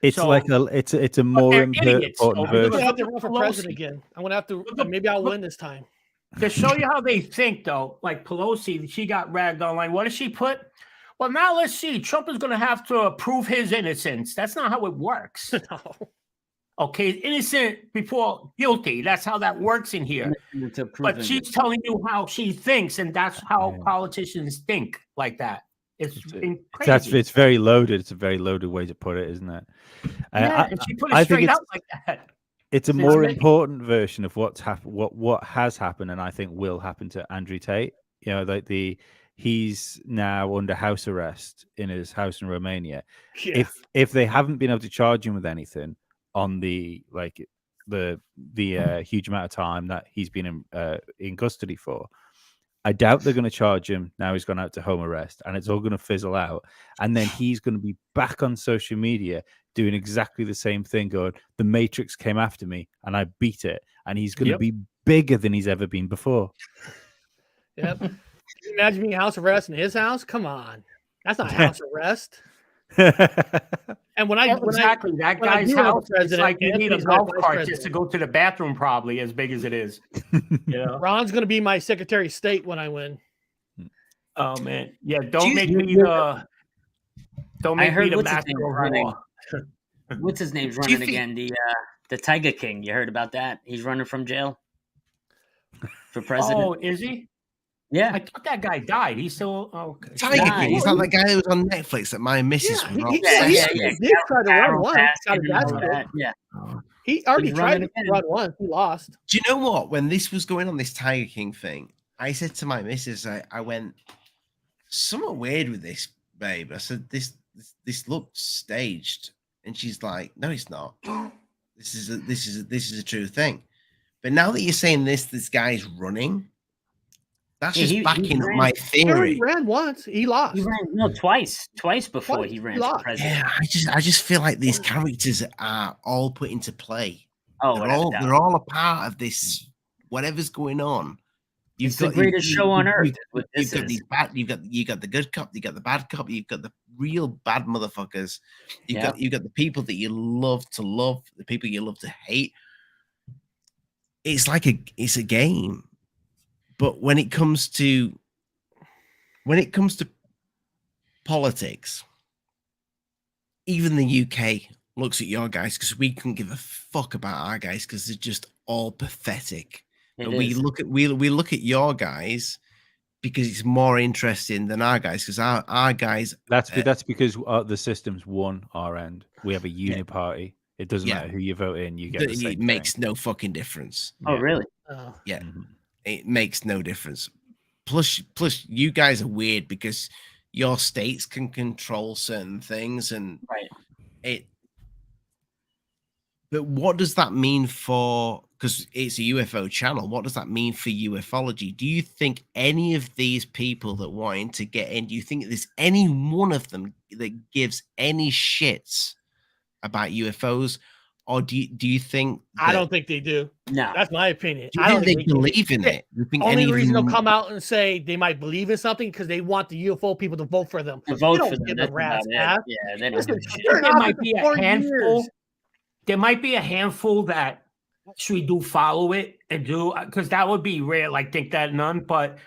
It's like it's a more important I'm version. gonna have to run for president again. I'm gonna have to. Maybe I'll win this time. To show you how they think, though, like Pelosi, she got ragged online. What does she put? Well, now let's see. Trump is going to have to prove his innocence. That's not how it works. No. Okay, innocent before guilty. That's how that works in here. But she's telling you how she thinks, and that's how politicians think like that. It's crazy. It's very loaded. It's a very loaded way to put it, isn't it? And she put it straight out like that. It's a more important version of what's happened, what has happened, and I think will happen to Andrew Tate. You know, like he's now under house arrest in his house in Romania. Yeah. If they haven't been able to charge him with anything on the huge amount of time that he's been in custody for, I doubt they're going to charge him now he's gone out to home arrest, and it's all going to fizzle out. And then he's going to be back on social media doing exactly the same thing, going, the Matrix came after me and I beat it. And he's going to be bigger than he's ever been before. Yep. Can you imagine being house arrest in his house? Come on. That's not house arrest. And when that guy's house, it's like you need a golf cart just to go to the bathroom, probably as big as it is. You know? Ron's going to be my Secretary of State when I win. Oh man, yeah! Don't make me the master of war. What's his name's running again? The Tiger King. You heard about that? He's running from jail for president. Oh, is he? Yeah, I thought that guy died. He's still okay. Tiger King. He's not that guy who was on Netflix that my missus was on. He did try to run once. Yeah. He already tried to run once. He lost. Do you know what? When this was going on, this Tiger King thing, I said to my missus, I went, somewhat weird with this, babe. I said, this looks staged. And she's like, no, it's not. This is a true thing. But now that you're saying this guy's running, that's just backing up my theory. He ran once. He lost. He ran twice before he ran for president. Yeah, I just feel like these characters are all put into play. Oh, they're all a part of this. Whatever's going on. It's the greatest show on earth. You've got the good cop, you got the bad cop, you've got the real bad motherfuckers. You've got the people that you love to love, the people you love to hate. It's like it's a game. But when it comes to politics, even the UK looks at your guys, because we couldn't give a fuck about our guys because they're just all pathetic. It But we is. look at your guys because it's more interesting than our guys, because our guys, That's because the system's won our end. We have a Yeah. uniparty. It doesn't Yeah. matter who you vote in, you get the it same makes thing. no fucking difference. Oh, Yeah. really? Oh. Yeah, Mhm. it makes no difference. Plus you guys are weird because your states can control certain things, and Right. it. But what does that mean for? Because it's a UFO channel. What does that mean for ufology? Do you think any of these people that wanting to get in? Do you think there's any one of them that gives any shits about UFOs, or do you think I don't think they do. No. That's my opinion. Do you I don't think they give a believe in shit. it? Do you think Only any of reason they'll them? come out and say they might believe in something because they want the UFO people to vote for them. To They vote don't for them. give a That's rat's about ass. it. Yeah, they don't Listen, give a shit. they're in There might office be a for handful. years. There might be a handful that actually do follow it and do, because that would be rare. Like, think that none, but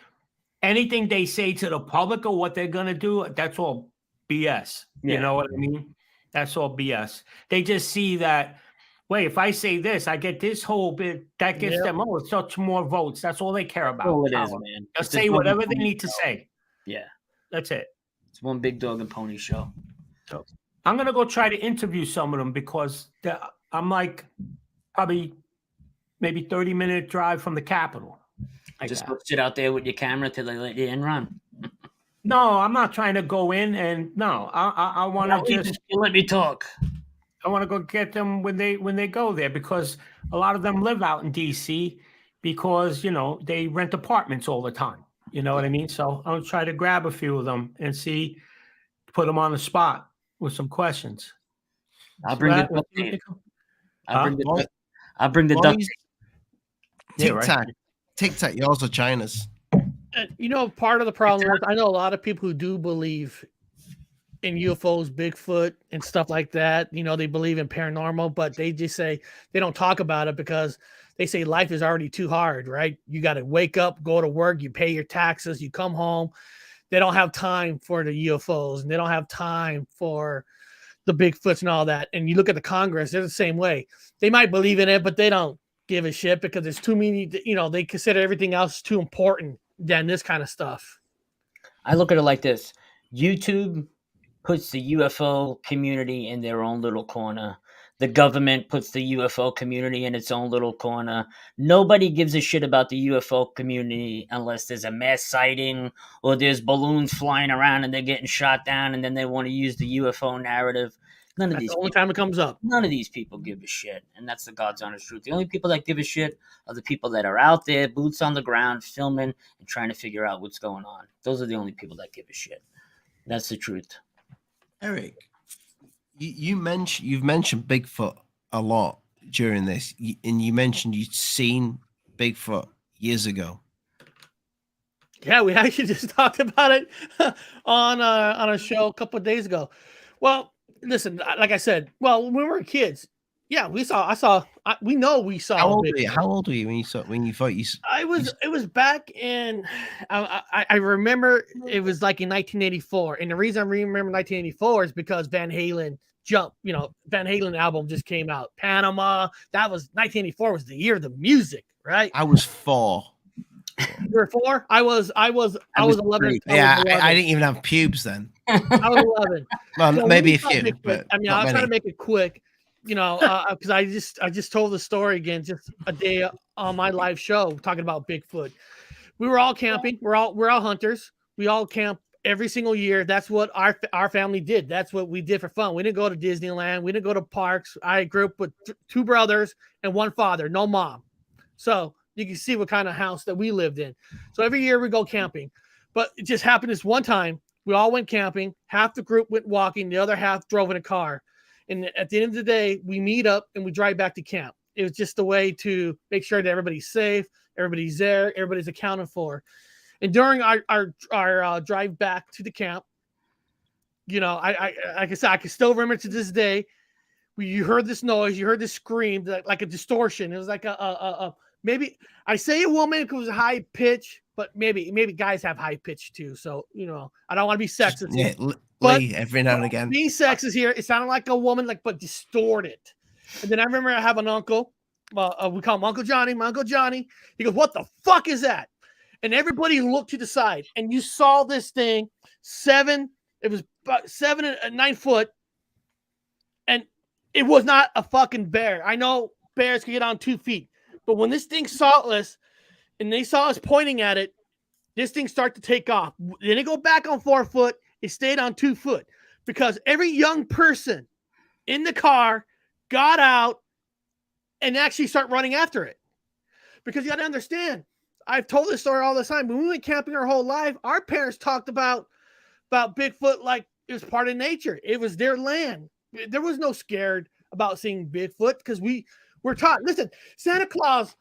anything they say to the public or what they're gonna do, that's all BS. You Yeah. know what I mean? That's all BS. They just see that. Wait, if I say this, I get this whole bit. That gets Yep. them such more votes. That's all they care about. All it is, Power. man. They'll It's a say dog and whatever they pony need to show. say. Yeah. That's it. It's one big dog and pony show. I'm gonna go try to interview some of them because I'm like probably maybe 30-minute drive from the Capitol. Like Just that. go sit out there with your camera till they let you in, run. No, I'm not trying to go in and no. I want Now, to just let me talk. I want to go get them when they go there, because a lot of them live out in DC because they rent apartments all the time. You know what I mean? So I'll try to grab a few of them and put them on the spot with some questions. I'll So bring the that- duct what- tape. Huh? I'll bring the duct Boys, Yeah, Tic right. Tac, Tic Tac, yours or China's? And part of the problem is I know a lot of people who do believe in UFOs, Bigfoot, and stuff like that. They believe in paranormal, but they just say they don't talk about it because they say life is already too hard, right? You got to wake up, go to work, you pay your taxes, you come home. They don't have time for the UFOs, and they don't have time for the Bigfoots and all that. And you look at the Congress, they're the same way. They might believe in it, but they don't give a shit because there's too many, they consider everything else too important than this kind of stuff. I look at it like this. YouTube puts the UFO community in their own little corner. The government puts the UFO community in its own little corner. Nobody gives a shit about the UFO community unless there's a mass sighting or there's balloons flying around and they're getting shot down and then they want to use the UFO narrative. None of That's these the only time it comes up. None of these people give a shit, and that's the God's honest truth. The only people that give a shit are the people that are out there, boots on the ground, filming and trying to figure out what's going on. Those are the only people that give a shit. That's the truth. Eric, you've mentioned Bigfoot a lot during this, and you mentioned you'd seen Bigfoot years ago. Yeah, we actually just talked about it on a show a couple of days ago. Well, listen, like I said, when we were kids, yeah, we saw How old were you? Bigfoot. How old were you when you thought you? It was back in. I remember it was like in 1984, and the reason I remember 1984 is because Van Halen Van Halen album just came out. Panama. That was 1984 was the year of the music, right? I was 4. You were 4. I was 11. Yeah, I didn't even have pubes then. I was 11. Well, So maybe we a saw few, Bigfoot. but I mean, not I'll try to many. make it quick, because I just told the story again just a day on my live show talking about Bigfoot. We were all camping. We're all hunters. We all camp every single year. That's what our family did. That's what we did for fun. We didn't go to Disneyland. We didn't go to parks. I grew up with 2 brothers and 1 father, no mom. So you can see what kind of house that we lived in. So every year we go camping. But it just happened this one time. We all went camping. Half the group went walking. The other half drove in a car. And at the end of the day, we meet up and we drive back to camp. It was just a way to make sure that everybody's safe, everybody's there, everybody's accounted for. And during our drive back to the camp, like I said, I can still remember to this day. You heard this noise, you heard this scream, like a distortion. It was like a maybe I say a woman because it was high pitch, but maybe guys have high pitch too. So I don't want to be sexist. Yeah, But Lee, every now and again. being sexist here, it sounded like a woman, but distorted. And then I remember I have an uncle. We call him Uncle Johnny. My Uncle Johnny. He goes, "What the fuck is that?" And everybody looked to the side, and you saw this thing. It was about 7 and 9 foot, and it was not a fucking bear. I know bears can get on 2 feet, but when this thing saw us, and they saw us pointing at it, this thing started to take off. Then it go back on 4 foot. It stayed on 2 foot because every young person in the car got out and actually start running after it. Because you got to understand, I've told this story all the time. When we went camping our whole life, our parents talked about Bigfoot like it was part of nature. It was their land. There was no scared about seeing Bigfoot because we were taught. Listen, Santa Claus,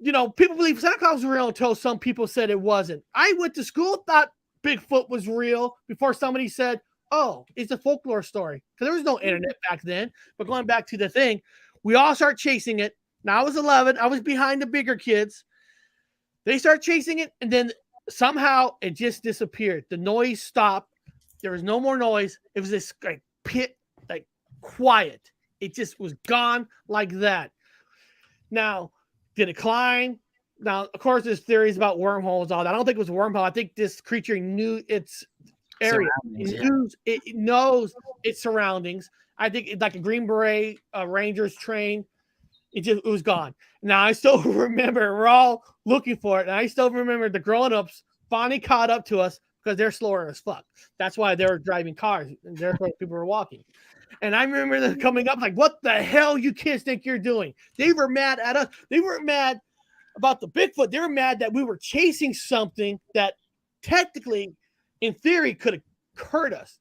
people believe Santa Claus was real until some people said it wasn't. I went to school, thought Bigfoot was real before somebody said, "Oh, it's a folklore story." Because there was no internet back then. But going back to the thing, we all start chasing it. Now I was 11. I was behind the bigger kids. They start chasing it, and then somehow it just disappeared. The noise stopped. There was no more noise. It was this pit, quiet. It just was gone like that. Now, did it climb? Now, of course, there's theories about wormholes. All that. I don't think it was a wormhole. I think this creature knew its area. It knows its surroundings. I think it's like a Green Beret Rangers train. It was gone. Now I still remember we're all looking for it, and I still remember the grown-ups finally caught up to us because they're slower as fuck. That's why they were driving cars, and therefore people were walking. And I remember them coming up like, "What the hell you kids think you're doing?" They were mad at us. They weren't mad about the Bigfoot. They were mad that we were chasing something that technically, in theory, could have hurt us,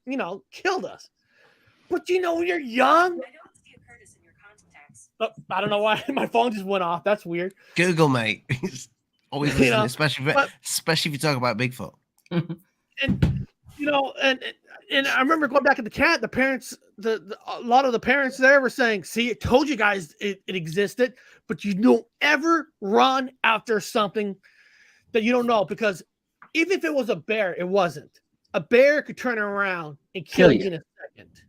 killed us. But when you're young. Oh, I don't know why my phone just went off. That's weird. Google, mate. Always listen, especially if you talk about Bigfoot. And and I remember going back at the camp. The parents, a lot of the parents there were saying, "See, it told you guys it existed, but you don't ever run after something that you don't know because even if it was a bear, it wasn't. A bear could turn around and kill you in a second.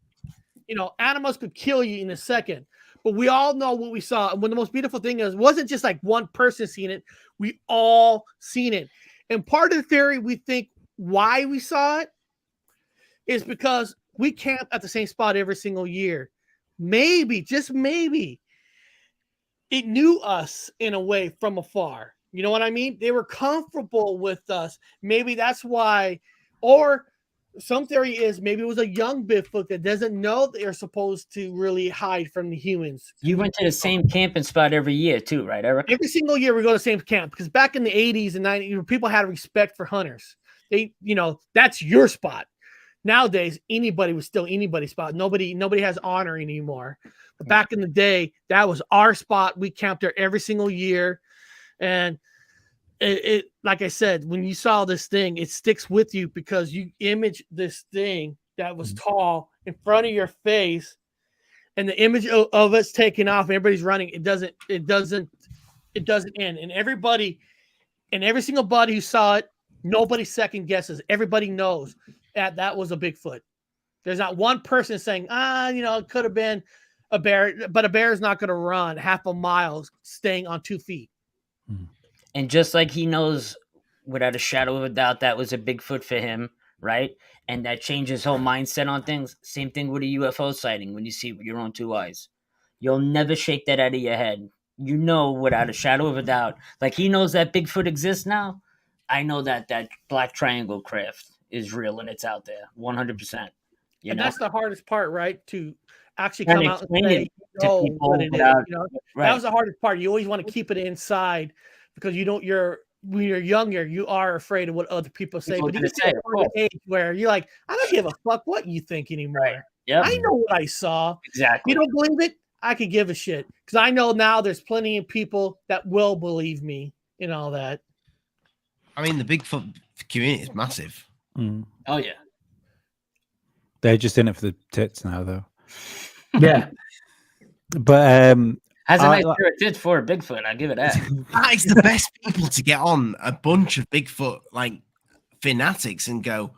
Animals could kill you in a second." But we all know what we saw. And when the most beautiful thing is, it wasn't just like one person seeing it. We all seen it. And part of the theory we think why we saw it is because we camp at the same spot every single year. Maybe, just maybe, it knew us in a way from afar. You know what I mean? They were comfortable with us. Maybe that's why. Or some theory is maybe it was a young Bigfoot that doesn't know they're supposed to really hide from the humans. You went to the same camping spot every year too, right, Eric? Every single year we go to the same camp because back in the 80s and 90s, people had respect for hunters. They, that's your spot. Nowadays, anybody was still anybody's spot. Nobody has honor anymore. But back in the day, that was our spot. We camped there every single year. And it like I said, when you saw this thing, it sticks with you because you image this thing that was tall in front of your face, and the image of us taking off and everybody's running. It doesn't end. And everybody, and every single buddy who saw it, nobody second guesses. Everybody knows that was a Bigfoot. There's not one person saying, it could have been a bear, but a bear is not going to run half a mile staying on 2 feet. And just like he knows without a shadow of a doubt that was a Bigfoot for him, right? And that changed his whole mindset on things. Same thing with a UFO sighting when you see it with your own 2 eyes. You'll never shake that out of your head. You know without a shadow of a doubt. Like he knows that Bigfoot exists now. I know that black triangle craft is real and it's out there 100%. And that's the hardest part, right? To actually come out and say, what it is. That was the hardest part. You always want to keep it inside because when you're younger, you are afraid of what other people say. But you get to an age where you're like, I don't give a fuck what you think anymore. Right. Yep. I know what I saw. Exactly. You don't believe it? I could give a shit because I know now there's plenty of people that will believe me and all that. I mean, the Bigfoot community is massive. Oh yeah. They're just in it for the tits now, though. Yeah. But Has a I nice like- pair of tits for a Bigfoot. I'll give it that. That is the best people to get on a bunch of Bigfoot like fanatics and go,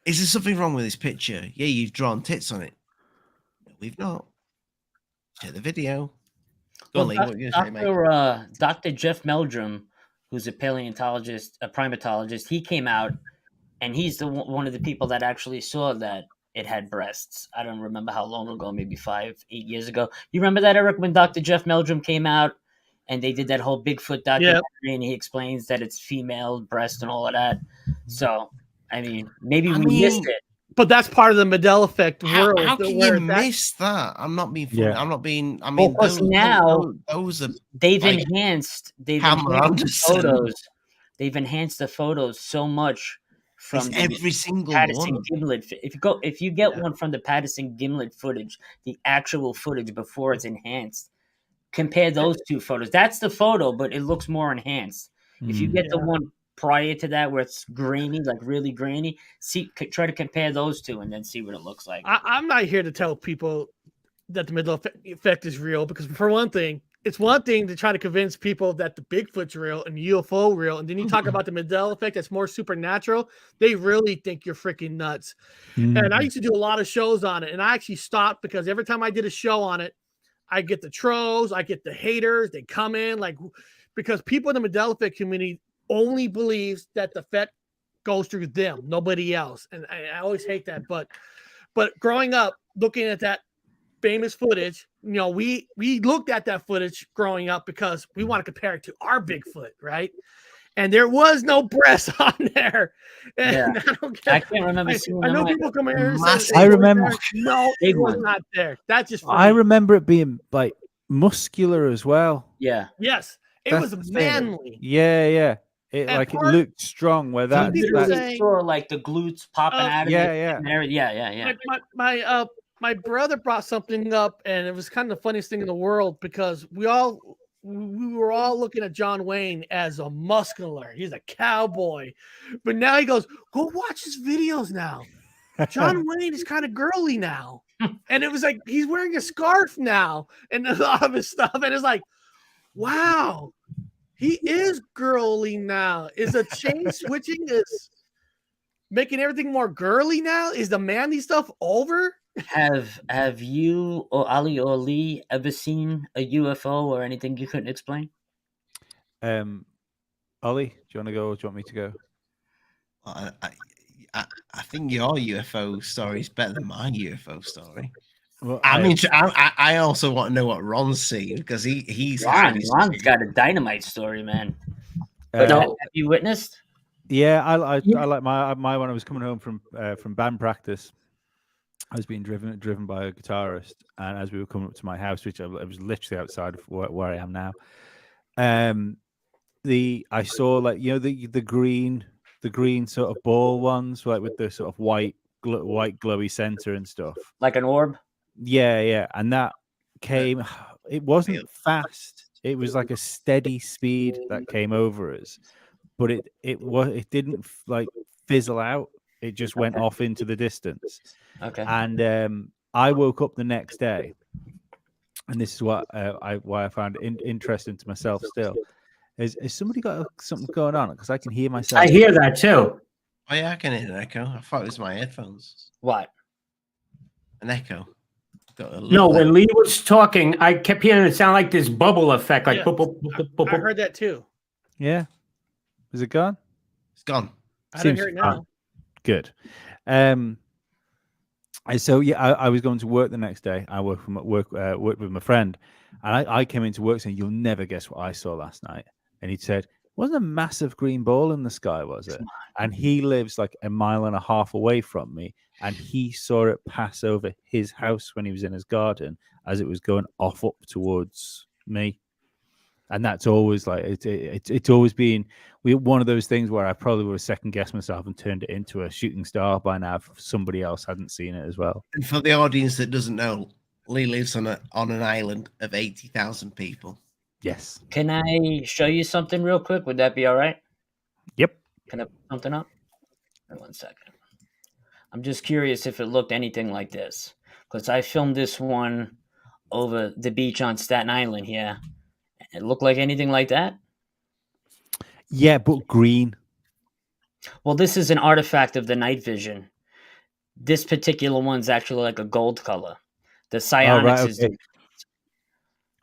is there something wrong with this picture? Yeah, you've drawn tits on it. No, we've not. Check the video. Go on, Lee, what are you going to say, mate? Dr. Jeff Meldrum, who's a paleontologist, a primatologist, he came out and he's one of the people that actually saw that it had breasts. I don't remember how long ago, maybe 5-8 years ago. You remember that, Eric, when Dr. Jeff Meldrum came out and they did that whole Bigfoot documentary and he explains that it's female breast and all of that. So, I mean, maybe we missed it. But that's part of the Mandela effect world. How can you miss that? I'm not being funny. Yeah. I'm not being. I mean, Because now those are they've like enhanced Pamela the Anderson. photos. They've enhanced the photos so much from It's the every single Patterson one. Gimlet. If you get one from the Patterson Gimlet footage, the actual footage before it's enhanced, compare those two photos. That's the photo, but it looks more enhanced. If you get the one prior to that where it's grainy, like really grainy, try to compare those two and then see what it looks like. I'm not here to tell people that the Mandela effect is real, because for one thing, it's one thing to try to convince people that the Bigfoot's real and the UFO real, and then you talk about the Mandela effect that's more supernatural. They really think you're freaking nuts. And I used to do a lot of shows on it, and I actually stopped because every time I did a show on it, I get the trolls, I get the haters. They come in because people in the Mandela effect community only believes that the effect goes through them, nobody else, and I always hate that. But growing up, looking at that famous footage, we looked at that footage growing up because we want to compare it to our Bigfoot, right? And there was no breast on there. And I can't remember seeing I know them. people come here and say, I remember. no, it was not there. That's just I remember it being like muscular as well. Yeah. Yes, it That's was the thing. manly. Yeah. It And it looked strong. Where that people literally say- saw like the glutes popping out of it. Yeah. My brother brought something up, and it was kind of the funniest thing in the world, because we were all looking at John Wayne as a muscular. He's a cowboy, but now he goes, go watch his videos now. John Wayne is kind of girly now, and it was like he's wearing a scarf now, and a lot of his stuff, and it's like, wow, he is girly now. Is the chain switching is making everything more girly now? Is the manly stuff over? Have you or Ali or Lee ever seen a UFO or anything you couldn't explain? Ollie, do you want to go or do you want me to go? Well, I think your UFO story is better than my UFO story. Well, I also want to know what Ron's seen, because he's Ron's got a dynamite story, man. But have you witnessed? Yeah, I like my when I was coming home from band practice. I was being driven by a guitarist, and as we were coming up to my house, which I was literally outside of where I am now, I saw like the green sort of ball ones, like with the sort of white glowy center and stuff, like an orb. Yeah, and that came. It wasn't fast. It was like a steady speed that came over us, but it didn't like fizzle out. It just went off into the distance. Okay. And I woke up the next day, and this is what why I found it interesting to myself still. Is somebody got something going on? Because I can hear myself. I hear that too. Oh yeah, I can hear an echo. I thought it was my headphones. What? An echo. No, when Lee was talking, I kept hearing it sound like this bubble effect, like boop, boop, boop, boop, boop. I heard that too. Yeah. Is it gone? It's gone. I don't hear it now. Good. And so yeah, I was going to work the next day. I worked with my friend, and I came into work saying, "You'll never guess what I saw last night." And he said, "Wasn't a massive green ball in the sky, was it?" And he lives like 1.5 miles away from me, and he saw it pass over his house when he was in his garden as it was going off up towards me. And that's always like it's always been one of those things where I probably would have second guessed myself and turned it into a shooting star by now if somebody else hadn't seen it as well. And for the audience that doesn't know, Lee lives on an island of 80,000 people. Yes. Can I show you something real quick? Would that be all right? Yep. Can I put something up? Wait 1 second. I'm just curious if it looked anything like this, because I filmed this one over the beach on Staten Island here. It looked like anything like that? Yeah, but green. Well, this is an artifact of the night vision. This particular one's actually like a gold color. The psionics is, Okay.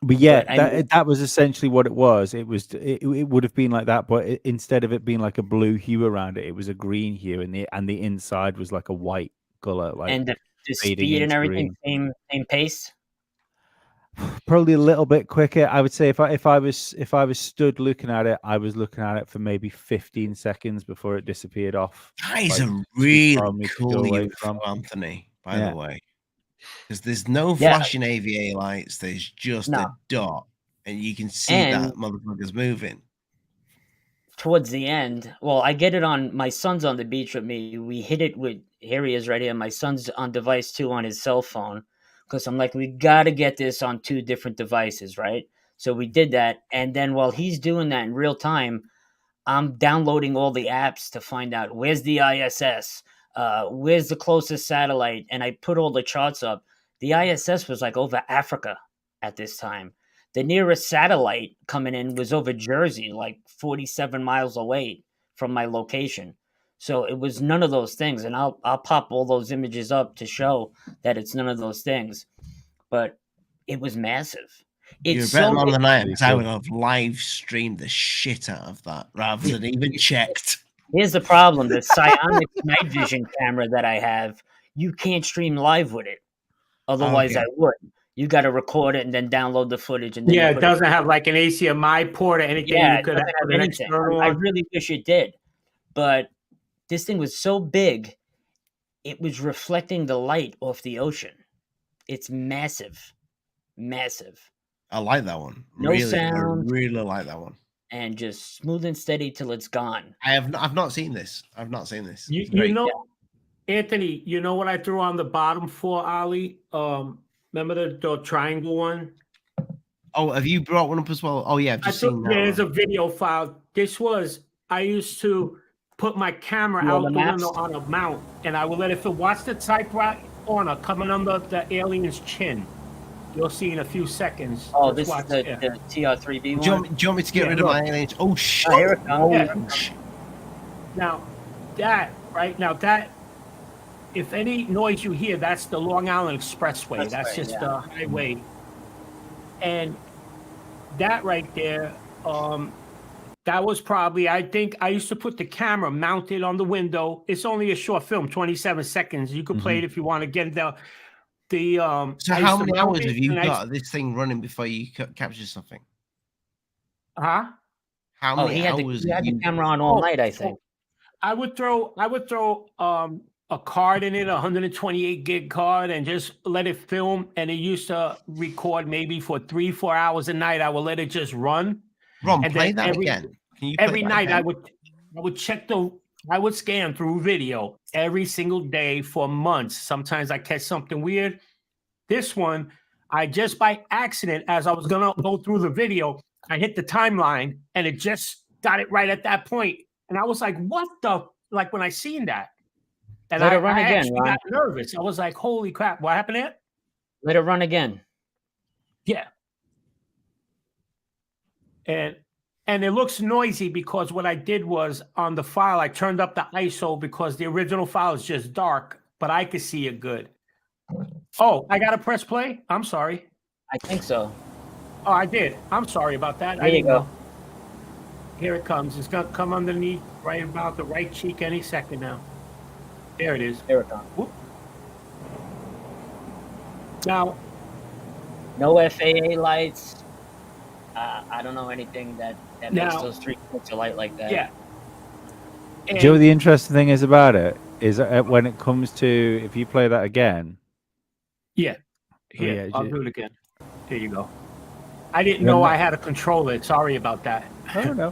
But yeah, But I mean- that was essentially what it was. It would have been like that, but instead of it being like a blue hue around it, it was a green hue, and the inside was like a white color, like and the fading speed and into everything, green. same pace. Probably a little bit quicker. I would say if I was stood looking at it, I was looking at it for maybe 15 seconds before it disappeared off. That is like, a too really far me to go cool away UFO, from. Anthony, by Yeah. the way. Because there's no Yeah. flashing AVA lights, there's just No. a dot, and you can see And- that motherfucker's moving. Towards the end, well, I get it on my son's on the beach with me. We hit it with, here he is right here. My son's on device 2 on his cell phone, because I'm like, we got to get this on 2 different devices, right? So we did that. And then while he's doing that in real time, I'm downloading all the apps to find out where's the ISS, where's the closest satellite. And I put all the charts up. The ISS was like over Africa at this time. The nearest satellite coming in was over Jersey, like 47 miles away from my location. So it was none of those things. And I'll pop all those images up to show that it's none of those things. But it was massive. You're It's a better so man than I am, Pretty because I cool. would have live streamed the shit out of that rather than even checked. Here's the problem: the psionic night vision camera that I have, you can't stream live with it. Otherwise, Okay. I would. You got to record it and then download the footage. And then Yeah, you it put doesn't have like an ACMI port or anything. Yeah, you it could doesn't have an anything. external I on. really wish it did, but this thing was so big, it was reflecting the light off the ocean. It's massive, massive, I like that one. No really, sound. I really like that one. and just smooth and steady till it's gone. I've not seen this. I've not seen this. You, It's you great. know, Anthony, you know what I threw on the bottom for Ali? Remember the triangle one? Oh, have you brought one up as well? Oh yeah, I've just seen that. There's one. a video file. This was, I used to put my camera You on out the the maps? window on a mount, and I would let it watch the typewriter corner coming under the alien's chin. You'll see in a few seconds. Oh, Let's this is watch the, it. the TR3B Do you, one. want, do you want me to get Yeah, rid of look. my aliens? Oh shit! Oh, here it comes. Yeah. Shit. Now, that, right now, that, if any noise you hear, that's the Long Island Expressway. That's Expressway, just yeah. the highway. And that right there, that was probably, I think I used to put the camera mounted on the window. It's only a short film, 27 seconds. You could play it if you want to get the So I how used to many mount hours it, have you and got this thing running before you capture something? Huh? How Oh, many he had, hours? he had have the you... camera on all Oh, night, I think. I would throw a card in it, a 128 gig card, and just let it film. And it used to record maybe for 3-4 hours a night. I would let it just run. Ron, And play then that again. Can you play Every that night again? I would check I would scan through video every single day for months. Sometimes I catch something weird. This one, I just by accident, as I was gonna go through the video, I hit the timeline and it just got it right at that point. And I was like, what the, like when I seen that. And Let I it run again, actually Ron. got nervous. I was like, holy crap, what happened there? Let it run again. Yeah. And it looks noisy because what I did was on the file, I turned up the ISO because the original file is just dark, but I could see it good. Oh, I got to press play? I'm sorry. I think so. Oh, I did. I'm sorry about that. There you go. Here it comes. It's going to come underneath right about the right cheek any second now. There it is. There it comes. Whoop. Now, No FAA lights. I don't know anything that makes Now- those 3 points of light like that. yeah. And Joe, the interesting thing is about it is when it comes to if you play that again. here, yeah, I'll ju- do it again. There you go. I didn't When know that- I had to control it. Sorry about that. I don't know.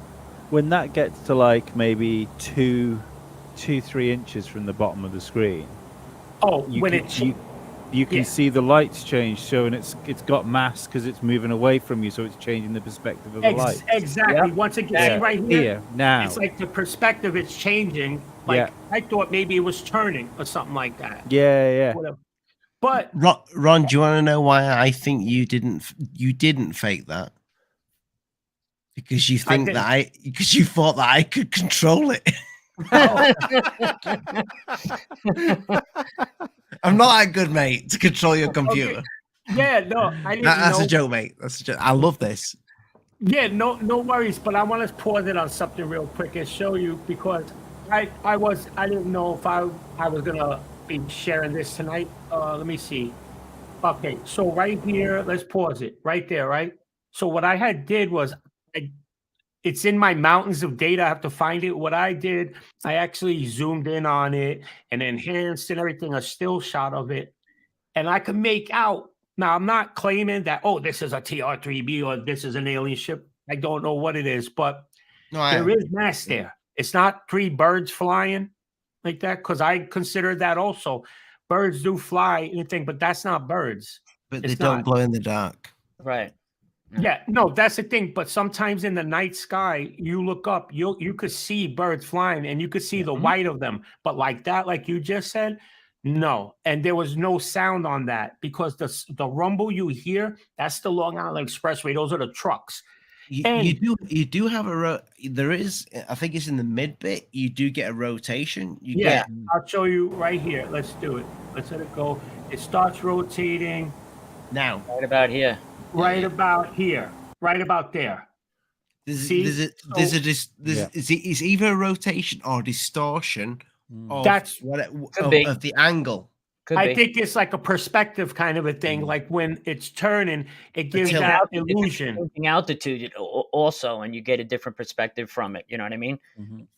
When that gets to like maybe 2-3 inches from the bottom of the screen, Oh, you when can, it you can yeah. see the lights change, showing it's got mass because it's moving away from you, so it's changing the perspective of the light. exactly. Yep. Once again, Yeah, see right here, now. it's like the perspective is changing. Like Yeah. I thought maybe it was turning or something like that. Yeah. Whatever. But Ron, do you want to know why I think you didn't fake that? Because you think because you thought that I could control it. I'm not that good, mate, to control your computer. Okay. Yeah, no, I didn't That's know. a joke, mate. That's a joke. I love this. Yeah, no worries. But I want to pause it on something real quick and show you, because I didn't know if I was gonna be sharing this tonight. Let me see. Okay, so right here, let's pause it right there, right? So what I had did was, it's in my mountains of data. I have to find it. What I did, I actually zoomed in on it and enhanced and everything, a still shot of it. And I could make out. Now, I'm not claiming that, oh, this is a TR-3B or this is an alien ship. I don't know what it is, but there is mass there. It's not 3 birds flying like that, because I consider that also. Birds do fly, anything, but that's not birds. But they don't glow in the dark. Right. Yeah, no, that's the thing. But sometimes in the night sky, you look up, you could see birds flying and you could see the white of them. But like that, like you just said, no. And there was no sound on that, because the rumble you hear, that's the Long Island Expressway. Those are the trucks. You do have there is, I think it's in the mid bit, you do get a rotation. I'll show you right here. Let's do it. Let's let it go. It starts rotating now. Right about here. Right about here. Right about there. It's either a rotation or distortion of the angle. I think it's like a perspective kind of a thing. Like when it's turning, it gives that illusion. Altitude also, and you get a different perspective from it. You know what I mean?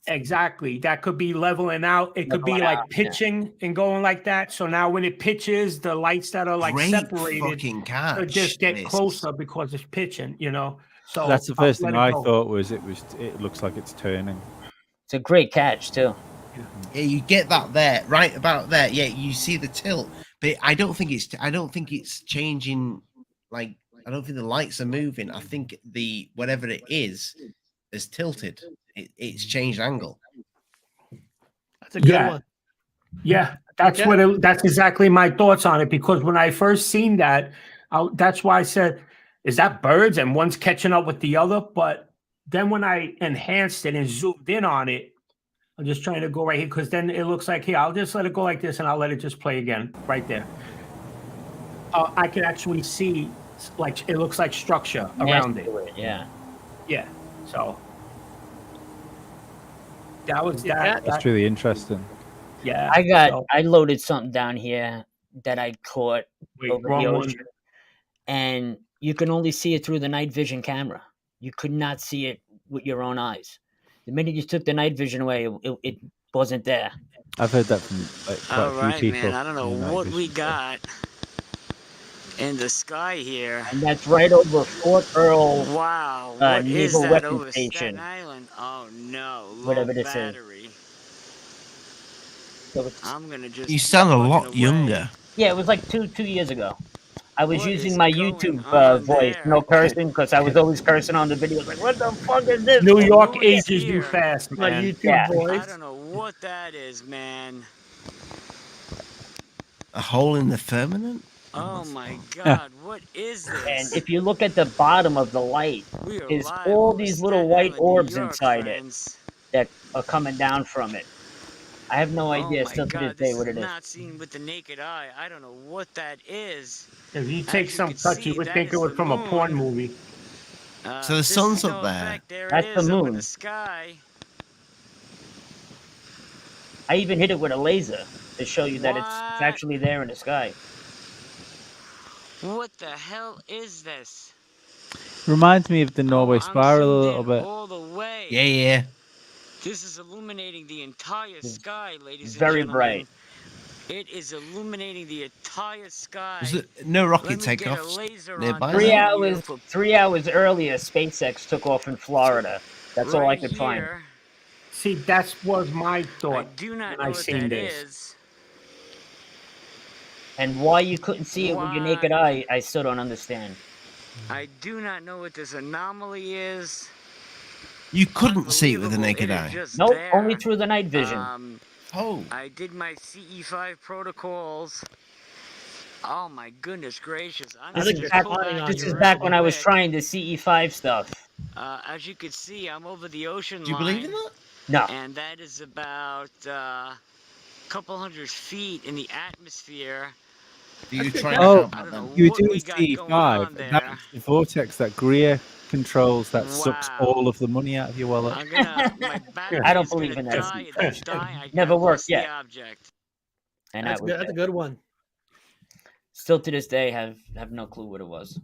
Exactly. That could be leveling out. It could be like pitching and going like that. So now when it pitches, the lights that are like separated just get closer because it's pitching, you know? So that's the first thing I thought was it looks like it's turning. It's a great catch too. Yeah, you get that there, right about there. Yeah, you see the tilt, but I don't think it's changing. Like, I don't think the lights are moving. I think whatever it is tilted. It's changed angle. That's a good one. Yeah, that's that's exactly my thoughts on it. Because when I first seen that, that's why I said, "Is that birds?" And one's catching up with the other. But then when I enhanced it and zoomed in on it. I'm just trying to go right here, because then it looks like here. I'll just let it go like this, and I'll let it just play again right there. I can actually see, like, it looks like structure around it. Yeah. Yeah. So that was that. That's really interesting. Yeah. I loaded something down here that I caught over the ocean, and you can only see it through the night vision camera. You could not see it with your own eyes. The minute you took the night vision away, it wasn't there. I've heard that from quite a few people. Man, I don't know what we got in the sky here. And that's right over Fort Earl. Wow, what is Naval that Weapons over Station? Staten Island? Oh no, Whatever this battery. Is. I'm gonna just. You sound a lot younger. Yeah, it was like two years ago. I was using my YouTube voice, no cursing, because I was always cursing on the videos. Like, what the fuck is this? New York ages you fast, man. My YouTube voice. I don't know what that is, man. A hole in the firmament? Oh my God, what is this? And if you look at the bottom of the light, there's all these little white orbs inside it that are coming down from it. I have no idea still to this day what it is. Not seen with the naked eye. I don't know what that is. If you take some touch, you would think it was from a porn movie. So the sun's up there. That's the moon. The sky. I even hit it with a laser to show you that it's actually there in the sky. What the hell is this? Reminds me of the Norway Spiral a little bit. All the way. Yeah. This is illuminating the entire sky, ladies and very gentlemen. bright. It is illuminating the entire sky. Was it no rocket takeoff nearby? 3 hours earlier, SpaceX took off in Florida. That's all I could find. See, that was my thought. I do not when know I what seen that this. is. And why you couldn't see it with your naked eye, I still don't understand. I do not know what this anomaly is. You couldn't see it with the naked eye. Nope, only through the night vision. I did my CE5 protocols. Oh my goodness gracious! I'm I This think gonna is you're just back. pull spying back on This me is here back real when I was quick. trying the CE5 stuff. As you can see, I'm over the ocean Do you believe in line, that? No. and that is about a couple hundred feet in the atmosphere. Do you That's try good and Oh, count I that don't know then? you were what doing we got going C5. on there. That's the vortex that Greer controls that sucks Wow. all of the money out of your wallet. My battery I don't is gonna believe in that die. CE5 It's shit. dying. I Never worked lost the yet. object. And That's that was good. That's a it. good one. Still to this day have no clue what it was.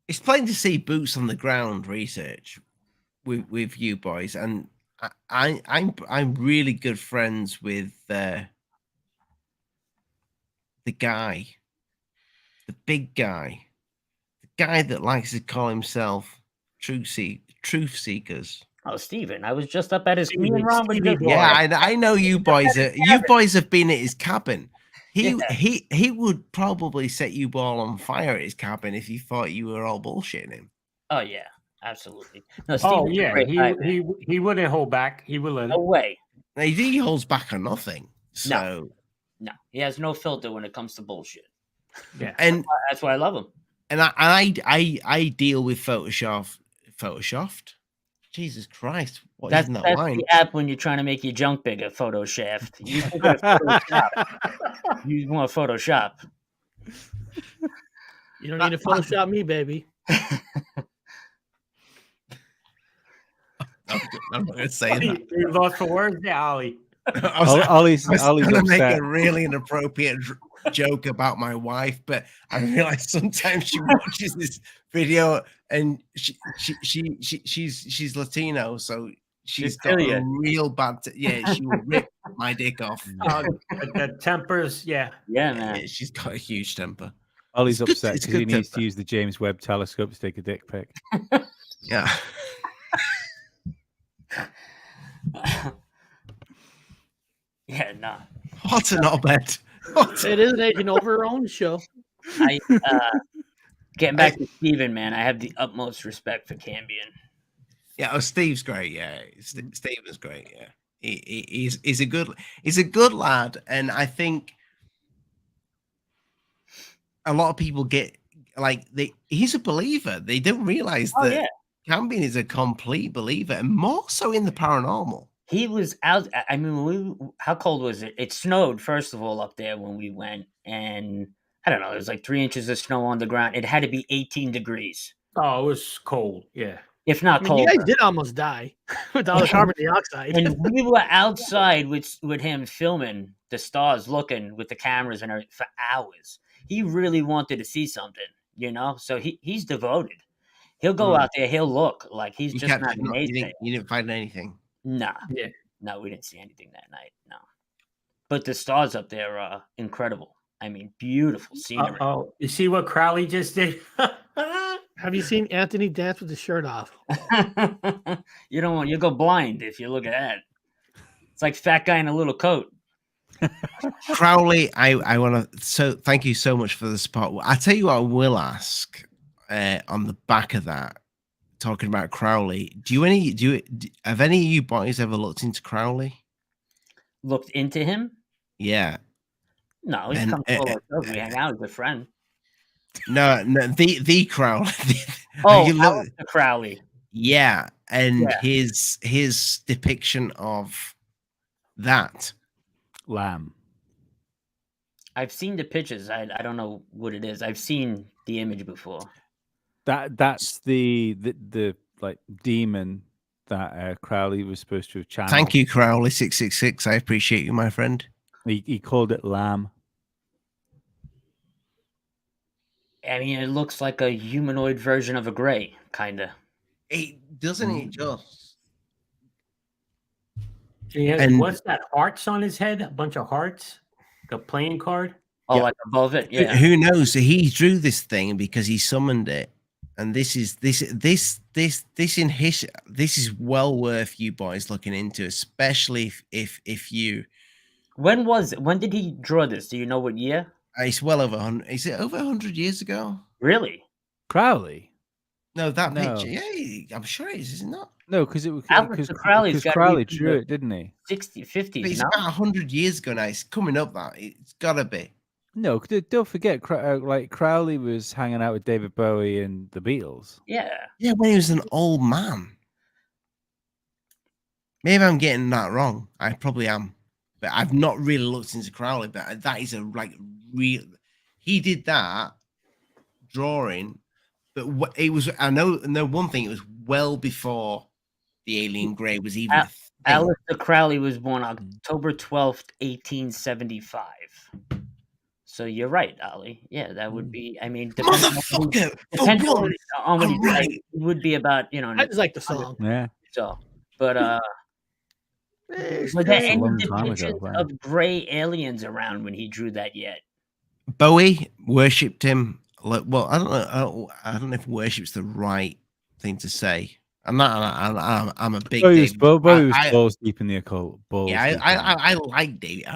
It's plain to see boots on the ground research with you boys, and I'm really good friends with the guy, the big guy, the guy that likes to call himself truth seekers. Oh, Steven, I was just up at his. Me Stevie- and Ron were Stevie just. boy. Yeah, I know you boys. You boys have been at his cabin. Yeah. He would probably set you all on fire at his cabin if he thought you were all bullshitting him. Oh yeah, absolutely. No, Oh Steven's a yeah, great guy, man. he wouldn't hold back. He would let No it. way. Now, he holds back on nothing. So No, he has no filter when it comes to bullshit. Yeah. and That's why I love him. and I deal with photoshopped. Jesus Christ, what is That's in that that's line? the app when you're trying to make your junk bigger. Photoshaft. You think of Photoshop. You want Photoshop. You don't need to Photoshop me, baby. I'm not going to say that. You lost for words there, Ollie. Ollie's going to make upset. a really inappropriate joke about my wife, but I realize sometimes she watches this video and she's Latino, so she's got a real bad. She will rip my dick off. The tempers, yeah. Yeah, man. Yeah, she's got a huge temper. Ollie's It's good- upset it's because he good needs to temper. use the James Webb telescope to take a dick pic. Yeah. Yeah, no. What an op-ed. It is an Agent over her own show. I getting back to Steven, man, I have the utmost respect for Cambion. Yeah, Steve's great. Yeah, Steven's great. Yeah, he's a good lad, and I think a lot of people get he's a believer. They don't realize that Cambion is a complete believer, and more so in the paranormal. He was out. I mean, how cold was it? It snowed, first of all, up there when we went. And I don't know, there was like 3 inches of snow on the ground. It had to be 18 degrees. Oh, it was cold. Yeah. If not You colder. guys did almost die with all the carbon dioxide. And we were outside with him filming the stars, looking with the cameras and everything for hours. He really wanted to see something, So he's devoted. He'll go out there. He'll look like he's just not an atheist. You didn't find anything. Nah. Yeah. No, we didn't see anything that night. No. But the stars up there are incredible. I mean, beautiful scenery. Oh, you see what Crowley just did? Have you seen Anthony dance with his shirt off? You'll go blind if you look at that. It's like fat guy in a little coat. Crowley, I want to. So thank you so much for the support. I tell you what, I will ask on the back of that. Talking about Crowley, have any of you boys ever looked into Crowley? Looked into him? Yeah. No, he's come full of we hang out as a friend. No, the Crowley. The Crowley. Yeah, and his depiction of that lamb. I've seen the pictures. I don't know what it is. I've seen the image before. That's the like demon that Crowley was supposed to have channeled. Thank you, Crowley 666. I appreciate you, my friend. He called it lamb. I mean, it looks like a humanoid version of a gray, kind of. It doesn't it just? And what's that? Hearts on his head? A bunch of hearts? Like a playing card? Oh, like above it? Yeah. Who knows? He drew this thing because he summoned it. And this is well worth you boys looking into, especially if you. When did he draw this? Do you know what year? It's well over 100. Is it over 100 years ago? Really? Crowley? No, picture. Yeah, I'm sure it is, isn't it? No, because Crowley drew it, didn't he? 50s. But it's no? about 100 years ago now. It's coming up. It's gotta be. No, don't forget, like Crowley was hanging out with David Bowie and the Beatles. Yeah. Yeah, when he was an old man. Maybe I'm getting that wrong. I probably am, but I've not really looked into Crowley. But that is a real. He did that drawing, but it was. I know one thing. It was well before the alien grey was even a thing. Aleister Crowley was born October 12th, 1875. So you're right, Ali. Yeah, that would be. I mean, Motherfucker! depending For once, on what I'm he did, right. it would be about I just like the song. Yeah, so. But It's were there It's a any long time ago, depictions wow. of gray aliens around when he drew that yet? Bowie worshipped him. Well, I don't know. I don't know if worship's the right thing to say. I'm a big Bowie David. was balls deep in the occult. Yeah, Balls I like David.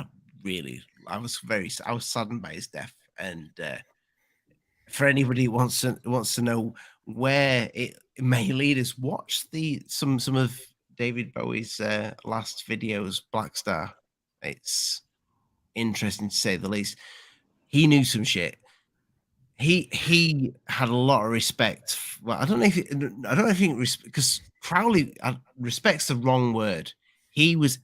I was saddened by his death, and for anybody who wants to know where it may lead us, watch some of David Bowie's last videos, Black Star. It's interesting to say the least. He knew some shit. He had a lot of respect. Well, I don't know if because Crowley respect's the wrong word. He was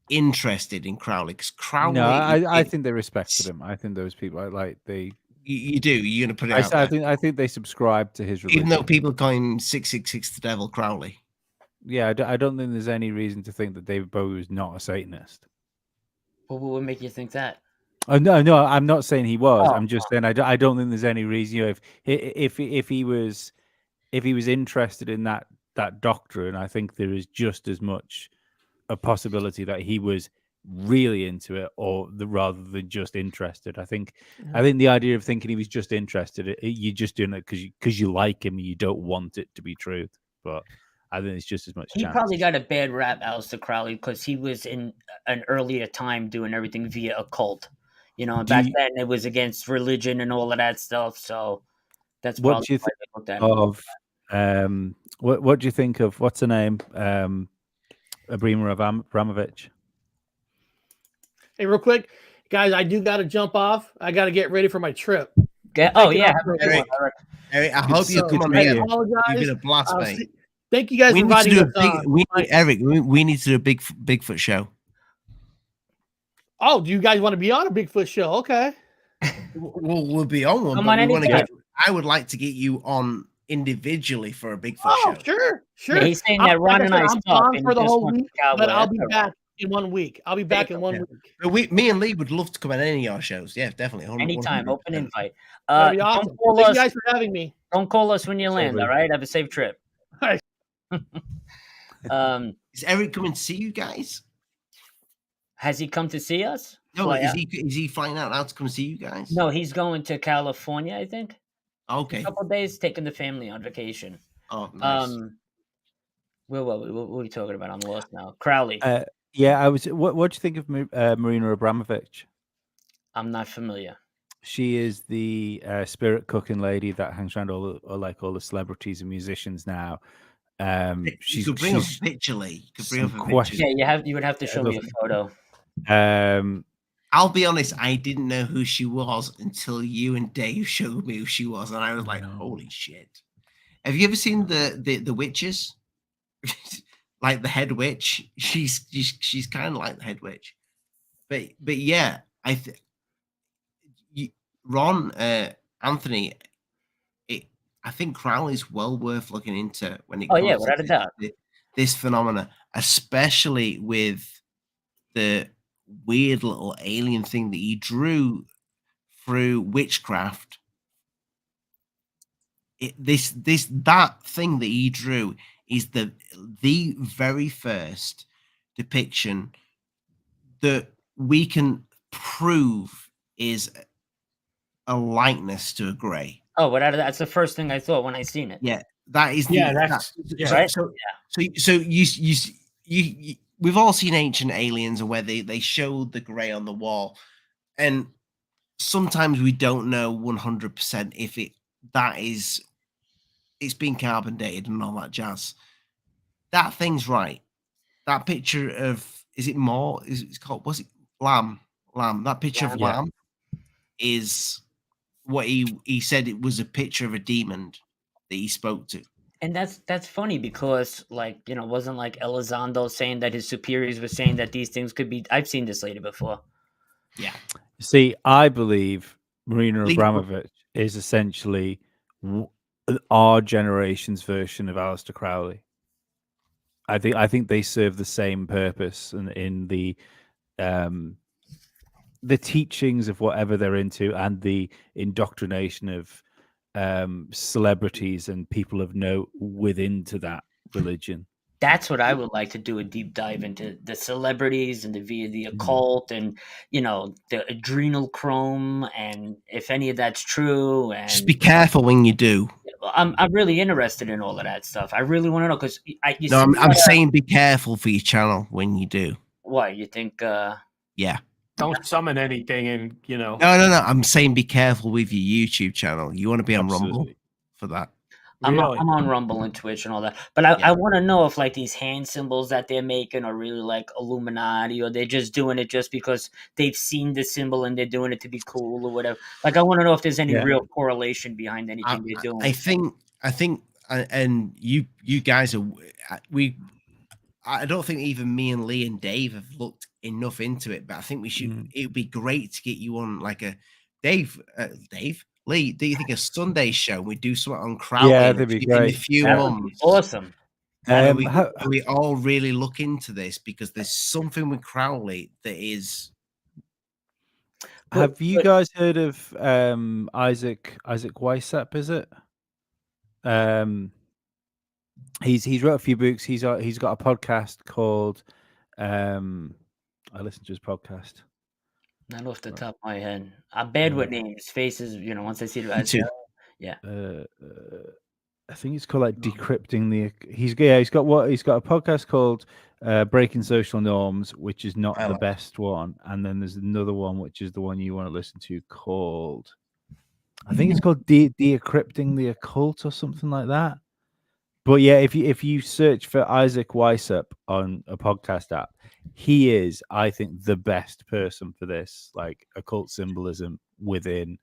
interested in Crowley because Crowley. No, I think they respected him. I think those people You do. You're gonna put it out there. I think they subscribe to his religion. Even though people call him 666 the devil Crowley. Yeah, I don't think there's any reason to think that David Bowie was not a Satanist. Well, what would make you think that? Oh, no, I'm not saying he was. Oh, I'm just saying I don't think there's any reason. You know, if he was interested in that doctrine, I think there is just as much a possibility that he was really into it, rather than just interested. I think the idea of thinking he was just interested, you're just doing it because you like him and you don't want it to be truth. But I think it's just as much. He probably got a bad rap, Aleister Crowley, because he was in an earlier time doing everything via occult. You know, back then it was against religion and all of that stuff. So that's probably what do you why think they looked at him. of? What do you think of what's her name? Abrima Abramovich. Hey, real quick, guys, I do got to jump off. I got to get ready for my trip. Yeah. Oh yeah, have a good one, Eric. Eric. I hope you come on I here. apologize. You've been a blast, mate. Thank you guys for inviting us on. Eric, we need to do a Bigfoot show. Oh, do you guys want to be on a Bigfoot show? Okay. We'll be on one. Come But on anytime. I would like to get you on individually for a Bigfoot Oh, show. sure. Yeah, he's saying that Ron and I I'm talk gone and for the just whole want the week, cowboy. but I'll be That's back in 1 week. I'll be back in 1 week. But me and Lee would love to come on any of your shows. Yeah, definitely. 100%. Anytime, open invite. That'd be awesome. Don't call Thank us. you guys for having me. Don't call us when you land. Absolutely. All right. Have a safe trip. All right. Is Eric coming to see you guys? Has he come to see us? No, Fly is out? he flying out to come see you guys? No, he's going to California, I think. Okay. A couple of days, taking the family on vacation. Oh, nice. What are we talking about? I'm lost now. Crowley. Yeah, I was. What do you think of Marina Abramovich? I'm not familiar. She is the spirit cooking lady that hangs around all the celebrities and musicians now. You could bring up a picture, Lee. You could bring up a picture. Yeah, you would have to show me a photo. I'll be honest, I didn't know who she was until you and Dave showed me who she was, and I was like, "Holy shit!" Have you ever seen the witches? Like the head witch? She's kind of like the head witch, but yeah, Ron, Anthony, I think Crowley's well worth looking into when it comes without a doubt. to this phenomena, especially with the weird little alien thing that he drew through witchcraft. That thing that he drew is the very first depiction that we can prove is a likeness to a grey. Oh, that's the first thing I thought when I seen it. Yeah, that is. Right. So you we've all seen Ancient Aliens and where they showed the grey on the wall, and sometimes we don't know 100% if it's been carbon dated and all that jazz. That thing's right. That picture of it's called, was it Lamb? That picture of Lamb. is what he said. It was a picture of a demon that he spoke to. And that's funny because, like, you know, wasn't like Elizondo saying that his superiors were saying that these things could be. I've seen this lady before. Yeah. See, I believe Marina Leave- Abramovich is essentially our generation's version of Aleister Crowley. I think they serve the same purpose in the teachings of whatever they're into and the indoctrination of celebrities and people of note within to that religion. That's what I would like to do, a deep dive into the celebrities and the occult and, you know, the adrenochrome, and if any of that's true. And Just be careful when you do. I'm really interested in all of that stuff. I really want to know because I'm saying be careful for your channel when you do. Why you think? Yeah. Don't summon anything, and you know. No. I'm saying be careful with your YouTube channel. You want to be on Rumble for that. I'm Really? on Rumble and Twitch and all that, but I want to know if like these hand symbols that they're making are really like Illuminati, or they're just doing it just because they've seen the symbol and they're doing it to be cool or whatever. Like I want to know if there's any real correlation behind anything they're doing. I think, and you guys are I don't think even me and Lee and Dave have looked enough into it, but I think we should. It would be great to get you on like a Dave. Lee, do you think a Sunday show? We do something on Crowley that'd be great. in a few months. Awesome. And we all really look into this because there's something with Crowley that is. Have you guys heard of Isaac Weishaupt? Is it? He's wrote a few books. He's got a podcast called. I listened to his podcast. Not off the top of my head. I'm bad with names, faces. You know, once I see the yeah. I think it's called like decrypting the. He's got a podcast called Breaking Social Norms, which is not the best one, and then there's another one which is the one you want to listen to called. I think it's called Decrypting the Occult or something like that. But yeah, if you search for Isaac Weishaupt on a podcast app, he is, I think, the best person for this, like occult symbolism within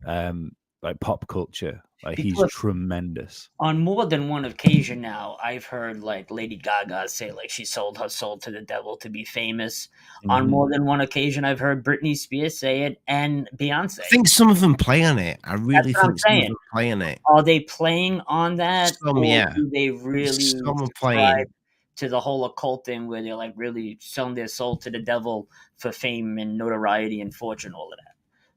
like pop culture. Like he's tremendous. On more than one occasion now, I've heard like Lady Gaga say like she sold her soul to the devil to be famous. On more than one occasion, I've heard Britney Spears say it, and Beyonce. I think some of them play on it. I really think some of them play on it. Are they playing on that? Some, or yeah. do they really playing to the whole occult thing where they're like really selling their soul to the devil for fame and notoriety and fortune, all of that?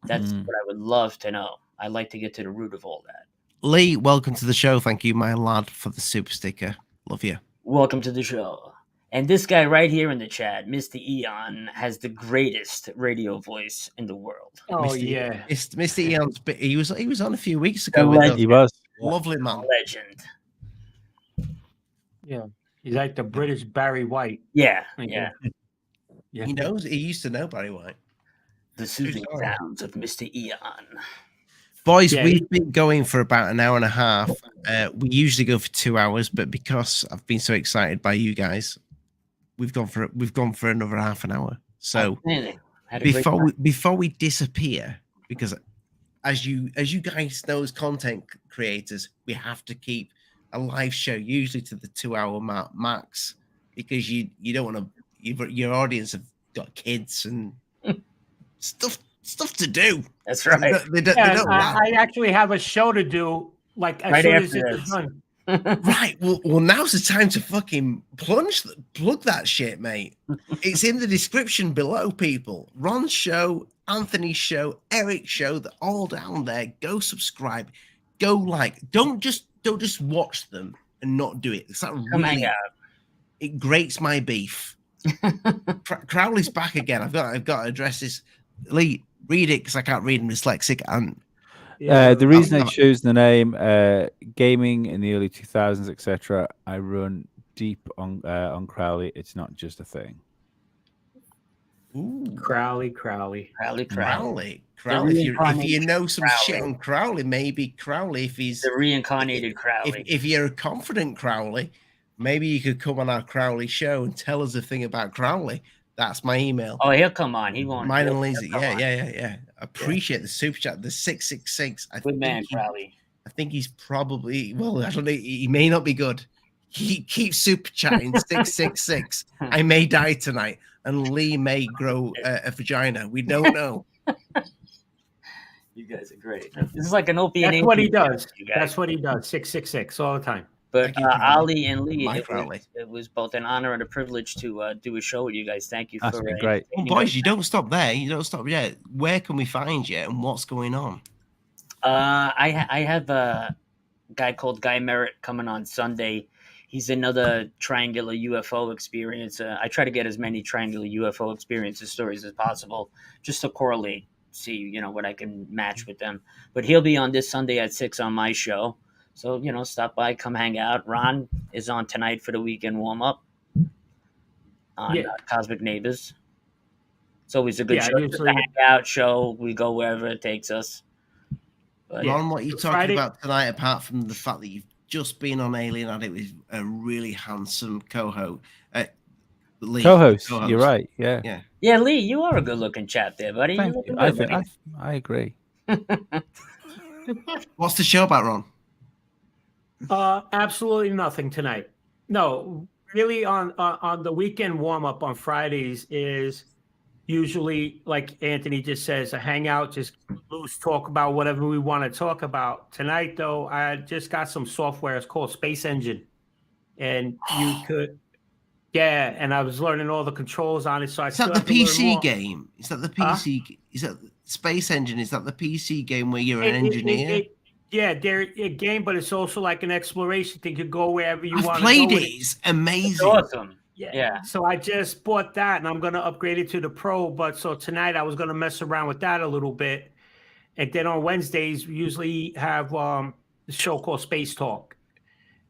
That's what I would love to know. I'd like to get to the root of all that. Lee, welcome to the show. Thank you, my lad, for the super sticker. Love you. Welcome to the show. And this guy right here in the chat, Mr. Eon, has the greatest radio voice in the world. Oh, Mr. yeah. Mr. Eon's, he was on a few weeks ago. With He was. Lovely man. Legend. Yeah. He's like the British Barry White. Yeah. He used to know Barry White. The soothing sounds of Mr. Eon. Boys, we've been going for about an hour and a half. We usually go for 2 hours, but because I've been so excited by you guys, we've gone for another half an hour. So before we disappear, because as you guys know, as content creators, we have to keep a live show usually to the 2 hour max, because you don't want to. Your audience have got kids and stuff to do. That's right. They don't I actually have a show to do, like as soon as it's done. Right. Well, now's the time to fucking plug that shit, mate. It's in the description below, people. Ron's show, Anthony's show, Eric's show, they're all down there. Go subscribe. Go like. Don't just watch them and not do it. It's that really. It grates my beef. Crowley's back again. I've got to address this. Lee, read it because I can't read. I'm dyslexic. And the reason I chose the name gaming in the early 2000s, etc. I run deep on Crowley. It's not just a thing. Ooh. Crowley. If you know some shit on Crowley, maybe Crowley. If he's the reincarnated Crowley. If you're a confident Crowley, maybe you could come on our Crowley show and tell us a thing about Crowley. That's my email. Oh, he'll come on. He won't. Mine and he'll Lisa. come on. Yeah. Appreciate the super chat. The 666. Good man, Crowley. I think he's probably, well, I don't know. He may not be good. He keeps super chatting 666. I may die tonight, and Lee may grow a vagina. We don't know. You guys are great. This is like an Opie and That's what he Anthony does. show, you guys. That's what he does. 666 all the time. But Thank you, Crowley. Ali and Lee, My it Crowley. was both an honor and a privilege to do a show with you guys. Thank you That's for been great. Well, boys, you don't stop there. You don't stop yet. Where can we find you, and what's going on? I have a guy called Guy Merritt coming on Sunday. He's another triangular UFO experience. I try to get as many triangular UFO experiences stories as possible, just to correlate, see what I can match with them. But he'll be on this Sunday at 6 on my show. So, stop by, come hang out. Ron is on tonight for the weekend warm-up on Cosmic Neighbors. It's always a good show. Just a hangout show. We go wherever it takes us. But, Ron, what are you talking Friday- about tonight, apart from the fact that you've just been on Alien Addict with a really handsome co-host? Lee, Co-host, you're right. Yeah. Yeah, Lee, you are a good-looking chap there, buddy. Thank You you. look good, buddy. I agree. What's the show about, Ron? Absolutely nothing tonight. No, really on the weekend warm up on Fridays is usually, like Anthony just says, a hangout, just loose talk about whatever we want to talk about. Tonight, though, I just got some software. It's called Space Engine, and you could, and I was learning all the controls on it. So Is that the PC game? Is that the PC? Is that Space Engine? Is that the PC game where you're an engineer? They're a game, but it's also like an exploration thing. You could go wherever you want. I've played it. It's amazing. It's awesome. Yeah. So I just bought that, and I'm going to upgrade it to the Pro. But so tonight I was going to mess around with that a little bit, and then on Wednesdays we usually have a show called Space Talk.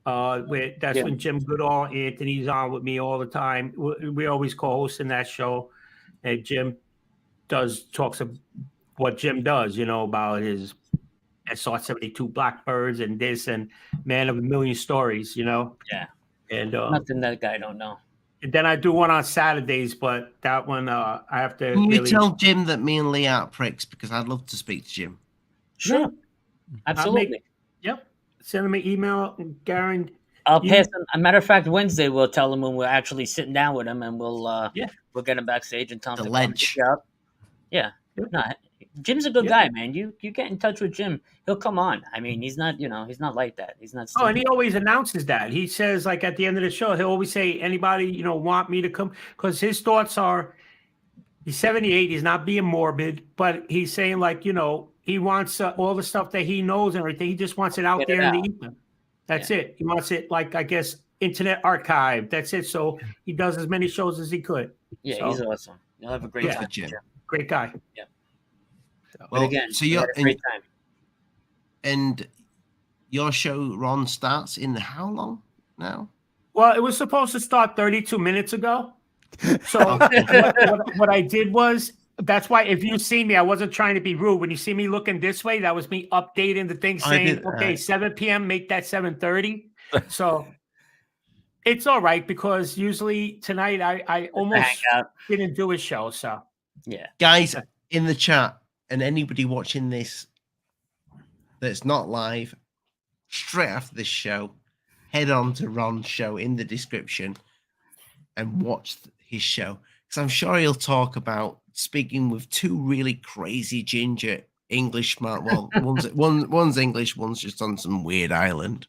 When Jim Goodall, Anthony's on with me all the time. We always co-host in that show, and Jim talks of what Jim does, about his SR-72 Blackbirds and this and Man of a Million Stories, Yeah. And nothing that guy don't know. And then I do one on Saturdays, but that one I have to. Can you tell Jim that me and Lee aren't pricks? Because I'd love to speak to Jim. Sure. Absolutely. Send him an email, Garen. I'll pass him. A matter of fact, Wednesday we'll tell him when we're actually sitting down with him, and we'll get him backstage and tell him The to ledge. come up. Yeah. No, Jim's a good guy, man. You get in touch with Jim, he'll come on. I mean, he's not like that. He's not. Oh, and he always announces that. He says, like at the end of the show, he'll always say, "Anybody, want me to come?" Because his thoughts are, he's 78. He's not being morbid, but he's saying like, he wants all the stuff that he knows and everything. He just wants it out there in the ether. That's it. He wants it, like, I guess, Internet Archive. That's it. So he does as many shows as he could. Yeah, he's awesome. You'll have a great time, Jim. Great guy. Yeah. Well, But again, so you you're had a great time. And your show, Ron, starts in how long now? Well, it was supposed to start 32 minutes ago. So what I did was, that's why if you see me, I wasn't trying to be rude. When you see me looking this way, that was me updating the thing saying, okay, 7 p.m., make that 7:30. So it's all right, because usually tonight I almost didn't do a show. So guys in the chat and anybody watching this that's not live, straight after this show, head on to Ron's show in the description and watch his show, because I'm sure he'll talk about speaking with two really crazy ginger English smart. Well, one's English, one's just on some weird island.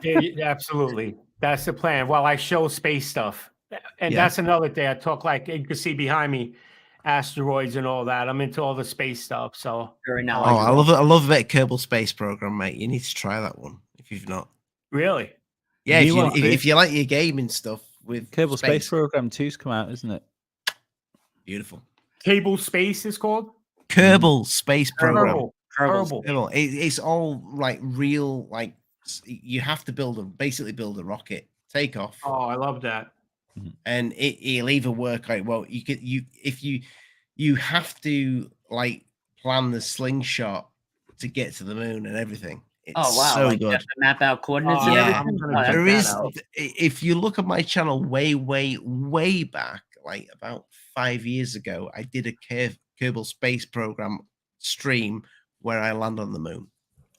Yeah, absolutely, that's the plan. While I show space stuff, and that's another thing. I talk, like you can see behind me, asteroids and all that. I'm into all the space stuff. So very nice. Oh, I love a bit of Kerbal Space Program, mate. You need to try that one if you've not. Really? Yeah, if you like your gaming stuff with Kerbal Space Program 2's come out, isn't it? Beautiful. Cable Space is called Kerbal Space Program. Kerbal. It's all like real, like you have to basically build a rocket, take off. Oh, I love that. And it'll either work like, well, you have to like plan the slingshot to get to the moon and everything. It's so like good. You have to map out coordinates and everything. There is, if you look at my channel way back, like about 5 years ago, I did a Kerbal Space Program stream where I land on the moon.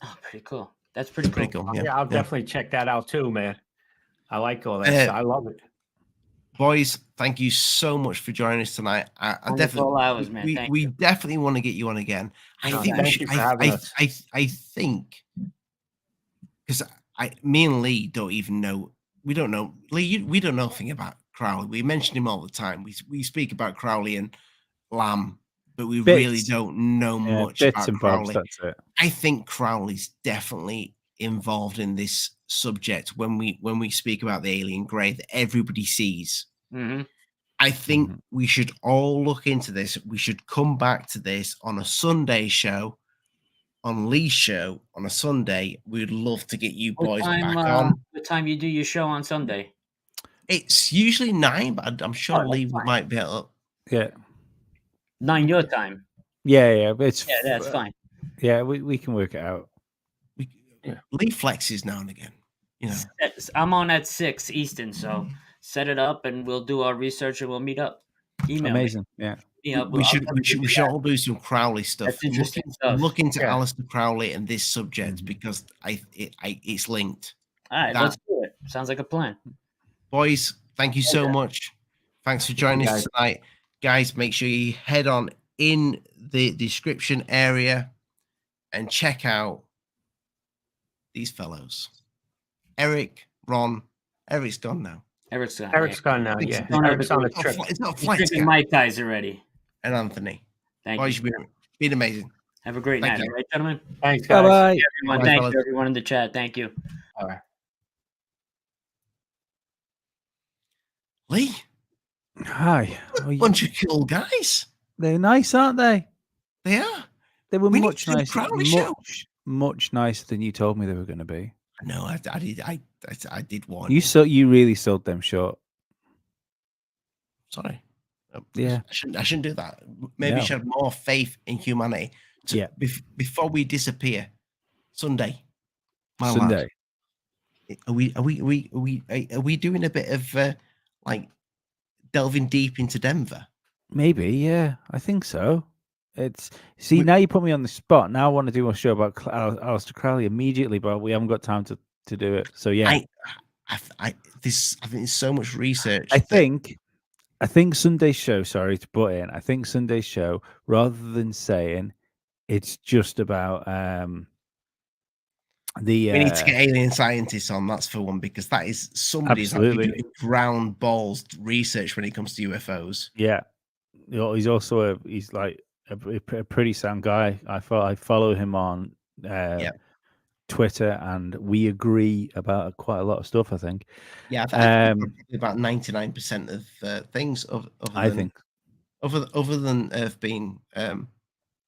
Oh, pretty cool. That's pretty cool. Pretty cool. Yeah, I'll definitely check that out too, man. I like all that Uh, stuff. I love it. Boys, thank you so much for joining us tonight. I definitely, Wonderful hours, man. Thank we you. definitely want to get you on again. I No, think we thank should. you for having us. I think because me and Lee don't even know. We don't know Lee. We don't know nothing about Crowley. We mention him all the time. We speak about Crowley and Lamb, but we really Bits. don't know Yeah, much bits about and bobs. Crowley. That's it. I think Crowley's definitely involved in this subject when we speak about the alien grey that everybody sees. Mm-hmm. I think we should all look into this. We should come back to this on a Sunday show, on Lee's show on a Sunday. We'd love to get you boys back on. What time you do your show on Sunday? It's usually 9, but I'm sure that's Lee fine. might be able. Yeah. 9 your time. Yeah. It's Yeah, that's fine. Yeah, we can work it out. Lee flexes now and again. You know, I'm on at 6 Eastern, so set it up and we'll do our research and we'll meet up. Email Amazing. me. Yeah. Yeah, we should all do some Crowley stuff. That's interesting stuff. Look into Yeah. Aleister Crowley and this subject because it's linked. All right, let's do it. Sounds like a plan. Boys, thank you so much. Thanks for joining us tonight. Guys, make sure you head on in the description area and check out these fellows. Eric, Ron. Eric's gone now. Eric's gone. Eric's gone now. It's Yeah, not Eric's on a It's trip. not, it's not He's flight drinking guy. Mai Tais already. And Anthony. Thank Boys, you. you've been amazing. Have a great Thank night, you. all right, gentlemen? Thanks, guys. Bye-bye. Everyone, Bye, thank fellas. you, everyone in the chat. Thank you. All right. Lee, Hi. bunch of cool guys. They're nice, aren't they? They are. They were We need much to do a nicer. Crowley show. Much nicer than you told me they were going to be. No, I did warn You really sold them short. Sorry. Yeah. I shouldn't do that. Maybe No. you should have more faith in humanity. Yeah. Before we disappear, Sunday. My lad, Sunday. are we doing a bit of like delving deep into Denver? Maybe, yeah. I think so. Now you put me on the spot. Now I want to do a show about Aleister Crowley immediately, but we haven't got time to do it. So yeah. I think there's so much research. I think Sunday's show, sorry to butt in, I think Sunday's show, rather than saying it's just about we need to get alien scientists on. That's for one, because that is somebody who's actually Absolutely. doing ground balls research when it comes to UFOs. Yeah. He's also he's like a pretty sound guy. I follow him on Twitter, and we agree about quite a lot of stuff, I think. Yeah, I think about 99% of things other than Earth being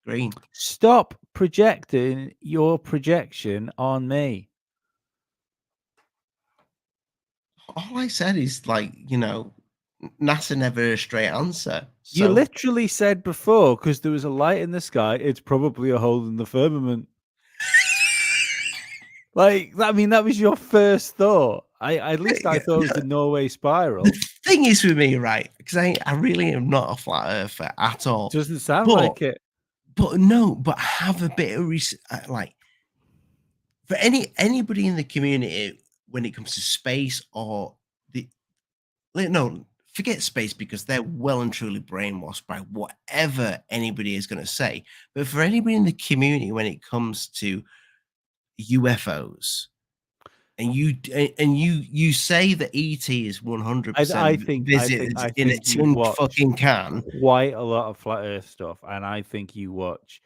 green. Stop projecting your projection on me. All I said is, like, NASA never a straight answer. So, You literally said before, because there was a light in the sky, it's probably a hole in the firmament. That was your first thought. I thought it was the Norway spiral. the thing is with me, right? Because I really am not a flat earther at all. Doesn't sound like it. But have a bit of research, like, for anybody in the community when it comes to space or forget space, because they're well and truly brainwashed by whatever anybody is going to say. But for anybody in the community, when it comes to UFOs, and you say that ET is 100%, I think in a tin fucking can. Quite a lot of flat Earth stuff, and I think you watch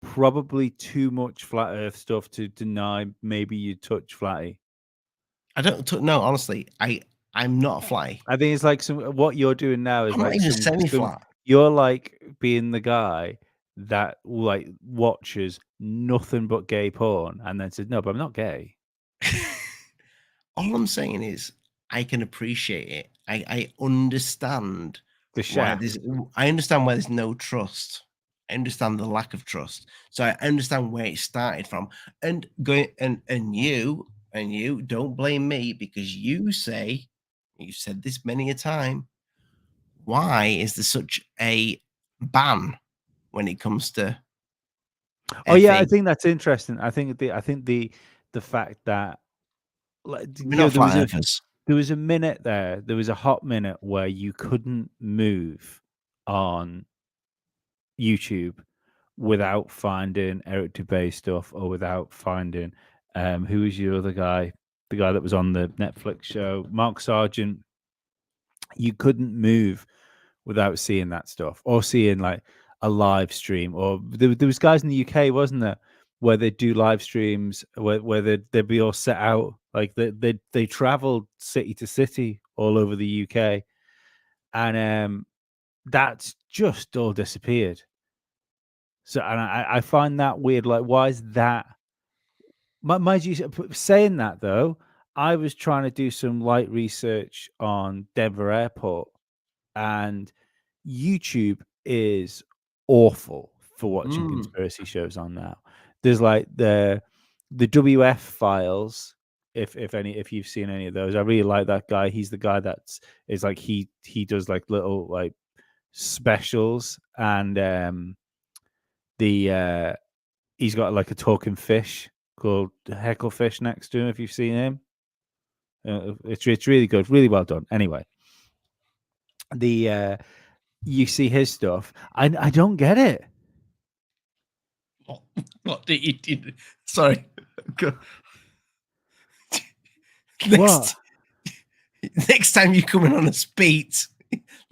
probably too much flat Earth stuff to deny maybe you touch flatty. I don't know, honestly. I'm not a flatty. I think it's like what you're doing now is I'm not even semi-flat. You're like being the guy that like watches nothing but gay porn and then says, no, but I'm not gay. All I'm saying is I can appreciate it. I understand I understand why there's no trust. I understand the lack of trust. So I understand where it started from. And you don't blame me, because you said this many a time, why is there such a ban when it comes to Oh yeah, I FE? think that's interesting. I think the fact that, like, We're not there was flat earthers. a minute there. There was a hot minute where you couldn't move on YouTube without finding Eric Dubay stuff, or without finding who was your other guy, the guy that was on the Netflix show, Mark Sargent. You couldn't move without seeing that stuff, or seeing like a live stream. Or there was guys in the UK, wasn't there, where they do live streams where they'd be all set out, like they traveled city to city all over the UK, and that's just all disappeared. So, and I find that weird. Like, why is that? Mind you, saying that though, I was trying to do some light research on Denver Airport, and YouTube is awful for watching conspiracy shows on now. There's like the WF files. If you've seen any of those, I really like that guy. He's the guy is like he does like little like specials, and he's got like a talking fish called Hecklefish next to him. If you've seen him, it's really good, really well done. Anyway, you see his stuff. I don't get it. What did you? Sorry. What? Next time you come in on a speed.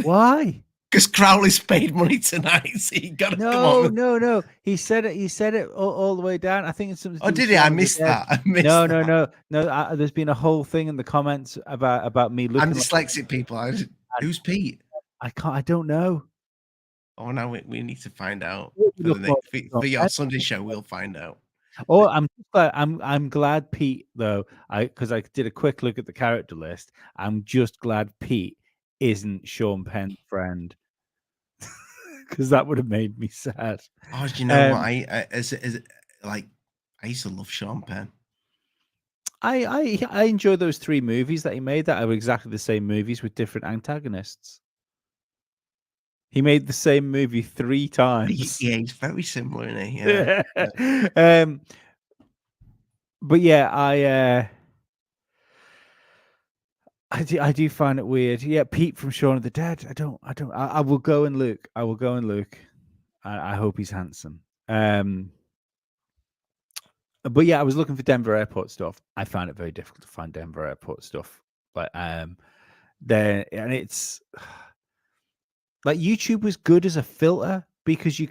Why? Because Crowley's paid money tonight, so you got to come on. No. He said it all the way down. I think it's something. Oh, did he? I missed that. No. There's been a whole thing in the comments about me looking. I'm dyslexic, people. Who's Pete? I don't know. Oh, now we need to find out for your Sunday show. We'll find out. Oh, I'm glad Pete, though, because I did a quick look at the character list. I'm just glad Pete isn't Sean Penn's friend, because that would have made me sad. Oh, do you know what? I used to love Sean Penn. I enjoy those 3 movies that he made that are exactly the same movies with different antagonists. He made the same movie 3 times. Yeah, he's very similar, isn't he? Yeah. But yeah, I do find it weird. Yeah, Pete from Shaun of the Dead. I will go and look. I hope he's handsome. But yeah, I was looking for Denver Airport stuff. I found it very difficult to find Denver Airport stuff. But there, and it's like YouTube was good as a filter, because you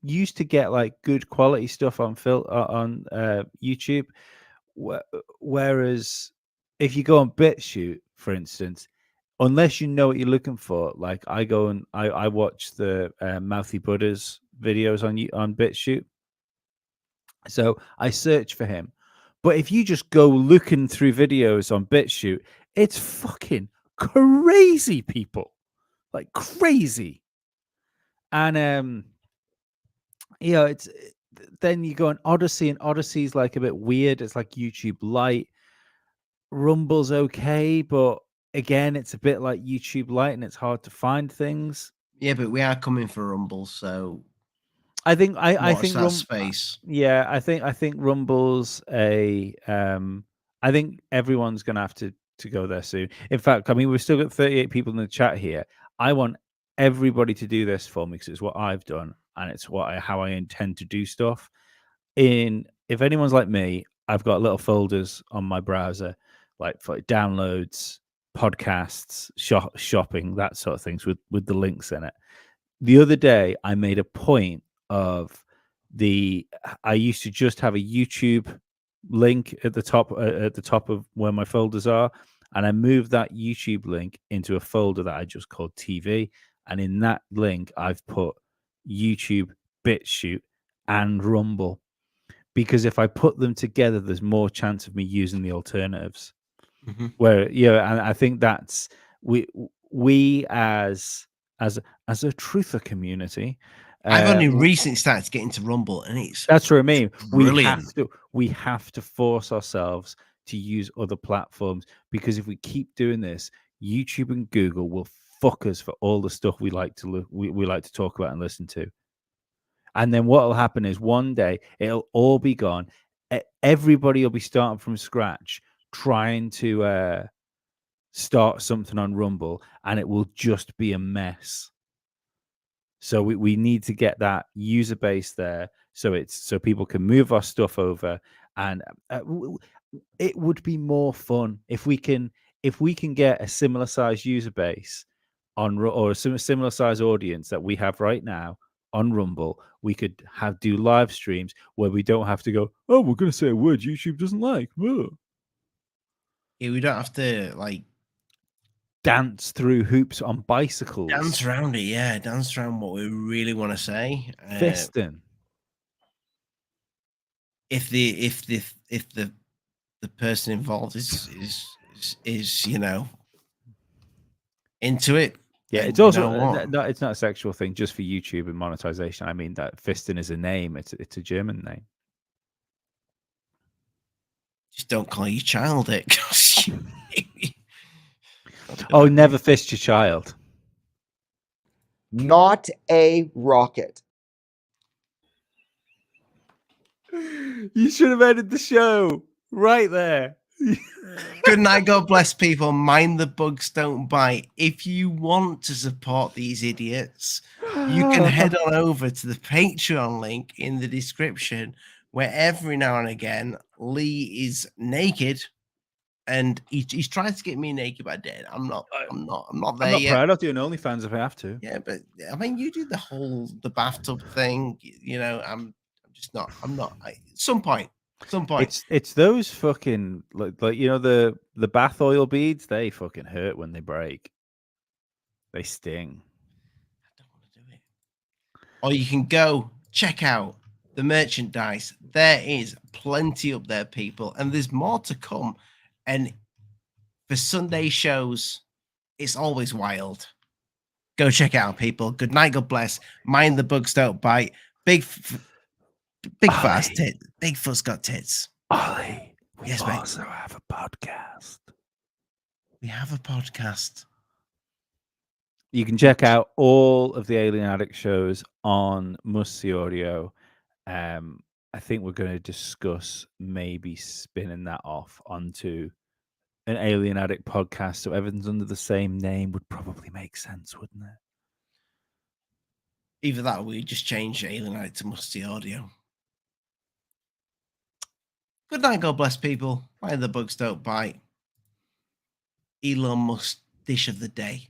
used to get like good quality stuff on YouTube, whereas if you go on BitChute, for instance, unless you know what you're looking for, like I go and I watch the Mouthy Buddha's videos on BitChute, so I search for him. But if you just go looking through videos on BitChute, it's fucking crazy, people. Like crazy. And it's then you go on Odyssey, and Odyssey's like a bit weird. It's like YouTube Lite. Rumble's okay, but again, it's a bit like YouTube Lite, and it's hard to find things. Yeah, but we are coming for Rumble, so I think I think space. Yeah, I think Rumble's a I think everyone's gonna have to go there soon. In fact, I mean, we've still got 38 people in the chat here. I want everybody to do this for me, because it's what I've done, and it's how I intend to do stuff. If anyone's like me, I've got little folders on my browser, like for downloads, podcasts, shopping, that sort of things, with the links in it. The other day, I made a point of I used to just have a YouTube link at the top of where my folders are, and I moved that YouTube link into a folder that I just called TV, and in that link I've put YouTube, BitChute, and Rumble, because if I put them together, there's more chance of me using the alternatives. Mm-hmm. Where and I think that's we as a truther community. I've only recently started to get into Rumble, and that's what I mean. Brilliant. We have to force ourselves to use other platforms, because if we keep doing this, YouTube and Google will fuckers for all the stuff we like to we like to talk about and listen to. And then what will happen is one day it'll all be gone. Everybody will be starting from scratch, trying to start something on Rumble, and it will just be a mess. So we need to get that user base there, so people can move our stuff over, and it would be more fun if we can get a similar size user base or a similar size audience that we have right now on Rumble. We could do live streams where we don't have to go, oh, we're going to say a word YouTube doesn't like. Whoa. Yeah, we don't have to like dance through hoops on bicycles. Dance around it, yeah. Dance around what we really want to say. Fisting. If the person involved is you know, into it. Yeah, it's also it's not a sexual thing just for YouTube and monetization. I mean that fisting is a name. It's a German name. Just don't call your child it. Oh, never fist your child. Not a rocket. You should have ended the show right there. Good night, God bless people. Mind the bugs don't bite. If you want to support these idiots, you can head on over to the Patreon link in the description, where every now and again Lee is naked, and he's trying to get me naked, but I did. I'm not there I'm not yet. proud of doing OnlyFans if I have to. Yeah, but I mean, you do the bathtub thing. You know, I'm just not. At some point. It's those fucking like you know the bath oil beads. They fucking hurt when they break. They sting. I don't want to do it. Or you can go check out the merchandise. There is plenty up there, people, and there's more to come. And for Sunday shows, it's always wild. Go check it out, people. Good night, God bless. Mind the bugs don't bite. Big fast tits. Big fuss got tits. Ollie, we yes, also have a podcast. We have a podcast. You can check out all of the Alien Addict shows on Must See Audio. I think we're going to discuss maybe spinning that off onto an Alien Addict podcast, so everything's under the same name would probably make sense, wouldn't it? Either that or we just change Alien Addict to Must See Audio. Good night, God bless people. Mind the bugs don't bite. Elon Musk dish of the day.